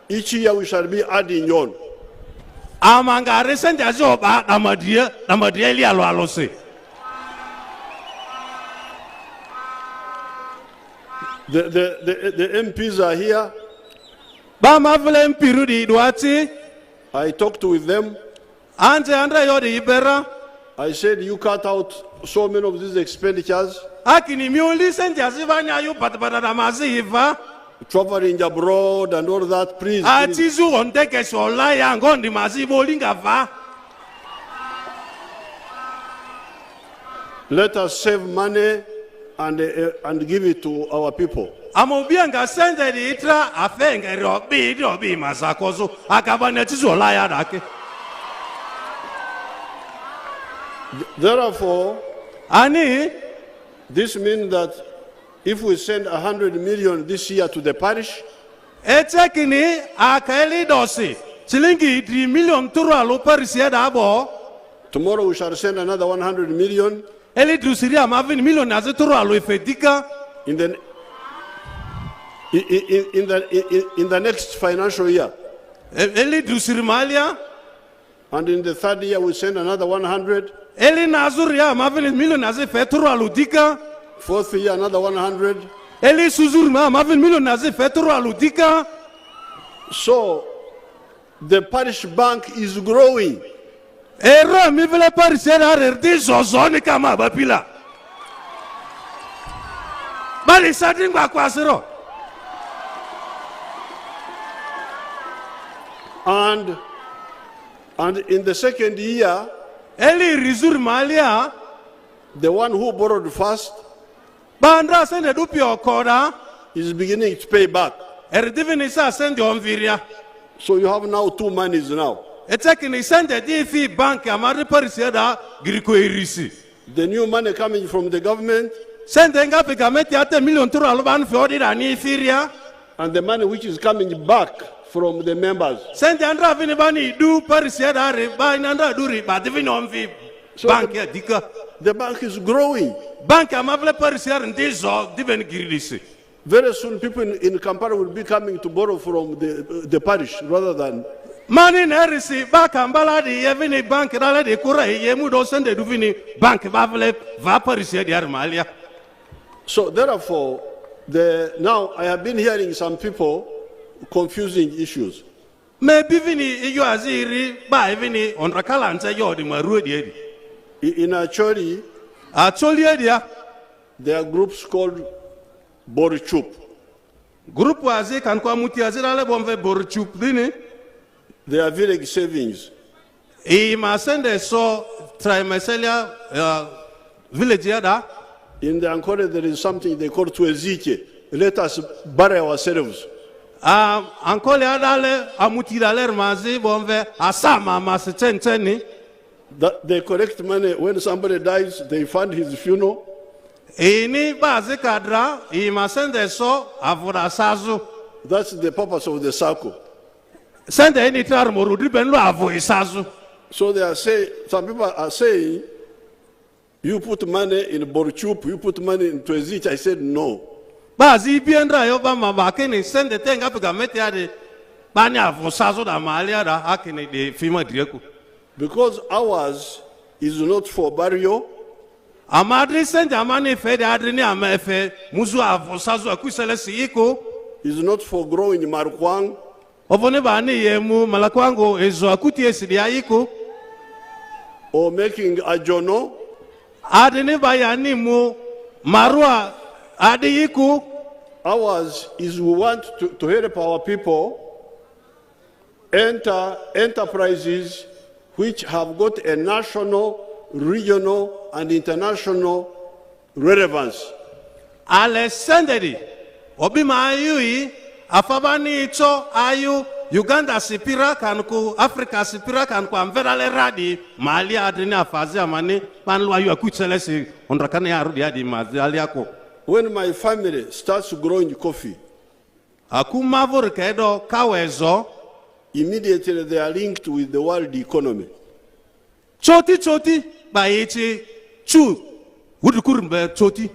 each year we shall be adding on. The MPs are here. I talked with them. I said, you cut out so many of these expenditures. Traveling abroad and all that, please. Let us save money and give it to our people. Therefore, this means that if we send 100 million this year to the parish, tomorrow we shall send another 100 million. In the next financial year. And in the third year we send another 100. Fourth year another 100. So the parish bank is growing. And in the second year, the one who borrowed first is beginning to pay back. So you have now two monies now. The new money coming from the government and the money which is coming back from the members. So the bank is growing. Very soon people in Kampala will be coming to borrow from the parish rather than So therefore, now I have been hearing some people confusing issues. In Acholi, there are groups called Borchup. They are village savings. In the Ankole there is something they call Tuezike. Let us bury ourselves. They collect money. When somebody dies, they fund his funeral. That's the purpose of the circle. So they are saying, some people are saying, you put money in Borchup, you put money in Tuezich. I said no. Because ours is not for burial. Is not for growing marijuana. Or making ajono. Ours is we want to help our people enter enterprises which have got a national, regional, and international relevance. Alessandri, obima ayui, afabani ito ayu, Uganda sipira kanku, Africa sipira kanku, amverale radi, mali adrini afazi amani, manlu ayu akuchelesi, ondrakane arudi adi mazi aliako. When my family starts growing coffee, akumavur kedo kawezo, immediately they are linked with the world economy. Choti, baiti, chu, wudukurumbe choti.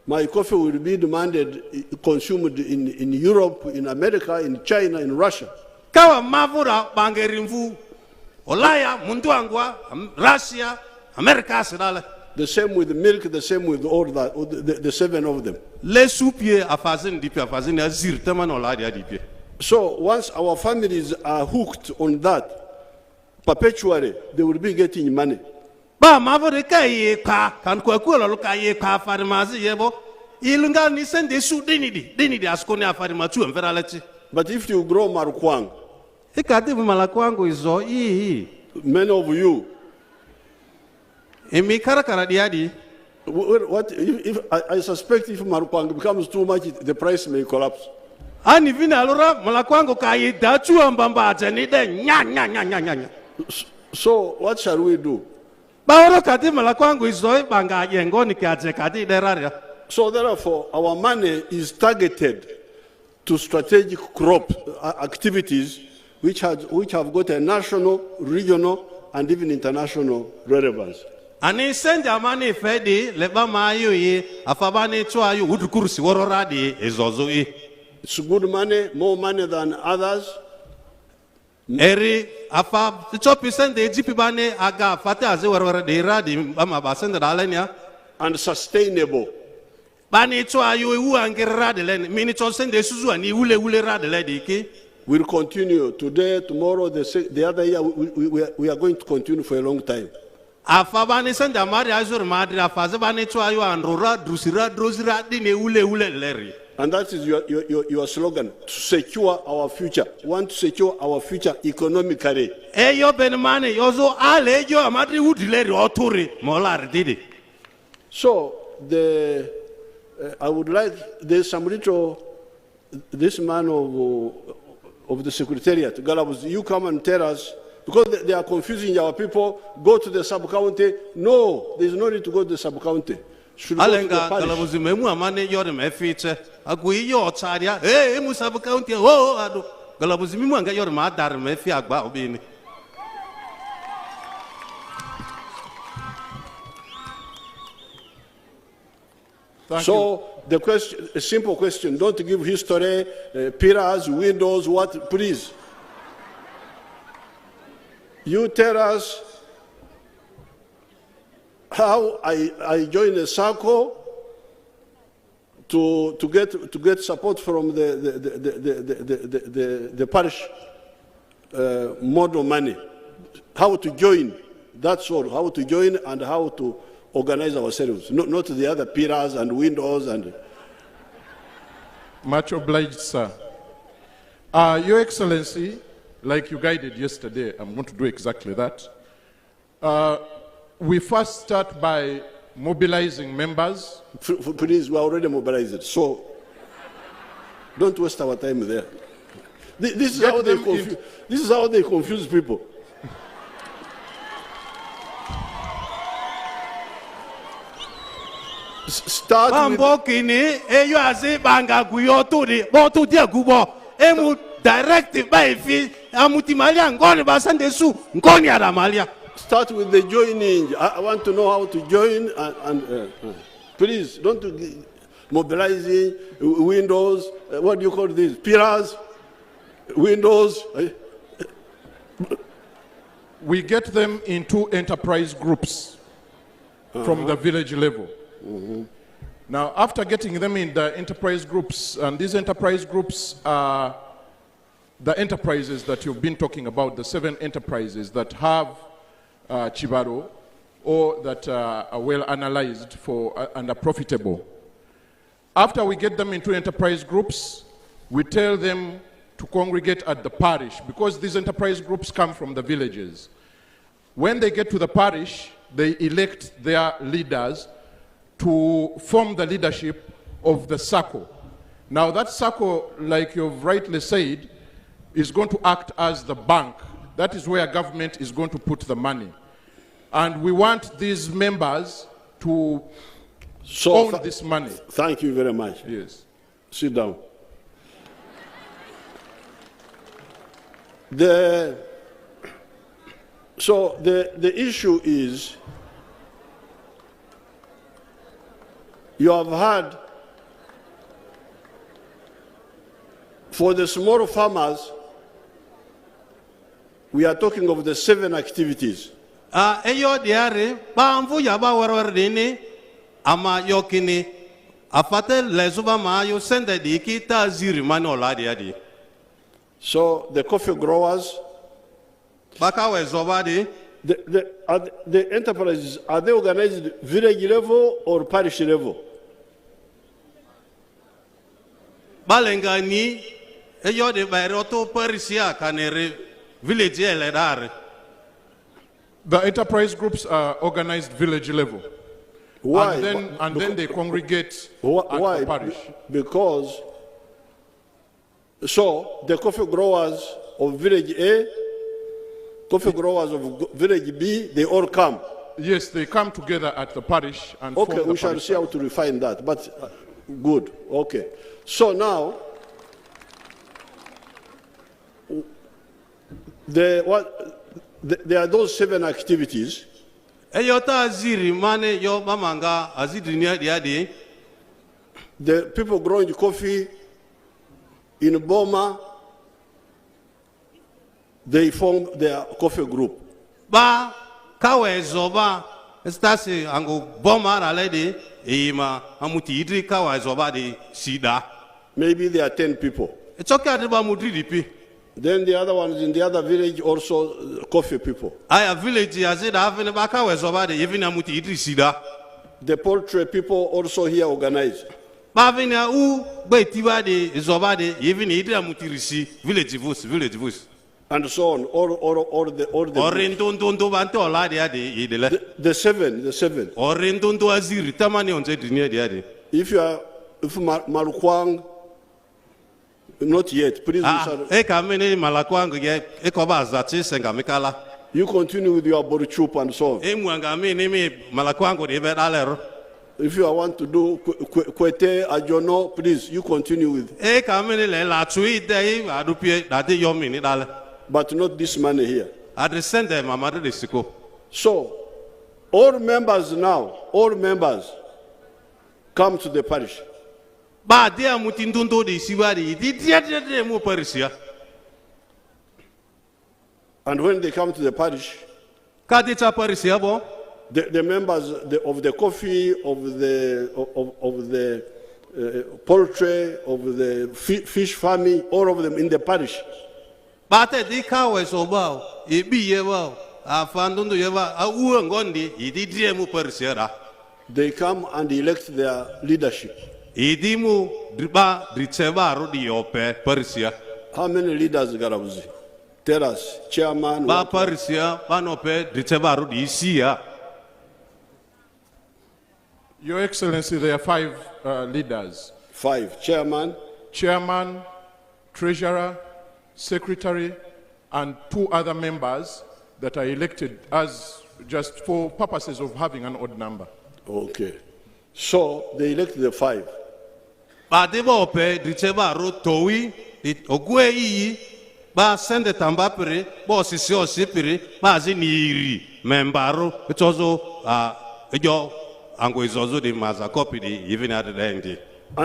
My coffee will be demanded, consumed in Europe, in America, in China, in Russia. Kawa mavura bangerimvu, Olaya, Munduangwa, Russia, America sidala. The same with milk, the same with all that, the 7 of them. Les soupiers afazin dipi afazin azir teman oladia dipi. So once our families are hooked on that, perpetually they will be getting money. Ba mavore kai ka kan ko lo kai ka farmazi yebo ilunga ni sende su dinidi askoni afarmazu emveraleti. But if you grow marijuana, ikati malakwangu izo many of you, emi karakara diadi. What if I suspect if marijuana becomes too much, the price may collapse. Ani vina alora malakwangu kai dachu ambamba atenide nya. So what shall we do? So therefore, our money is targeted to strategic crop activities which have got a national, regional, and even international relevance. It's good money, more money than others. Eri afa the de jipibane aga fate azewarwara de radi ama basende dalenya and sustainable. Bani to ayu ewu angera de len mini to sende suzu ani ule rade le diki. We'll continue today, tomorrow, the other year. We are going to continue for a long time. Afa bani sende amari azur madri afa ze bani to ayu androra drosira dine ule leri. And that is your slogan, to secure our future. We want to secure our future economically. So, I would like, there's some little, this man of the Secretariat, Galabus, you come and tell us, because they are confusing our people, go to the sub-county. No, there's no need to go to the sub-county. Should go to the parish. So the question, a simple question, don't give history, pillars, windows, what, please. You tell us how I joined a circle to get support from the parish model money. How to join, that's all. How to join and how to organize ourselves. Not the other pillars and windows and. Much obliged, sir. Your Excellency, like you guided yesterday, I'm going to do exactly that. We first start by mobilizing members. Please, we are already mobilized, so don't waste our time there. This is how they confuse people. Start Start with the joining. I want to know how to join please don't mobilizing windows. What do you call these? Pillars. windows. We get them into enterprise groups from the village level. Now, after getting them in the enterprise groups, and these enterprise groups are the enterprises that you've been talking about, the 7 enterprises that have Chibaro or that are well analyzed for and are profitable. After we get them into enterprise groups, we tell them to congregate at the parish, because these enterprise groups come from the villages. When they get to the parish, they elect their leaders to form the leadership of the circle. Now that circle, like you've rightly said, is going to act as the bank. That is where government is going to put the money. And we want these members to own this money. Thank you very much. Yes. Sit down. The issue is, you have had, for the small farmers, we are talking of the 7 activities. Eyo diare bamvu ya ba warwar dini ama yokini afate lezuba ma yo sende di kita ziri manola diadi. So the coffee growers, bakawe zobadi, the enterprises, are they organized village level or parish level? Balengani eyo de bairoto parisia kanere village eledare. The enterprise groups are organized village level. Why? And then they congregate at the parish. Because, so the coffee growers of village A, coffee growers of village B, they all come. Yes, they come together at the parish and form the Okay, we shall see how to refine that, but good, okay. So now, there are those 7 activities. The people growing coffee in Boma, they form their coffee group. Ba kawe zoba stasi angu Boma already ima amuti idri kawe zoba di sida. Maybe there are 10 people. It's okay adiba mudri dipi. Then the other ones in the other village also coffee people. Aya village yazida having baka we zoba di even amuti idri sida. The poultry people also here organize. Bavina u betiwa di zoba di even idri amuti risi village vus. And so on, all the the 7. If you are Malukwang, not yet, please. You continue with your Boruchup and so on. If you want to do Kwete, Ajono, please, you continue with. But not this money here. So, all members now, all members come to the parish. And when they come to the parish, the members of the coffee, of the poultry, of the fish farming, all of them in the parish. They come and elect their leadership. How many leaders, Garabuzi? Tell us, chairman. Your Excellency, there are 5 leaders. 5. Chairman, treasurer, secretary, and 2 other members that are elected as just for purposes of having an odd number. Okay. So they elected the 5. And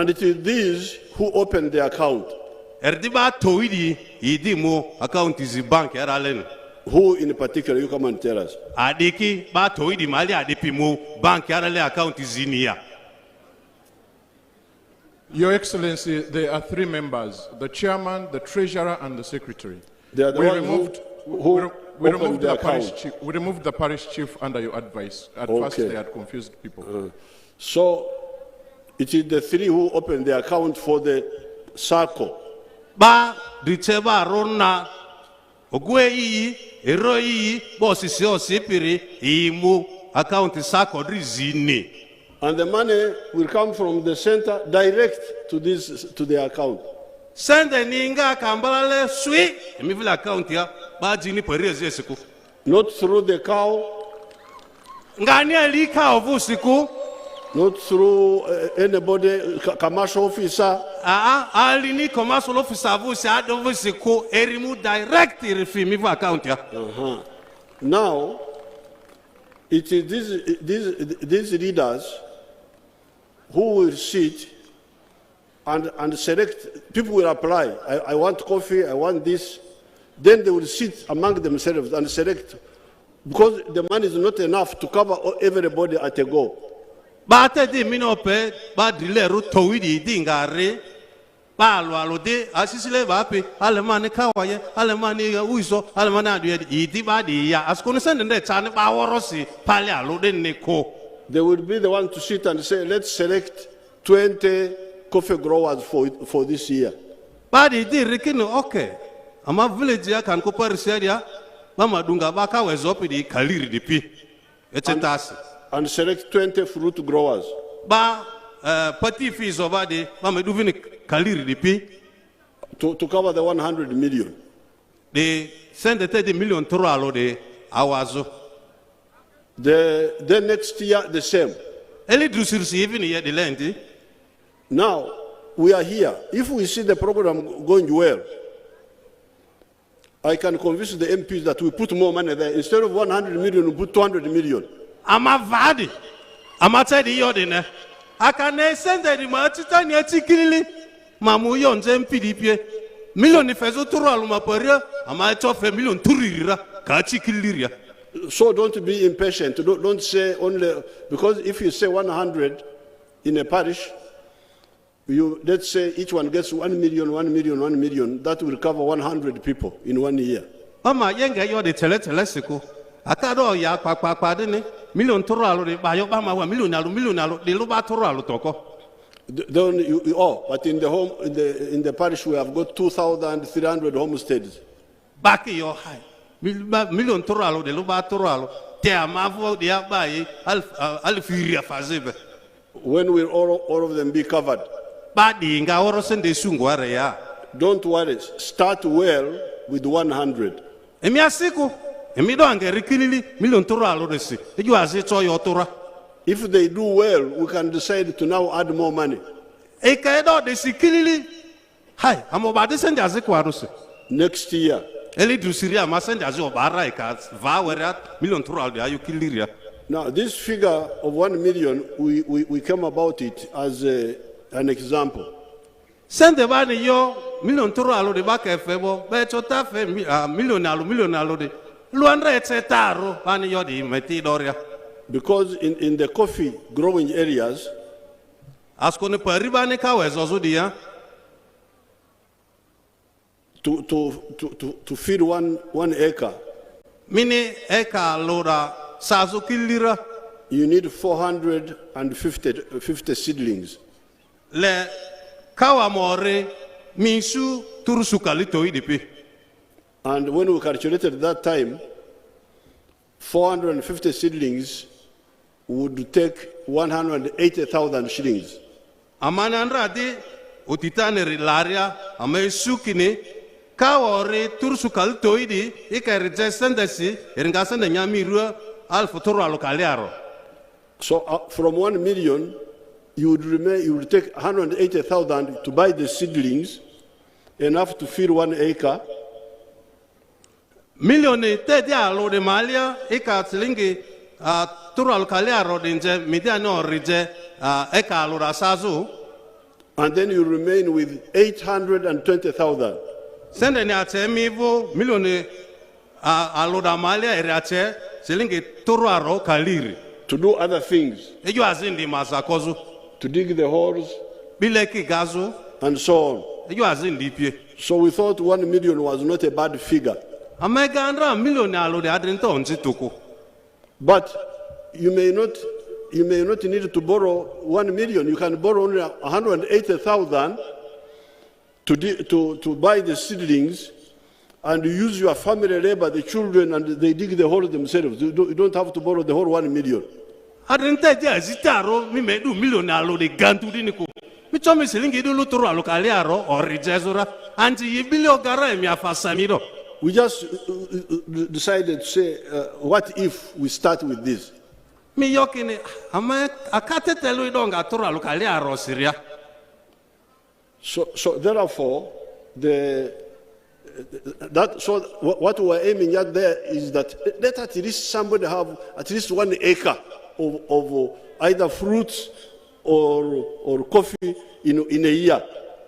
it is these who opened the account. erdiba toidi idimo account is bank eralen. Who in particular, you come and tell us? Adiki ba toidi mali adipimo bank erale account is in here. Your Excellency, there are 3 members, the chairman, the treasurer, and the secretary. They are the We ones removed, who we opened removed the the parish account. chief. We removed the parish chief under your advice. At first, they had confused people. So, it is the 3 who opened the account for the circle. Ba diteba rona ogwe eroi bosi sio sipiri imu account sako drizini. And the money will come from the center direct to the account. Send the ninga kambalale swi emivila account ya ba jini perezi esiku. Not through the cow. Ngani alika ovusiku. Not through anybody, commercial officer. Alini commercial officer vusi adovusiku erimu direct refimiva account ya. Now, it is these leaders who will sit and select, people will apply, I want coffee, I want this. Then they will sit among themselves and select, because the money is not enough to cover everybody at a go. Bate di minope, ba dileru towidi dingare, ba alwalo de asisile vapi, alemani kawaye, alemani uiso, alemani aduye, iti ba di ya, askone sende ne chane ba worosi, pale alo de neko. They will be the one to sit and say, let's select 20 coffee growers for this year. Ba di rikino, okay. Ama village ya kan kuparisiaria, mama dunga baka wezopi di kaliri di pi. Echetasi. And select 20 fruit growers. Ba pati fees over the mama duvini kaliri di pi. To cover the 100 million. They send the 30 million to alo de awazo. The next year, the same. Eli drusirsi even here the land. Now, we are here. If we see the program going well, I can convince the MPs that we put more money there. Instead of 100 million, we put 200 million. Ama vadi. Ama tedi yodine. Akane sende di machita ni atikili. Mamu yonze MPDP. Million ni fezo turu aluma paria. Ama etofe million turirira. Kachikiliria. So don't be impatient. Don't say only, because if you say 100 in a parish, let's say each one gets 1 million, 1 million, 1 million, that will cover 100 people in 1 year. Mama yenga yo de tele siku. Akado ya kwa dene million toro alo de bayo bama wa million alo de luba toro alo toko. Then but in the home in the parish we have got 2,300 homesteads. Back your high. Million toro alo de luba toro alo. Te amavo de abai alfiria fazebe. When will all of them be covered? Don't worry. Start well with 100. If they do well, we can decide to now add more money. Next year. Now, this figure of 1 million, we came about it as an example. Send the money yo million toro alo de back febo be chota fe million alo de luandra etsetaro bani yo di meti doria. Because in the coffee growing areas, askone pariba ne ka wezo dia to feed one acre. Mini eka lora sazo kilira. You need 450 seedlings. Le kawa more minsu turusukalito idipi. And when we calculated that time, 450 seedlings would take 180,000 shillings. Amanandra di utitane rilaria amesukini kawa ore turusukalito idi ikarijestendesi iringasende nyamirua alfuturo alokaliaro. So from 1 million, you would take 180,000 to buy the seedlings, enough to feed 1 acre. Millioni te dia lo de malia eka tlingi turu alokaliaro dinje midia no rije eka lo rasazu. And then you remain with 820,000. Sende ni ate mivo milioni aloda malia ate selingi turaro kaliri. To do other things. Ejo azindi masakozu. To dig the holes. Bileki gazu. And so on. Ejo azindi pie. So we thought 1 million was not a bad figure. Amegandra milioni alode adrento onzituku. But you may not need to borrow 1 million. You can borrow only 180,000 to buy the seedlings and use your family labor, the children, and they dig the hole themselves. You don't have to borrow the whole 1 million. Adrente zitaro mi medu milioni alode gantudi niku. Mi chomi selingi du luturu alokaliaro orijezura anti yibilio gara mi afasamiro. We just decided to say, what if we start with this? Mi yokini ama akate telu idonga turu alokaliaro siria. So therefore, what we are aiming at there is that let at least somebody have at least 1 acre of either fruits or coffee in a year.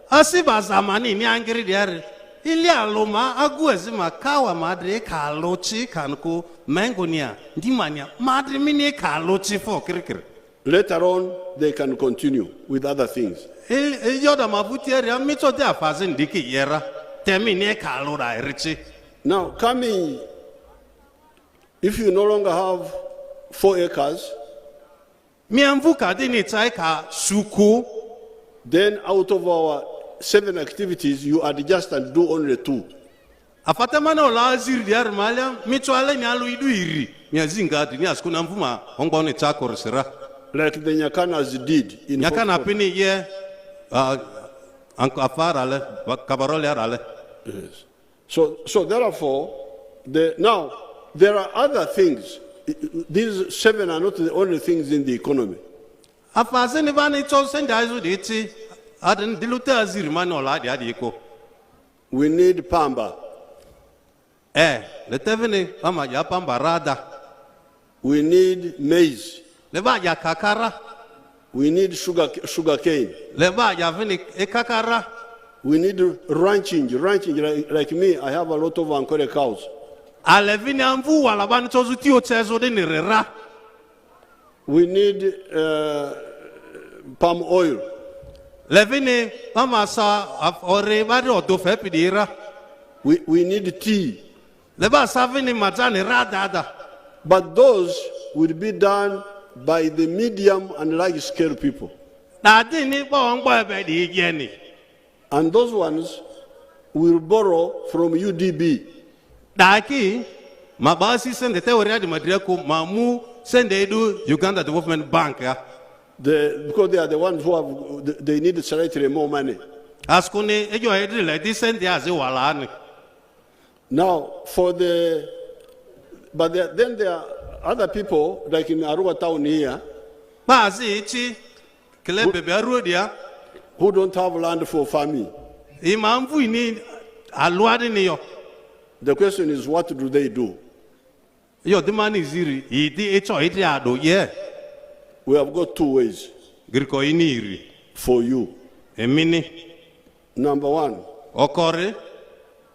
Asiba zamani ni angiri diare. Ili aloma aguezi makawa madre kalochi kanku mengonia ndimania madre mini kalochi for kirikiri. Later on, they can continue with other things. Yoda mavutieri amito de afazin diki yera temine kalora richi. Now coming, if you no longer have 4 acres, miamvuka dini taika suku, then out of our 7 activities, you adjust and do only 2. Afatamana ola ziri diar malia mitwale ni alu idu iri miazinga dini askuna mvuma hongo ne chako sira. Like the Nyakanas did in Nyakana pini ye ankafarale kabarole arale. Yes. So therefore, now there are other things. These 7 are not the only things in the economy. Afazeni bani chosenda izu diti aden dilute aziri manola di adiko. We need pamba. Letevene ama ya pamba rada. We need maize. Leba ya kakara. We need sugar cane. Leba ya vini ekakara. We need ranching. Like me, I have a lot of Ankole cows. Alevini amvu walabani chozu tiyo chezo de nirera. We need palm oil. Levini mama sa ore bari odofe pidira. We need tea. Leba savini majani radada. But those will be done by the medium and large scale people. And those ones will borrow from UDB. Daki mabasi sende teoria di madriako mamu sende edu Uganda Development Bank. Because they are the ones who have, they need slightly more money. Askuni ejo edri like this sende aze walani. Now then there are other people like in Arua town here. Who don't have land for farming. The question is, what do they do? We have got 2 ways for you. Number 1,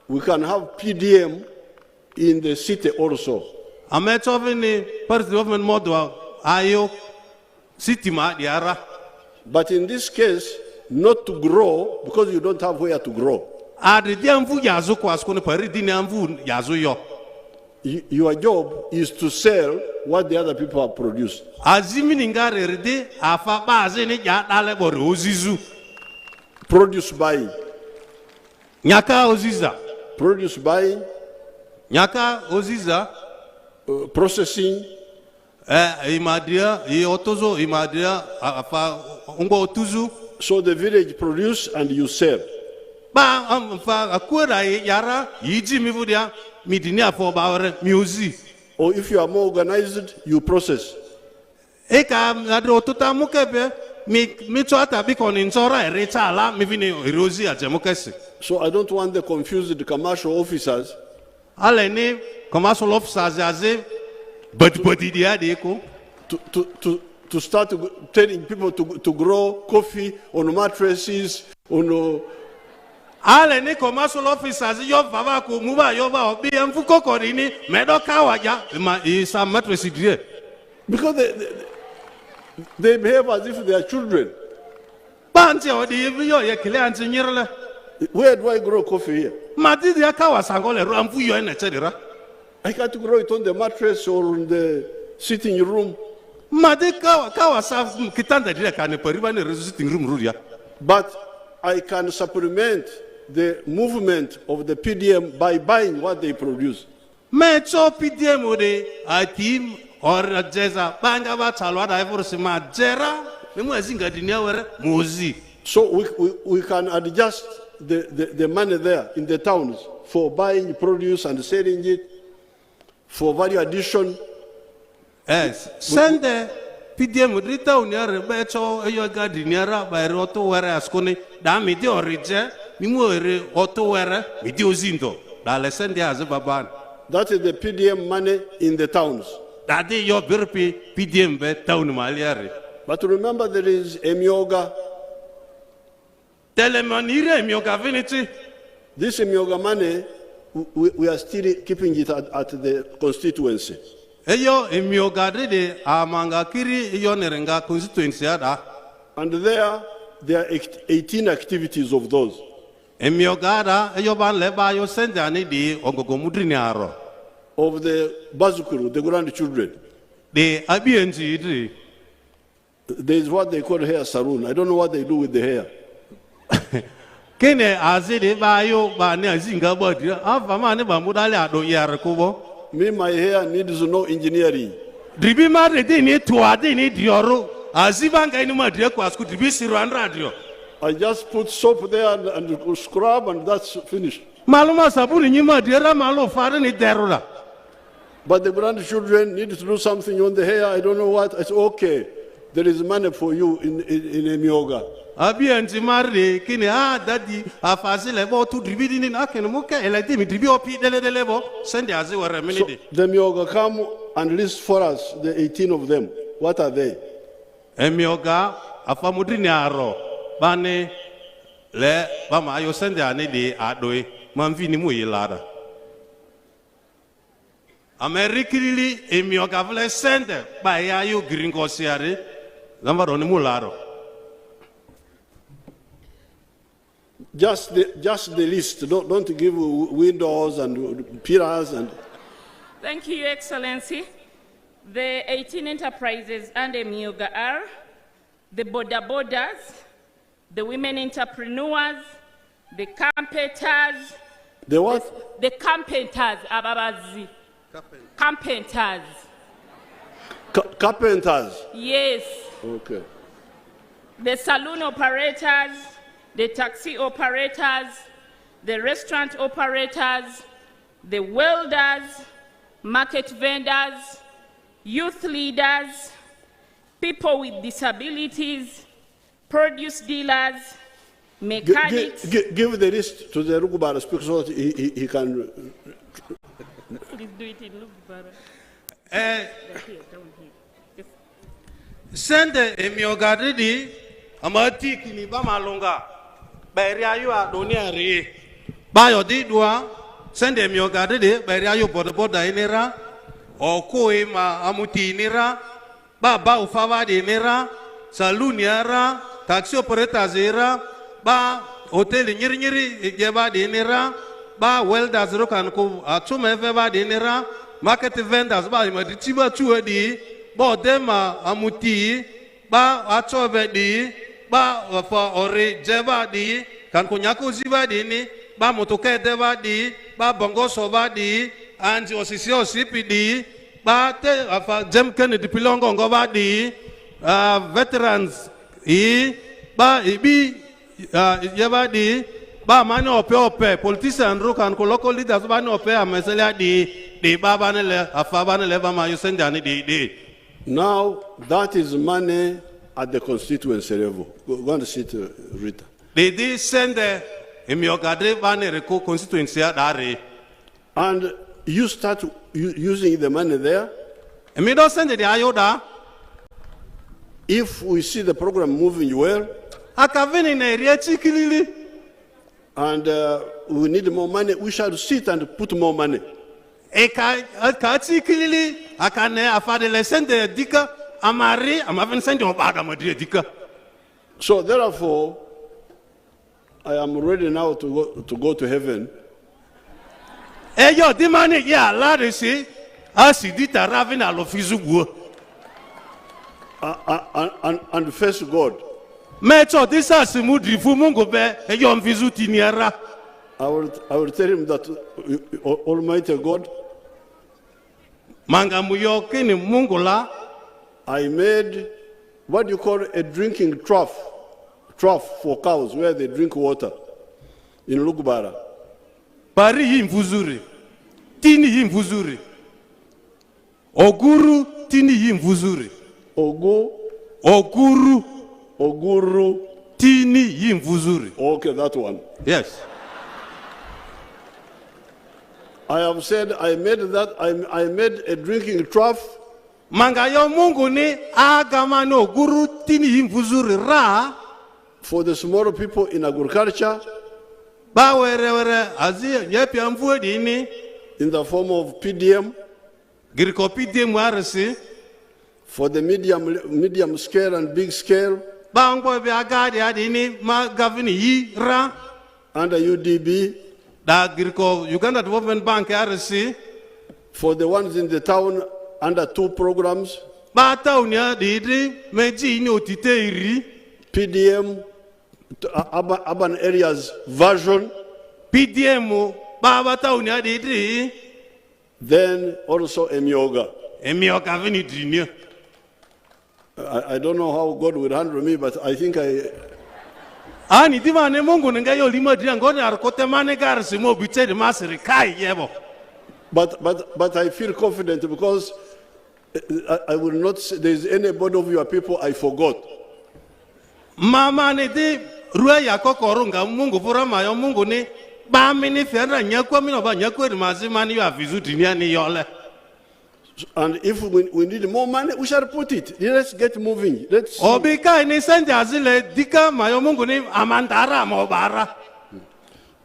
we can have PDM in the city also. But in this case, not to grow because you don't have where to grow. Your job is to sell what the other people have produced. Produce buying. Produce buying. Processing. So the village produce and you sell. Or if you are more organized, you process. So I don't want the confused commercial officers to start telling people to grow coffee on mattresses, on. Ale ni commercial officers yo vava ku muba yo va obi mfuko korini medoka waja is a mattress here. Because they behave as if they are children. Where do I grow coffee here? I can't grow it on the mattress or on the sitting room. But I can supplement the movement of the PDM by buying what they produce. Or jeza banga ba chalwada evorosima jera nimwezinga dinia were muzi. So we can adjust the money there in the towns for buying produce and selling it, for value addition. Yes, send the PDM rita unyare becho eyo gadiniara ba roto were askoni da midi orije nimwere oto were midi ozindo da lesend ya baban. That is the PDM money in the towns. But remember, there is Emyoga. This Emyoga money, we are still keeping it at the constituency. And there are 18 activities of those. Of the Bazukuru, the grandchildren. There is what they call hair saloon. I don't know what they do with the hair. Me, my hair needs no engineering. I just put soap there and scrub and that's finished. But the grandchildren need to do something on the hair. I don't know what. It's okay. There is money for you in Emyoga. The Emyoga come and list for us the 18 of them. What are they? Emyoga afamudrinyaro bane le bama yo sende ane di adoi mamvini mu yilada. Amerikili Emyoga vle sende ba ya yo gringo siare lambaroni mularo. Just the list. Don't give windows and pillars and. Thank you, Your Excellency. The 18 enterprises under Emyoga are the border borders, the women entrepreneurs, the carpenters. The what? The carpenters, Ababazi. Carpenters. Carpenters? Yes. Okay. The saloon operators, the taxi operators, the restaurant operators, the welders, market vendors, youth leaders, people with disabilities, produce dealers, mechanics. Give the list to the Rugubara speaker so that he can. Please do it in Lugubara. Send Emyoga ready. Amati kini ba malonga. Beria you are donia re. Bayo di dua. Send Emyoga ready. Beria you boda inera. Okoe ma amuti inera. Ba ufawa di inera. Saluniara. Taxi operators era. Ba hotel nyiri igeba di inera. Ba welders rokan ko atume feva di inera. Market vendors ba imadichiba chuwe di. Ba dema amuti. Ba atobe di. Ba fa ore jeba di. Kan kunyako ziba di ni. Ba motoke deba di. Ba bongo soba di. Anji osisi osipi di. Ba te afa jemken di pilongo ngoba di. Veterans ba ibi yeba di. Ba mani ope politician ro kan ko local leaders ba ni ope amesela di ba banele afa banele ba ma yusendani di. Now that is money at the constituency level. Go and sit, Rita. They did send Emyoga banere ko constituency dare. And you start using the money there. Emi don't send the ayoda. if we see the program moving well, and we need more money, we shall sit and put more money. So therefore, I am ready now to go to heaven. And face God. I will tell him that, Almighty God, I made what you call a drinking trough for cows where they drink water in Lugbara. Pari yimvuzuri, tini yimvuzuri, oguru tini yimvuzuri, oguru tini yimvuzuri. Okay, that one. Yes. I have said I made a drinking trough. Mangayo Mungu ni agamano oguru tini yimvuzuri ra for the smaller people in agriculture. In the form of PDM. For the medium scale and big scale. Under UDB. Uganda Development Bank RC. For the ones in the town under 2 programs. PDM, urban areas version. PDM, then also Emioga. Emioga, I don't know how God will handle me, but I think but I feel confident because I will not say there is anybody of your people I forgot. Mama ne de ruwa ya kokorunga Mungu furama ya Mungu ni ba mini fiara nyakwa mino ba nyakwa mazimani ya vizuti ni yole. And if we need more money, we shall put it. Let's get moving. Let's. Obika ni sende azile dika mayo Mungu ni amandara mobara.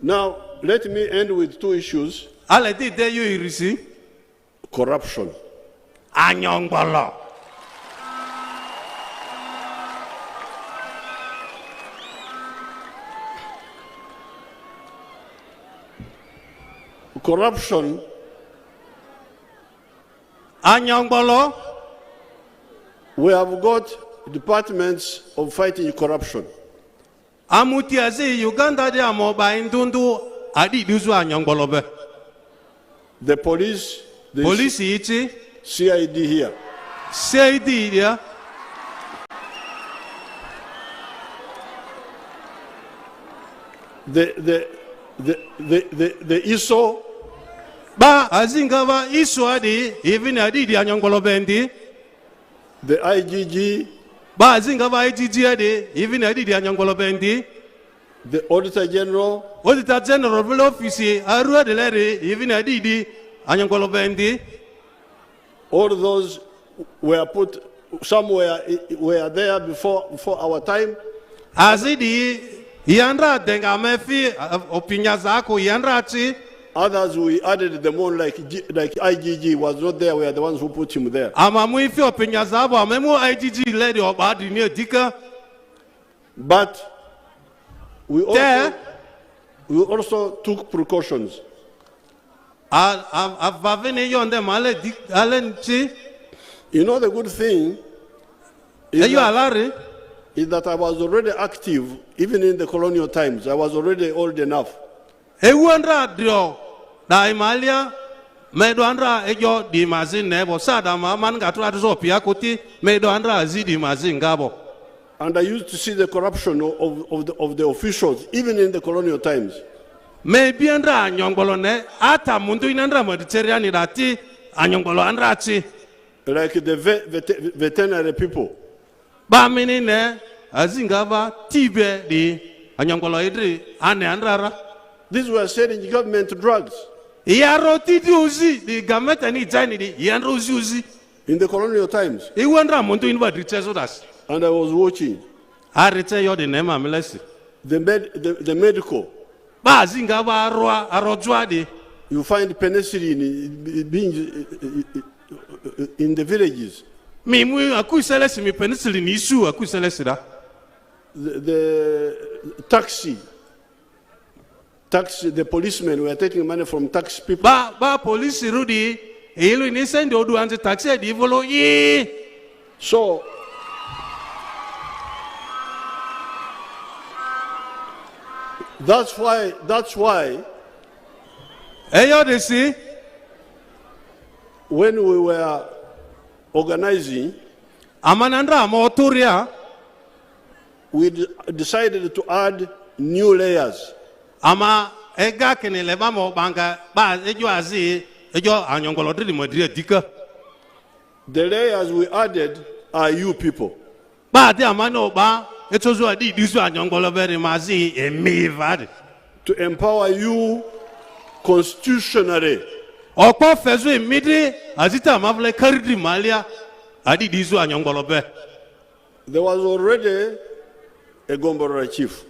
Now let me end with 2 issues. Ale di de you irisi. Corruption. Anyongbolo. Corruption. Anyongbolo. We have got departments of fighting corruption. Amutiazi Uganda de amoba indundu adi duzu anyongbolo be. The police. Police iti. CID here. CID here. The ISO. Ba azingava ISO adi even adi di anyongolo bendi. The IGG. Ba azingava IGG adi even adi di anyongolo bendi. The Auditor General. Auditor General of Office aru adi leri even adi di anyongolo bendi. All those were put somewhere were there before our time. Azidi yandra denga mefi opinya zako yandra chi. Others we added them on like IGG was not there. We are the ones who put him there. Amamu ifi opinya zabo amemu IGG lady obadi ni dika. But we also took precautions. You know the good thing is that I was already active even in the colonial times. I was already old enough. And I used to see the corruption of the officials even in the colonial times. Maybe andra anyongbolone ata mundu inandra Mediterranean dati anyongbolo andra chi like the veterinary people. Ba minine azingava tibe di anyongbolo idri ane andrara. These were selling government drugs. Yaro tidi uzi di government ani jani di yandro uzi in the colonial times. Iwandra mundu inva dricheso das. And I was watching. The medical. You find penicillin being in the villages. The taxi, the policemen were taking money from tax people. So, that's why when we were organizing, we decided to add new layers. The layers we added are you people. To empower you constitutionally. There was already a Gombora chief.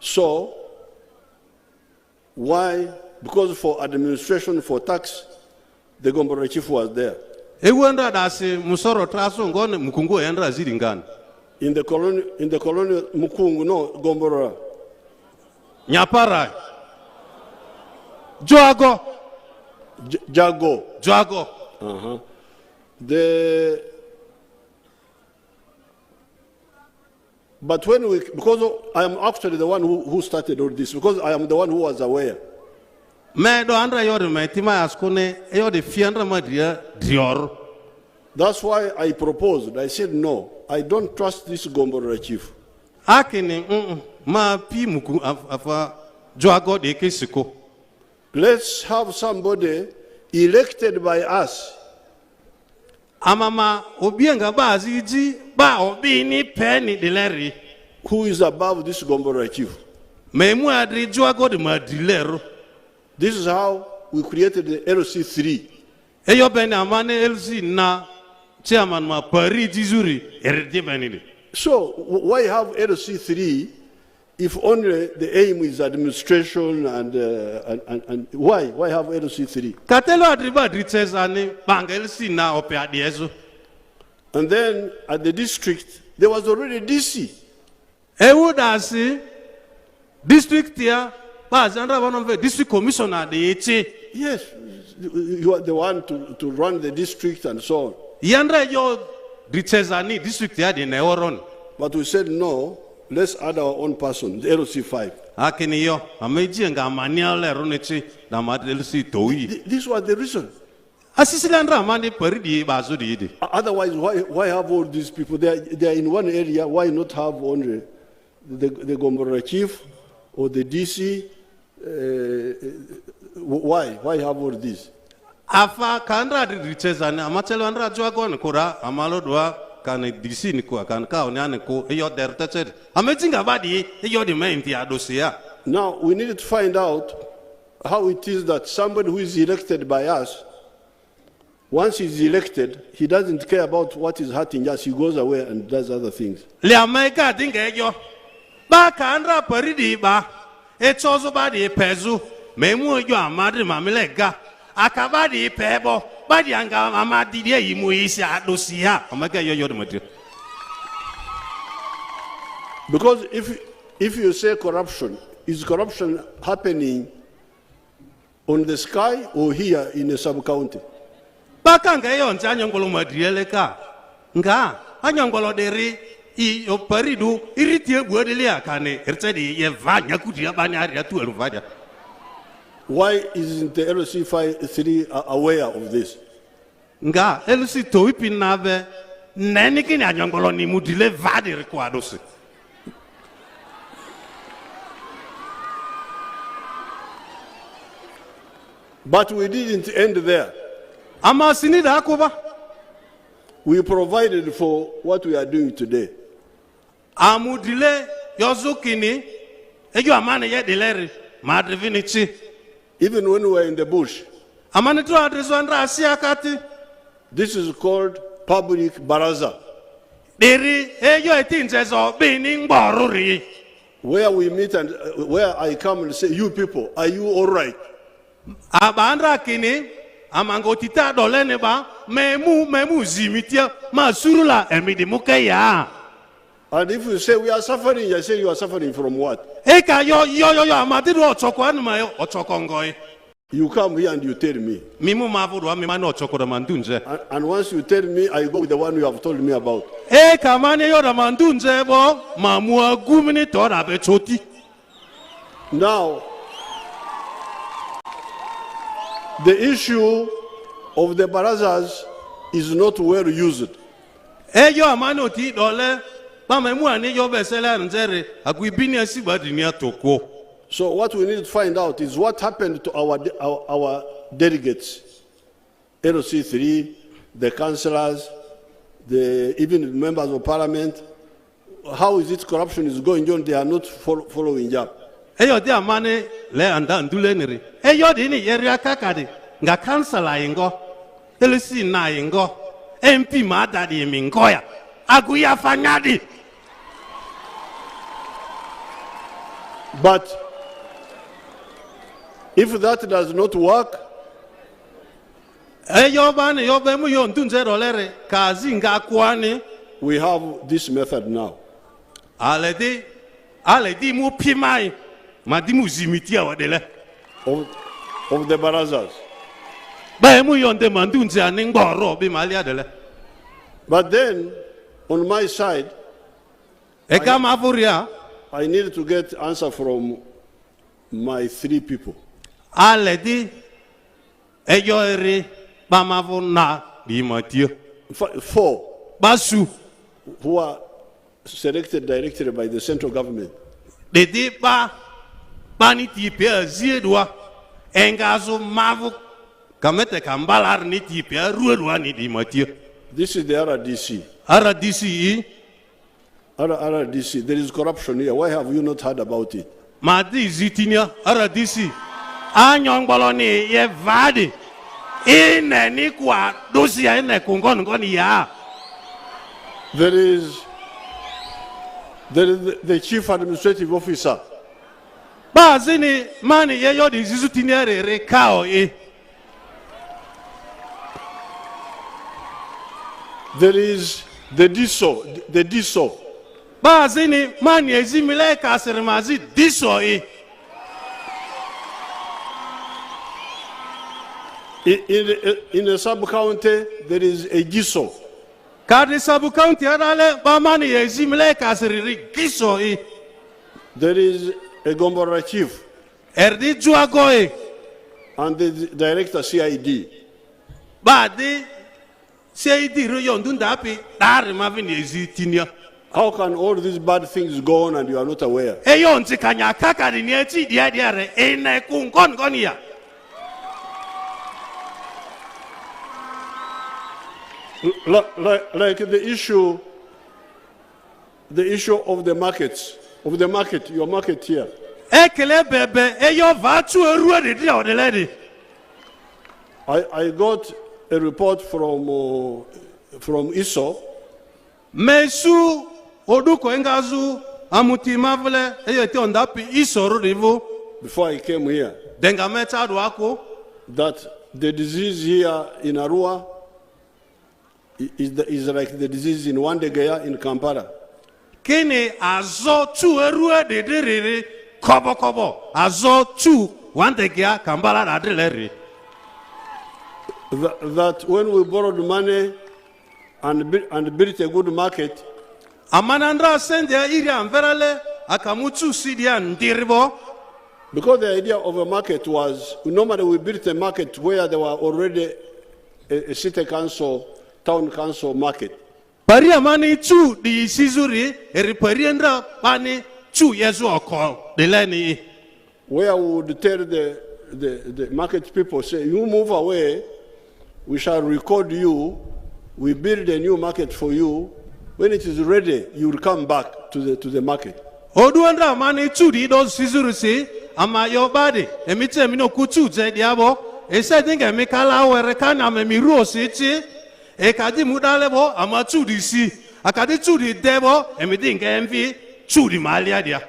So, why? Because for administration, for tax, the Gombora chief was there. In the colonial Mukungu, no, Gombora. Nyapara. Jago. But because I am actually the one who started all this, because I am the one who was aware. That's why I proposed. I said, no, I don't trust this Gombora chief. Let's have somebody elected by us. Who is above this Gombora chief? This is how we created the LC3. So why have LC3 if only the aim is administration and why have LC3? And then at the district there was already DC. District here, district commissioner. Yes, you are the one to run the district and so on. But we said no, let's add our own person, the LC5. This was the reason. Otherwise, why have all these people? They are in one area. Why not have only the Gombora chief or the DC? Why have all this? Now we need to find out how it is that somebody who is elected by us, once he's elected, he doesn't care about what is hurting us. He goes away and does other things. Because if you say corruption, is corruption happening on the sky or here in a sub-county? Why isn't the LC3 aware of this? But we didn't end there. We provided for what we are doing today. Even when we were in the bush, This is called public baraza, where we meet and where I come and say, you people, are you all right? And if you say we are suffering, I say you are suffering from what? You come here and you tell me. And once you tell me, I go with the one you have told me about. Now, the issue of the barazas is not well used. So what we need to find out is what happened to our delegates, LC3, the councillors, even the members of parliament. How is it corruption is going on? They are not following up. But if that does not work, we have this method now. Of the barazas. But then, on my side, I need to get answer from my 3 people. 4 who are selected directly by the central government. This is the RDC. RDC. There is corruption here. Why have you not heard about it? There is the chief administrative officer. There is the DSO. In a sub-county, there is a GISO. There is a Gombora chief. And the director CID. How can all these bad things go on and you are not aware? Like the issue of the markets, your market here. I got a report from ISO. Before I came here, that the disease here in Arua is like the disease in Wandegeya in Kampala. That when we borrowed money and built a good market, because the idea of a market was, normally we built a market where there were already a city council, town council market. Where we would tell the market people, say, you move away, we shall record you, we build a new market for you. When it is ready, you will come back to the market. Ekadi mudalebo amachudi si. Akadi chudi debo emiting envy chudi malia dia.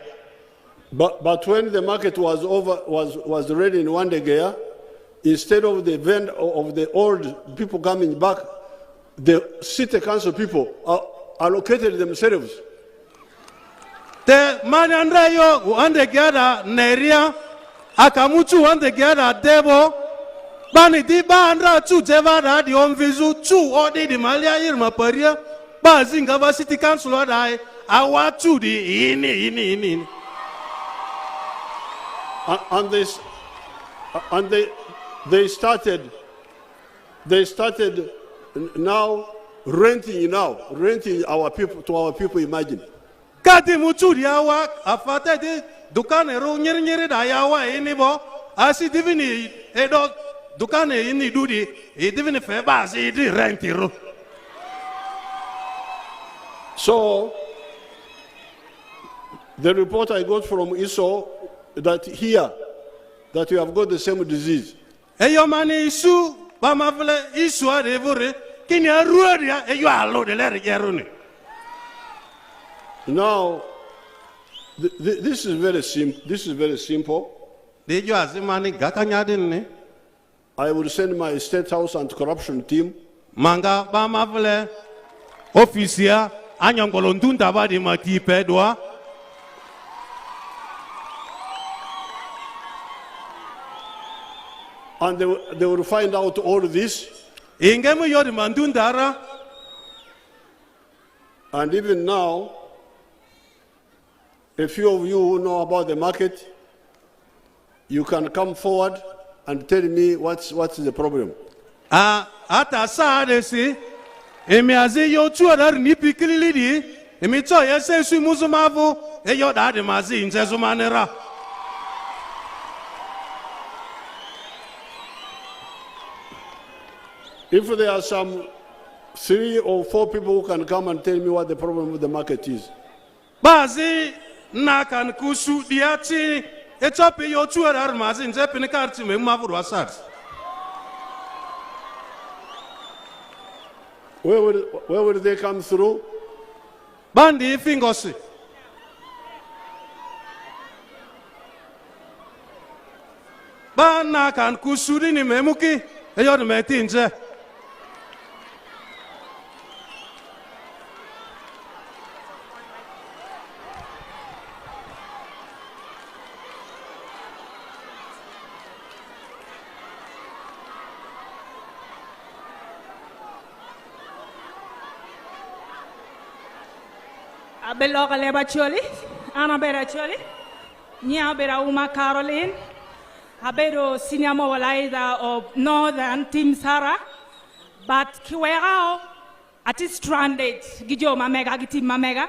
But when the market was ready in Wandegeya, instead of the old people coming back, the city council people allocated themselves. The manandra yo Wandegeya neria akamuchu Wandegeya debo bani di bandra chu jevara di omvizu chu odi di malia irma paria bazinga ba city council dai awa chu di ini. And they started now renting our people to our people. Imagine. Kati muchuri awa afate di dukane ro nyeri da yawa ini bo asi divini edo dukane ini dudi e divini fe basi di renti ro. So the report I got from ISO that you have got the same disease. Eyo mani isu bamavle isu arevore kini aruaria eyo alo de leri geruni. Now this is very simple. Dejo azimani gakanyadin. I will send my State House anti-corruption team. Manga bamavle ofisia anyangolondunda badi mati pedwa. And they will find out all this. And even now, a few of you who know about the market, you can come forward and tell me what's the problem. Ata saadesi emiazi yo chuadar ni pikilili emicho yese su muzumavu eyo dade mazi inzezumanera. If there are some 3 or 4 people who can come and tell me what the problem with the market is. Bazi nakan kusu diachi echopi yo chuadar mazi inzepini karti me mavuru asat. Where will they come through? Bandi fingosi. Bana kan kusuri ni memuki eyo metinje. Beloga leba choli, ana bera choli, nya bera Uma Caroline, habero sinyamo walaida of Northern Team Sara, but kiwerao ati stranded, gijo mamega giti mamega,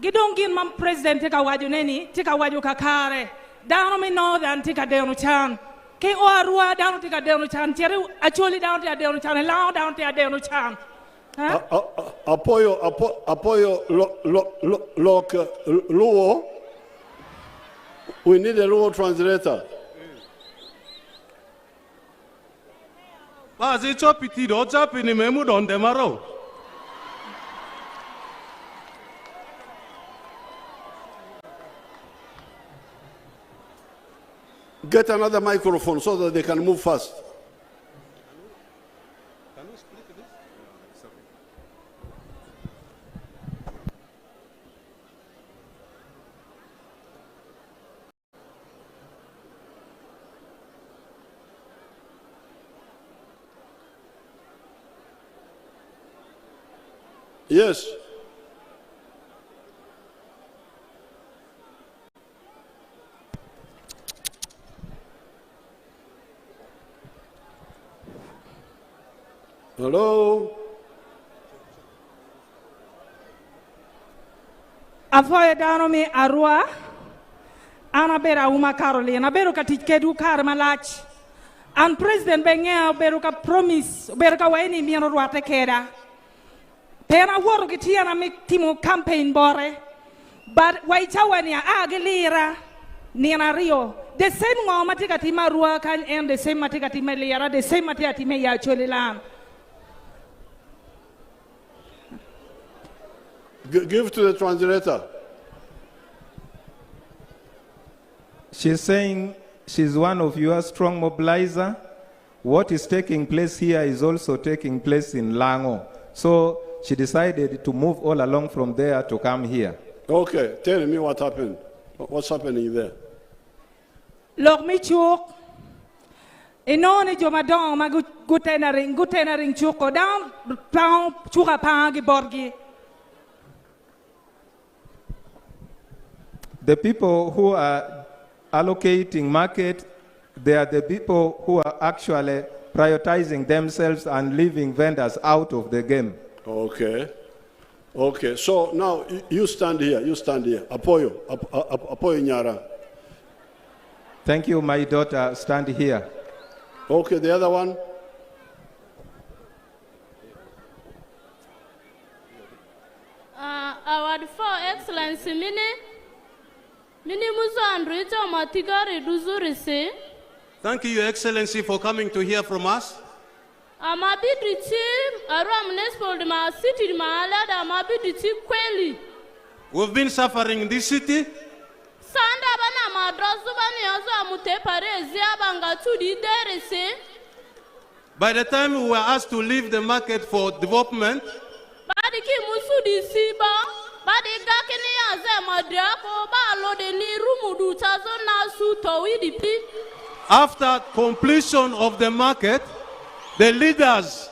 gidongin mam president tika waju neni, tika waju kakare, down me Northern tika deonu chan, ke oarua down tika deonu chan, tiere actually down tika deonu chan, lao down tika deonu chan. Apoyo Luo. We need a Luo translator. Bazi chopiti do chapini memu don demaro. Get another microphone so that they can move fast. Yes. Hello. Avoya dano me arua, ana bera Uma Caroline, beru ka tikedu kar malach. And President Bengea beru ka promise, beru ka waini miano ruate keda. Pena woro kitiana me timo campaign bore, but waitawania agelira niana Rio. The same matika tima rua can end the same matika tima lira, the same matika tima ya cholilan. Give to the translator. She's saying she's one of your strong mobilizer. What is taking place here is also taking place in Lango. So she decided to move all along from there to come here. Okay, tell me what happened. What's happening there? Lok mi chuk. Inoni jomadong ma gutenaring chuko down pang chuka pangi borgi. The people who are allocating market, they are the people who are actually prioritizing themselves and leaving vendors out of the game. Okay. Okay, so now you stand here, Apoyo Nyara. Thank you, my daughter, stand here. Okay, the other one? Our for Excellency, Mini Musa and Rita Matigari Duzurisi. Thank you, Your Excellency, for coming to hear from us. We've been suffering in this city. By the time we were asked to leave the market for development, after completion of the market, the leaders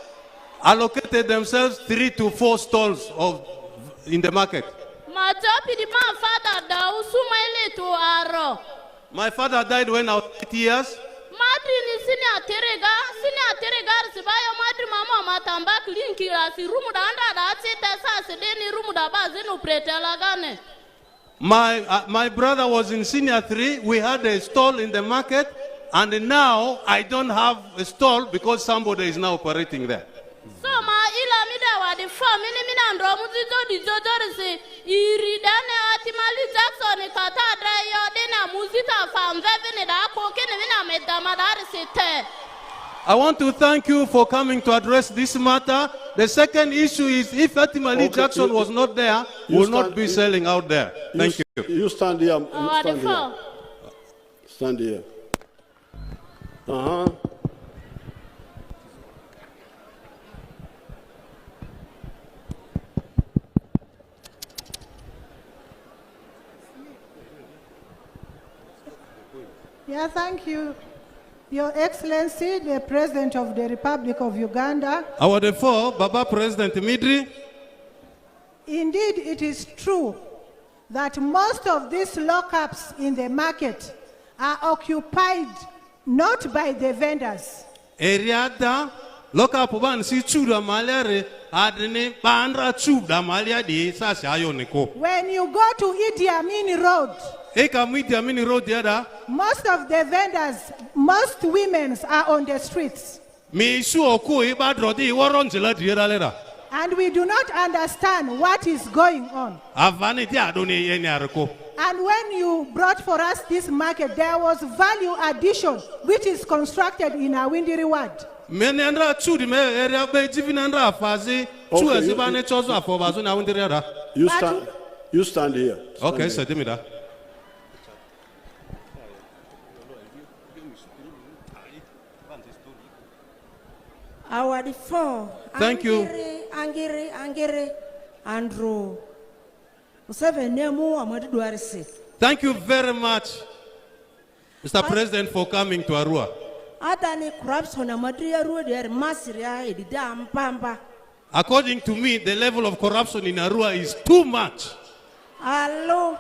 allocated themselves 3 to 4 stalls in the market. My father died when I was 8 years. My brother was in senior 3. We had a stall in the market, and now I don't have a stall because somebody is now operating there. So ma ila mida wa the farm mina ndo muzizo di jojorisi iri dane atimali Jackson kata drayo dena muzita farm vevene da kokene mina medamadari sete. I want to thank you for coming to address this matter. The second issue is if Atimali Jackson was not there, we will not be selling out there. Thank you. You stand here. Stand here. Stand here. Uh-huh. Yeah, thank you, Your Excellency, the President of the Republic of Uganda. Our therefore, Baba President Midri. Indeed, it is true that most of these lockups in the market are occupied not by the vendors. Eriada lockup ban si chuda malere adne bandra chuda malia di sasa ayoneko. When you go to Idi Amin Road, most of the vendors, most women are on the streets. And we do not understand what is going on. And when you brought for us this market, there was value addition, which is constructed in our Windiri ward. You stand here. Okay, so tell me that. Our four. Thank you. Angere, Andrew. Museveni. Thank you very much, Mr. President, for coming to Arua. According to me, the level of corruption in Arua is too much. Hello.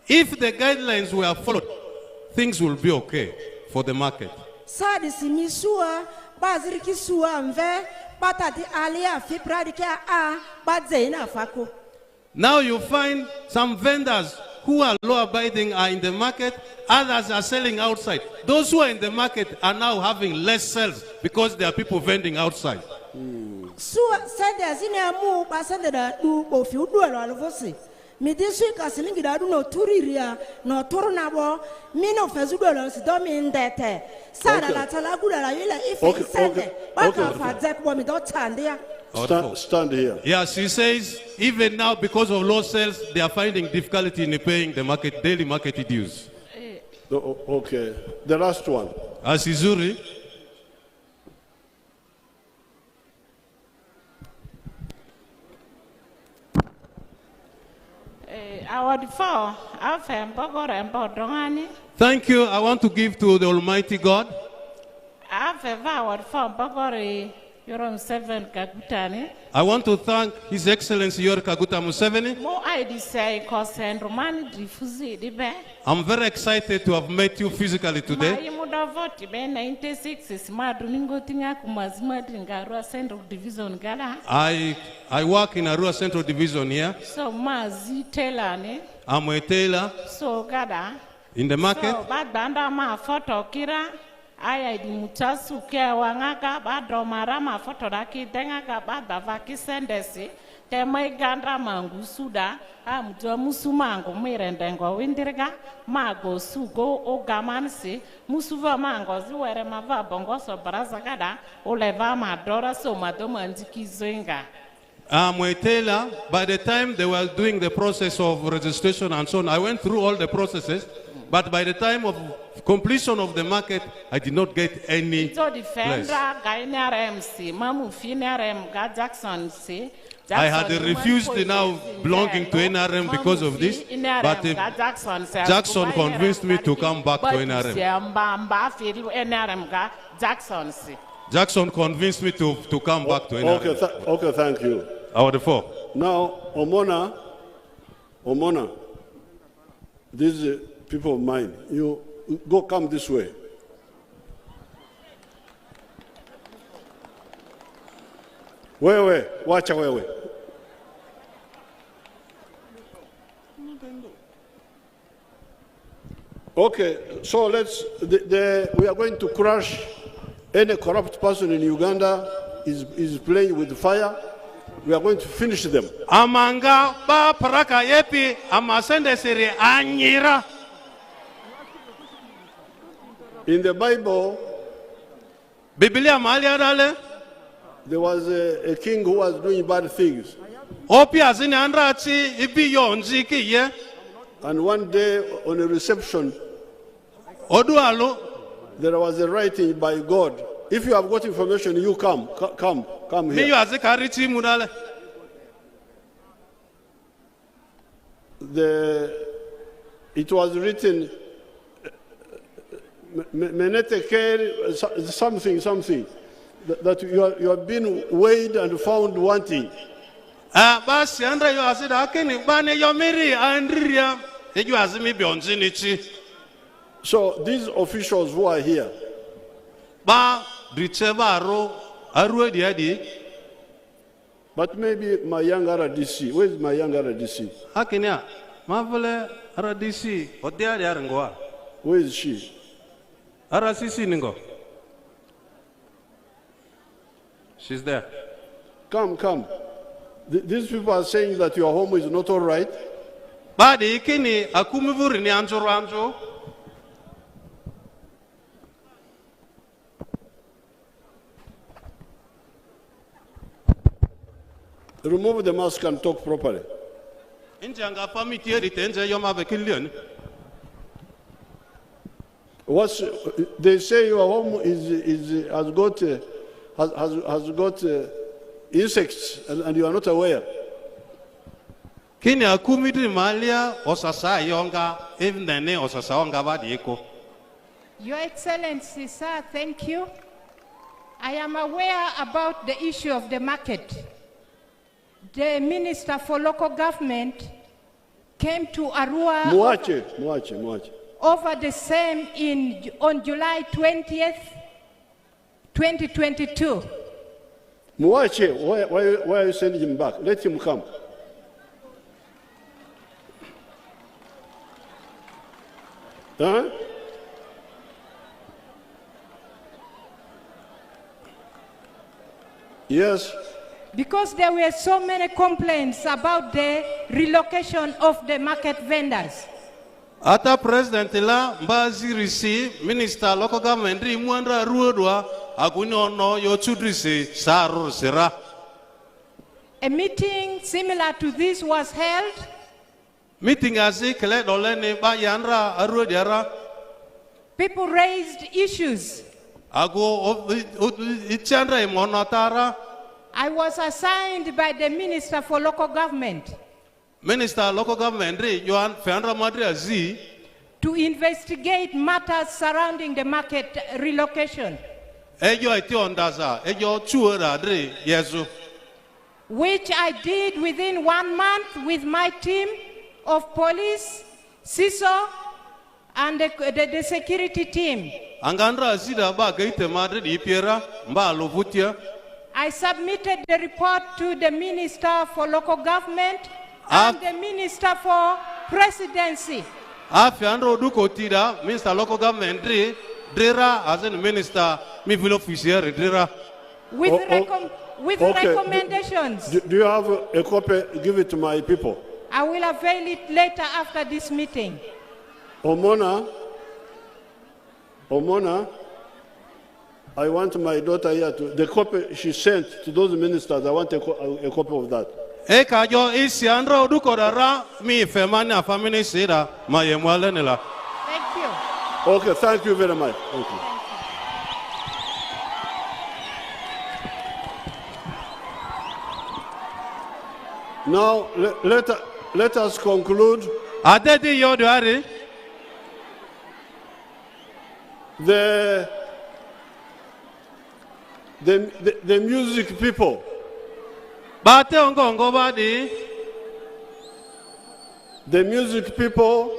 If the guidelines were followed, things will be okay for the market. Now you find some vendors who are law-abiding are in the market, others are selling outside. Those who are in the market are now having less sales because there are people vending outside. midisika silingi dadu no turiria no turu nabo mino fezudo si do mi ndete sada la tala guda la yile ife sende baka fadzek bo mi do chandia. Stand here. Yeah, she says even now because of low sales, they are finding difficulty in paying the daily market dues. Okay, the last one. Asizuri. Thank you. I want to give to the Almighty God. I want to thank His Excellency Yoweri Kaguta Museveni. I'm very excited to have met you physically today. I work in Arua Central Division here. I'm a tailor in the market. Aya di mutasu ke wangaka badro marama fotoraki dengaga badava kisendesi temai gandra mangu suda amutwa musumango mirendengo windirga mago sugo ogamansi musuva mango ziwere mava bongo so brazagada oleva madora so madoma ndikizenga. I'm a tailor. By the time they were doing the process of registration and so on, I went through all the processes. But by the time of completion of the market, I did not get any place. I had refused now belonging to NRM because of this, but Jackson convinced me to come back to NRM. Jackson convinced me to come back to NRM. Okay, thank you. Our four. Now, Omona, these people of mine, you come this way. Watch away. Okay, so we are going to crush any corrupt person in Uganda is playing with fire. We are going to finish them. Amanga ba paraka yepi amasende siri anyira. In the Bible, Biblia maliarale, there was a king who was doing bad things. And one day on a reception, there was a writing by God. If you have got information, you come here. It was written, something, that you have been weighed and found wanting. So these officials who are here, but maybe my young RDC, where is my young RDC? Where is she? She's there. Come. These people are saying that your home is not all right. Remove the mask and talk properly. They say your home has got insects and you are not aware. Your Excellency, sir, thank you. I am aware about the issue of the market. The Minister for Local Government came to Arua over the same on July 20th, 2022. Muache, why are you sending him back? Let him come. Huh? Yes. because there were so many complaints about the relocation of the market vendors. Ata President la mbazi risi Minister Local Government ri mwandra ruodwa aguni ono yo chudrisi sarur sira. A meeting similar to this was held. Meeting azi kele dolene ba yanra aruodiara. People raised issues. Ago ichandra monotara. I was assigned by the Minister for Local Government Minister Local Government Johan Fandra Madriazi to investigate matters surrounding the market relocation, which I did within 1 month with my team of police, CISO, and the security team. I submitted the report to the Minister for Local Government and the Minister for Presidency. Minister Local Government as a minister with recommendations. Do you have a copy? Give it to my people. I will avail it later after this meeting. Omona, I want my daughter here to the copy she sent to those ministers. I want a copy of that. Thank you. Okay, thank you very much. Thank you. Now let us conclude. The music people. The music people,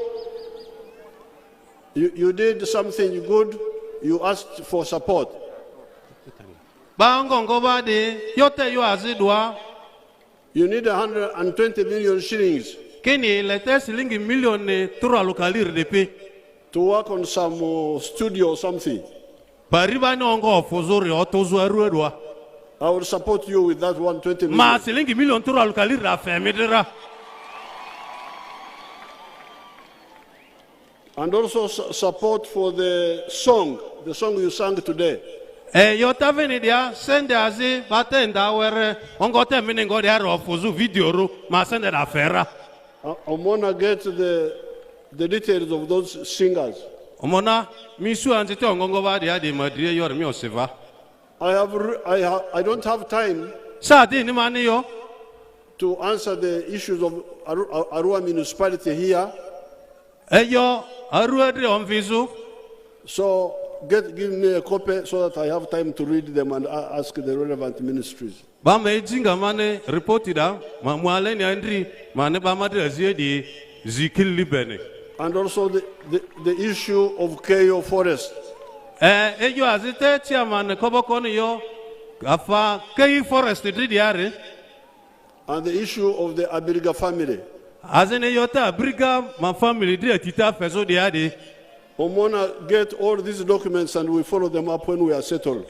you did something good, you asked for support. You need 120 million shillings to work on some studio or something. I will support you with that 120 million. And also support for the song you sang today. I want to get the details of those singers. I don't have time to answer the issues of Arua municipality here. So give me a copy so that I have time to read them and ask the relevant ministries. And also the issue of KO Forest. And the issue of the Abiriga family. I want to get all these documents and we follow them up when we are settled.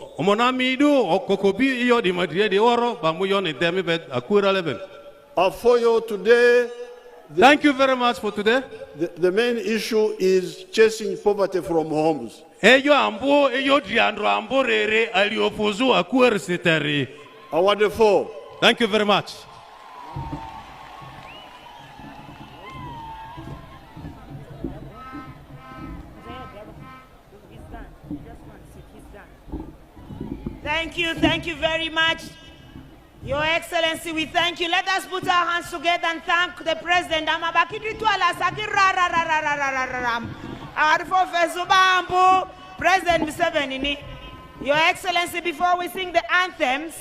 For you today, thank you very much for today. The main issue is chasing poverty from homes. Wonderful. Thank you very much. Thank you very much. Your Excellency, we thank you. Let us put our hands together and thank the President. President Museveni. Your Excellency, before we sing the anthems,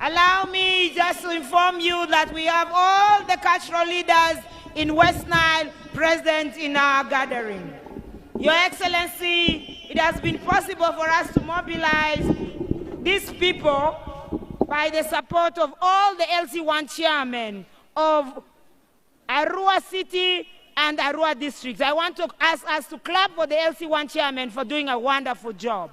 allow me just to inform you that we have all the cultural leaders in West Nile present in our gathering. Your Excellency, it has been possible for us to mobilize these people by the support of all the LC1 chairmen of Arua City and Arua districts. I want to ask us to clap for the LC1 chairman for doing a wonderful job.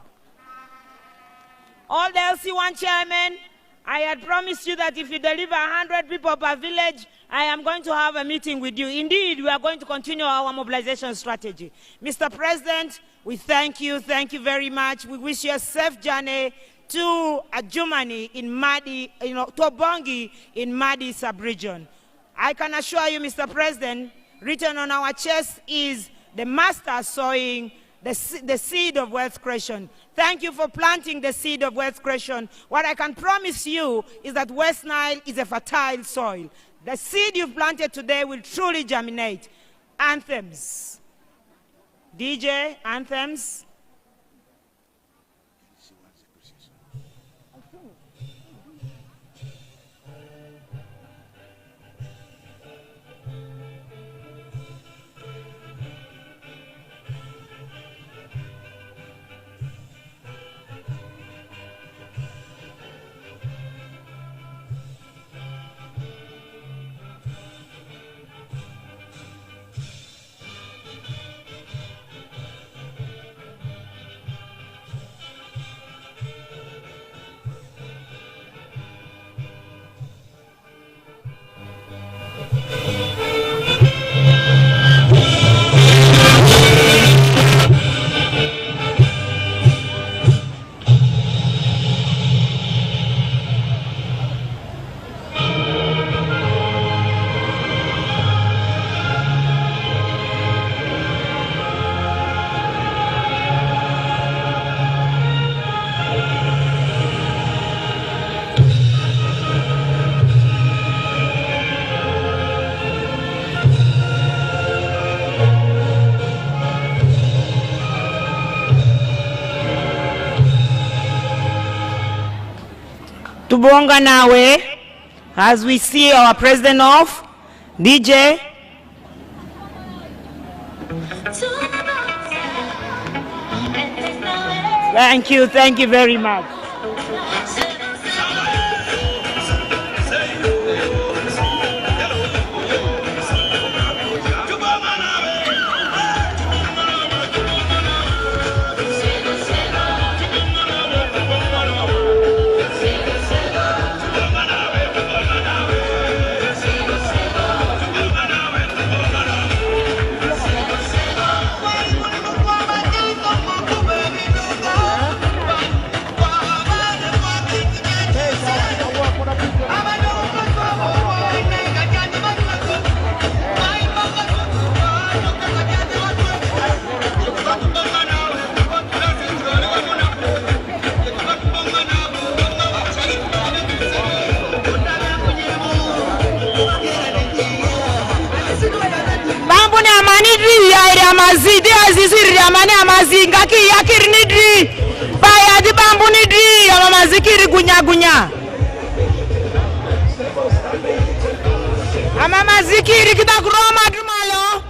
All the LC1 chairmen I had promised you that if you deliver 100 people per village, I am going to have a meeting with you. Indeed, we are going to continue our mobilization strategy. Mr. President, we thank you very much. We wish you a safe journey to Germany in Madi, to Bongi in Madi sub-region. I can assure you, Mr. President, written on our chest is the master sowing the seed of wealth creation. Thank you for planting the seed of wealth creation. What I can promise you is that West Nile is a fertile soil. The seed you've planted today will truly germinate. Anthems. DJ, anthems. Tubonga nawe, as we see our president off, DJ. Thank you very much. Amazidi aziziri amane amazinga ki yakiri nidri baya di bambu nidri amamazikiri gunya gunya amamazikiri kitakuroma dumalo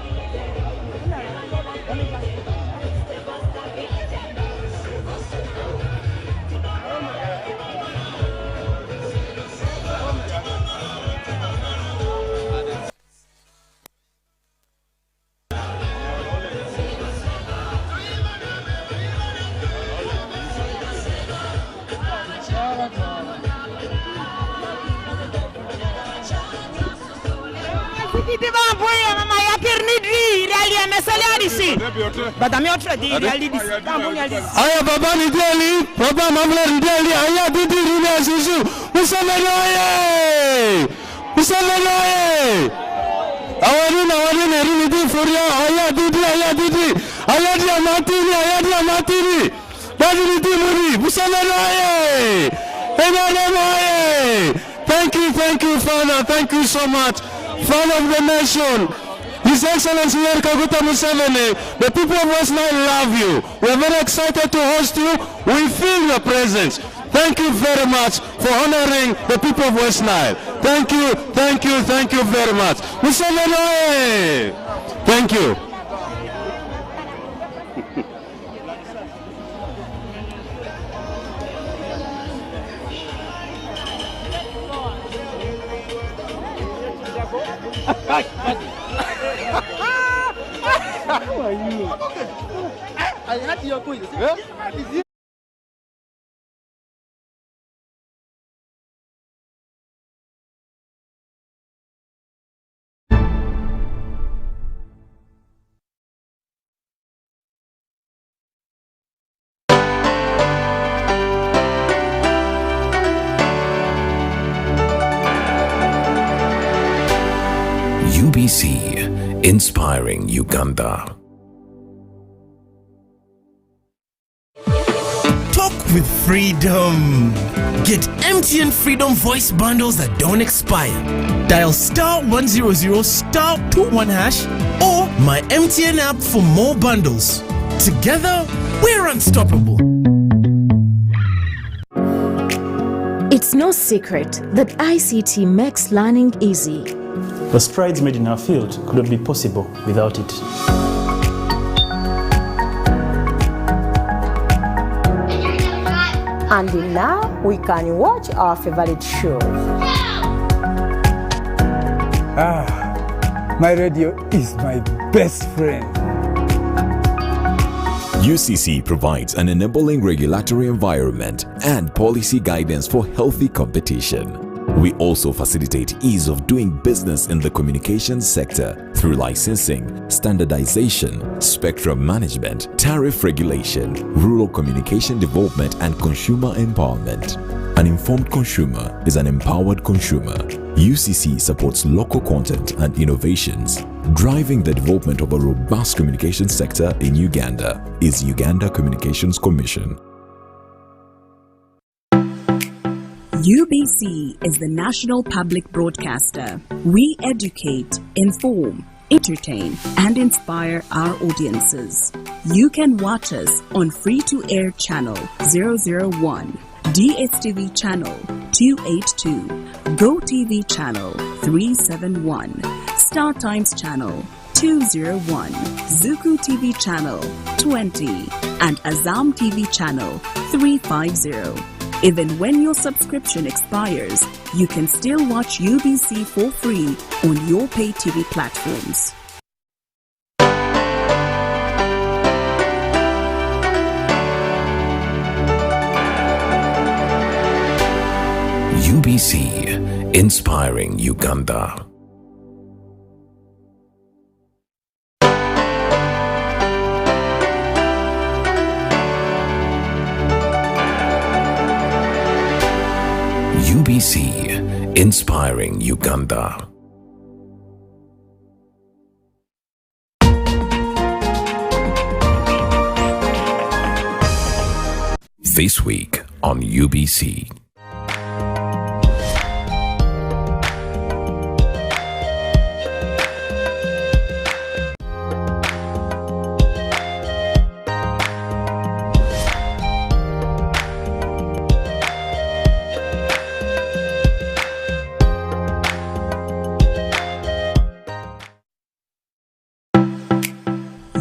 Aya baba ni deli, baba mamle ni deli, aya didi ni azuzu. Museveni oye! Museveni oye! Awani ni di furia, aya didi. Aya di amatini. Dadi ni di muri, Museveni oye! Enane oye! Thank you, Father. Thank you so much. Father of the nation. His Excellency Kaguta Museveni, the people of West Nile love you. We are very excited to host you. We feel your presence. Thank you very much for honoring the people of West Nile. Thank you very much. Museveni, thank you. How are you? I had your quiz. inspiring Uganda. Talk with freedom. Get MTN Freedom voice bundles that don't expire. Dial *100 *21 hash or my MTN app for more bundles. Together, we're unstoppable. It's no secret that ICT makes learning easy. The strides made in our field could not be possible without it. And now we can watch our favorite show. My radio is my best friend. UCC provides an enabling regulatory environment and policy guidance for healthy competition. We also facilitate ease of doing business in the communications sector through licensing, standardization, spectrum management, tariff regulation, rural communication development, and consumer empowerment. An informed consumer is an empowered consumer. UCC supports local content and innovations. Driving the development of a robust communication sector in Uganda is Uganda Communications Commission. UBC is the national public broadcaster. We educate, inform, entertain, and inspire our audiences. You can watch us on free-to-air channel 001, DSTV channel 282, GoTV channel 371, Star Times channel 201, Zuku TV channel 20, and Azam TV channel 350. Even when your subscription expires, you can still watch UBC for free on your pay TV platforms. UBC, inspiring Uganda. UBC, inspiring Uganda. This week on UBC.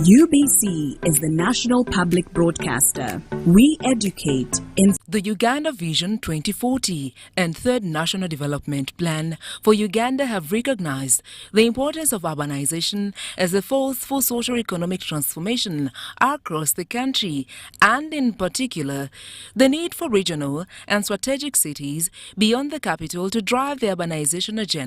UBC is the national public broadcaster. We educate in the Uganda Vision 2040 and Third National Development Plan for Uganda have recognized the importance of urbanization as a force for socio-economic transformation across the country, and in particular, the need for regional and strategic cities beyond the capital to drive the urbanization agenda.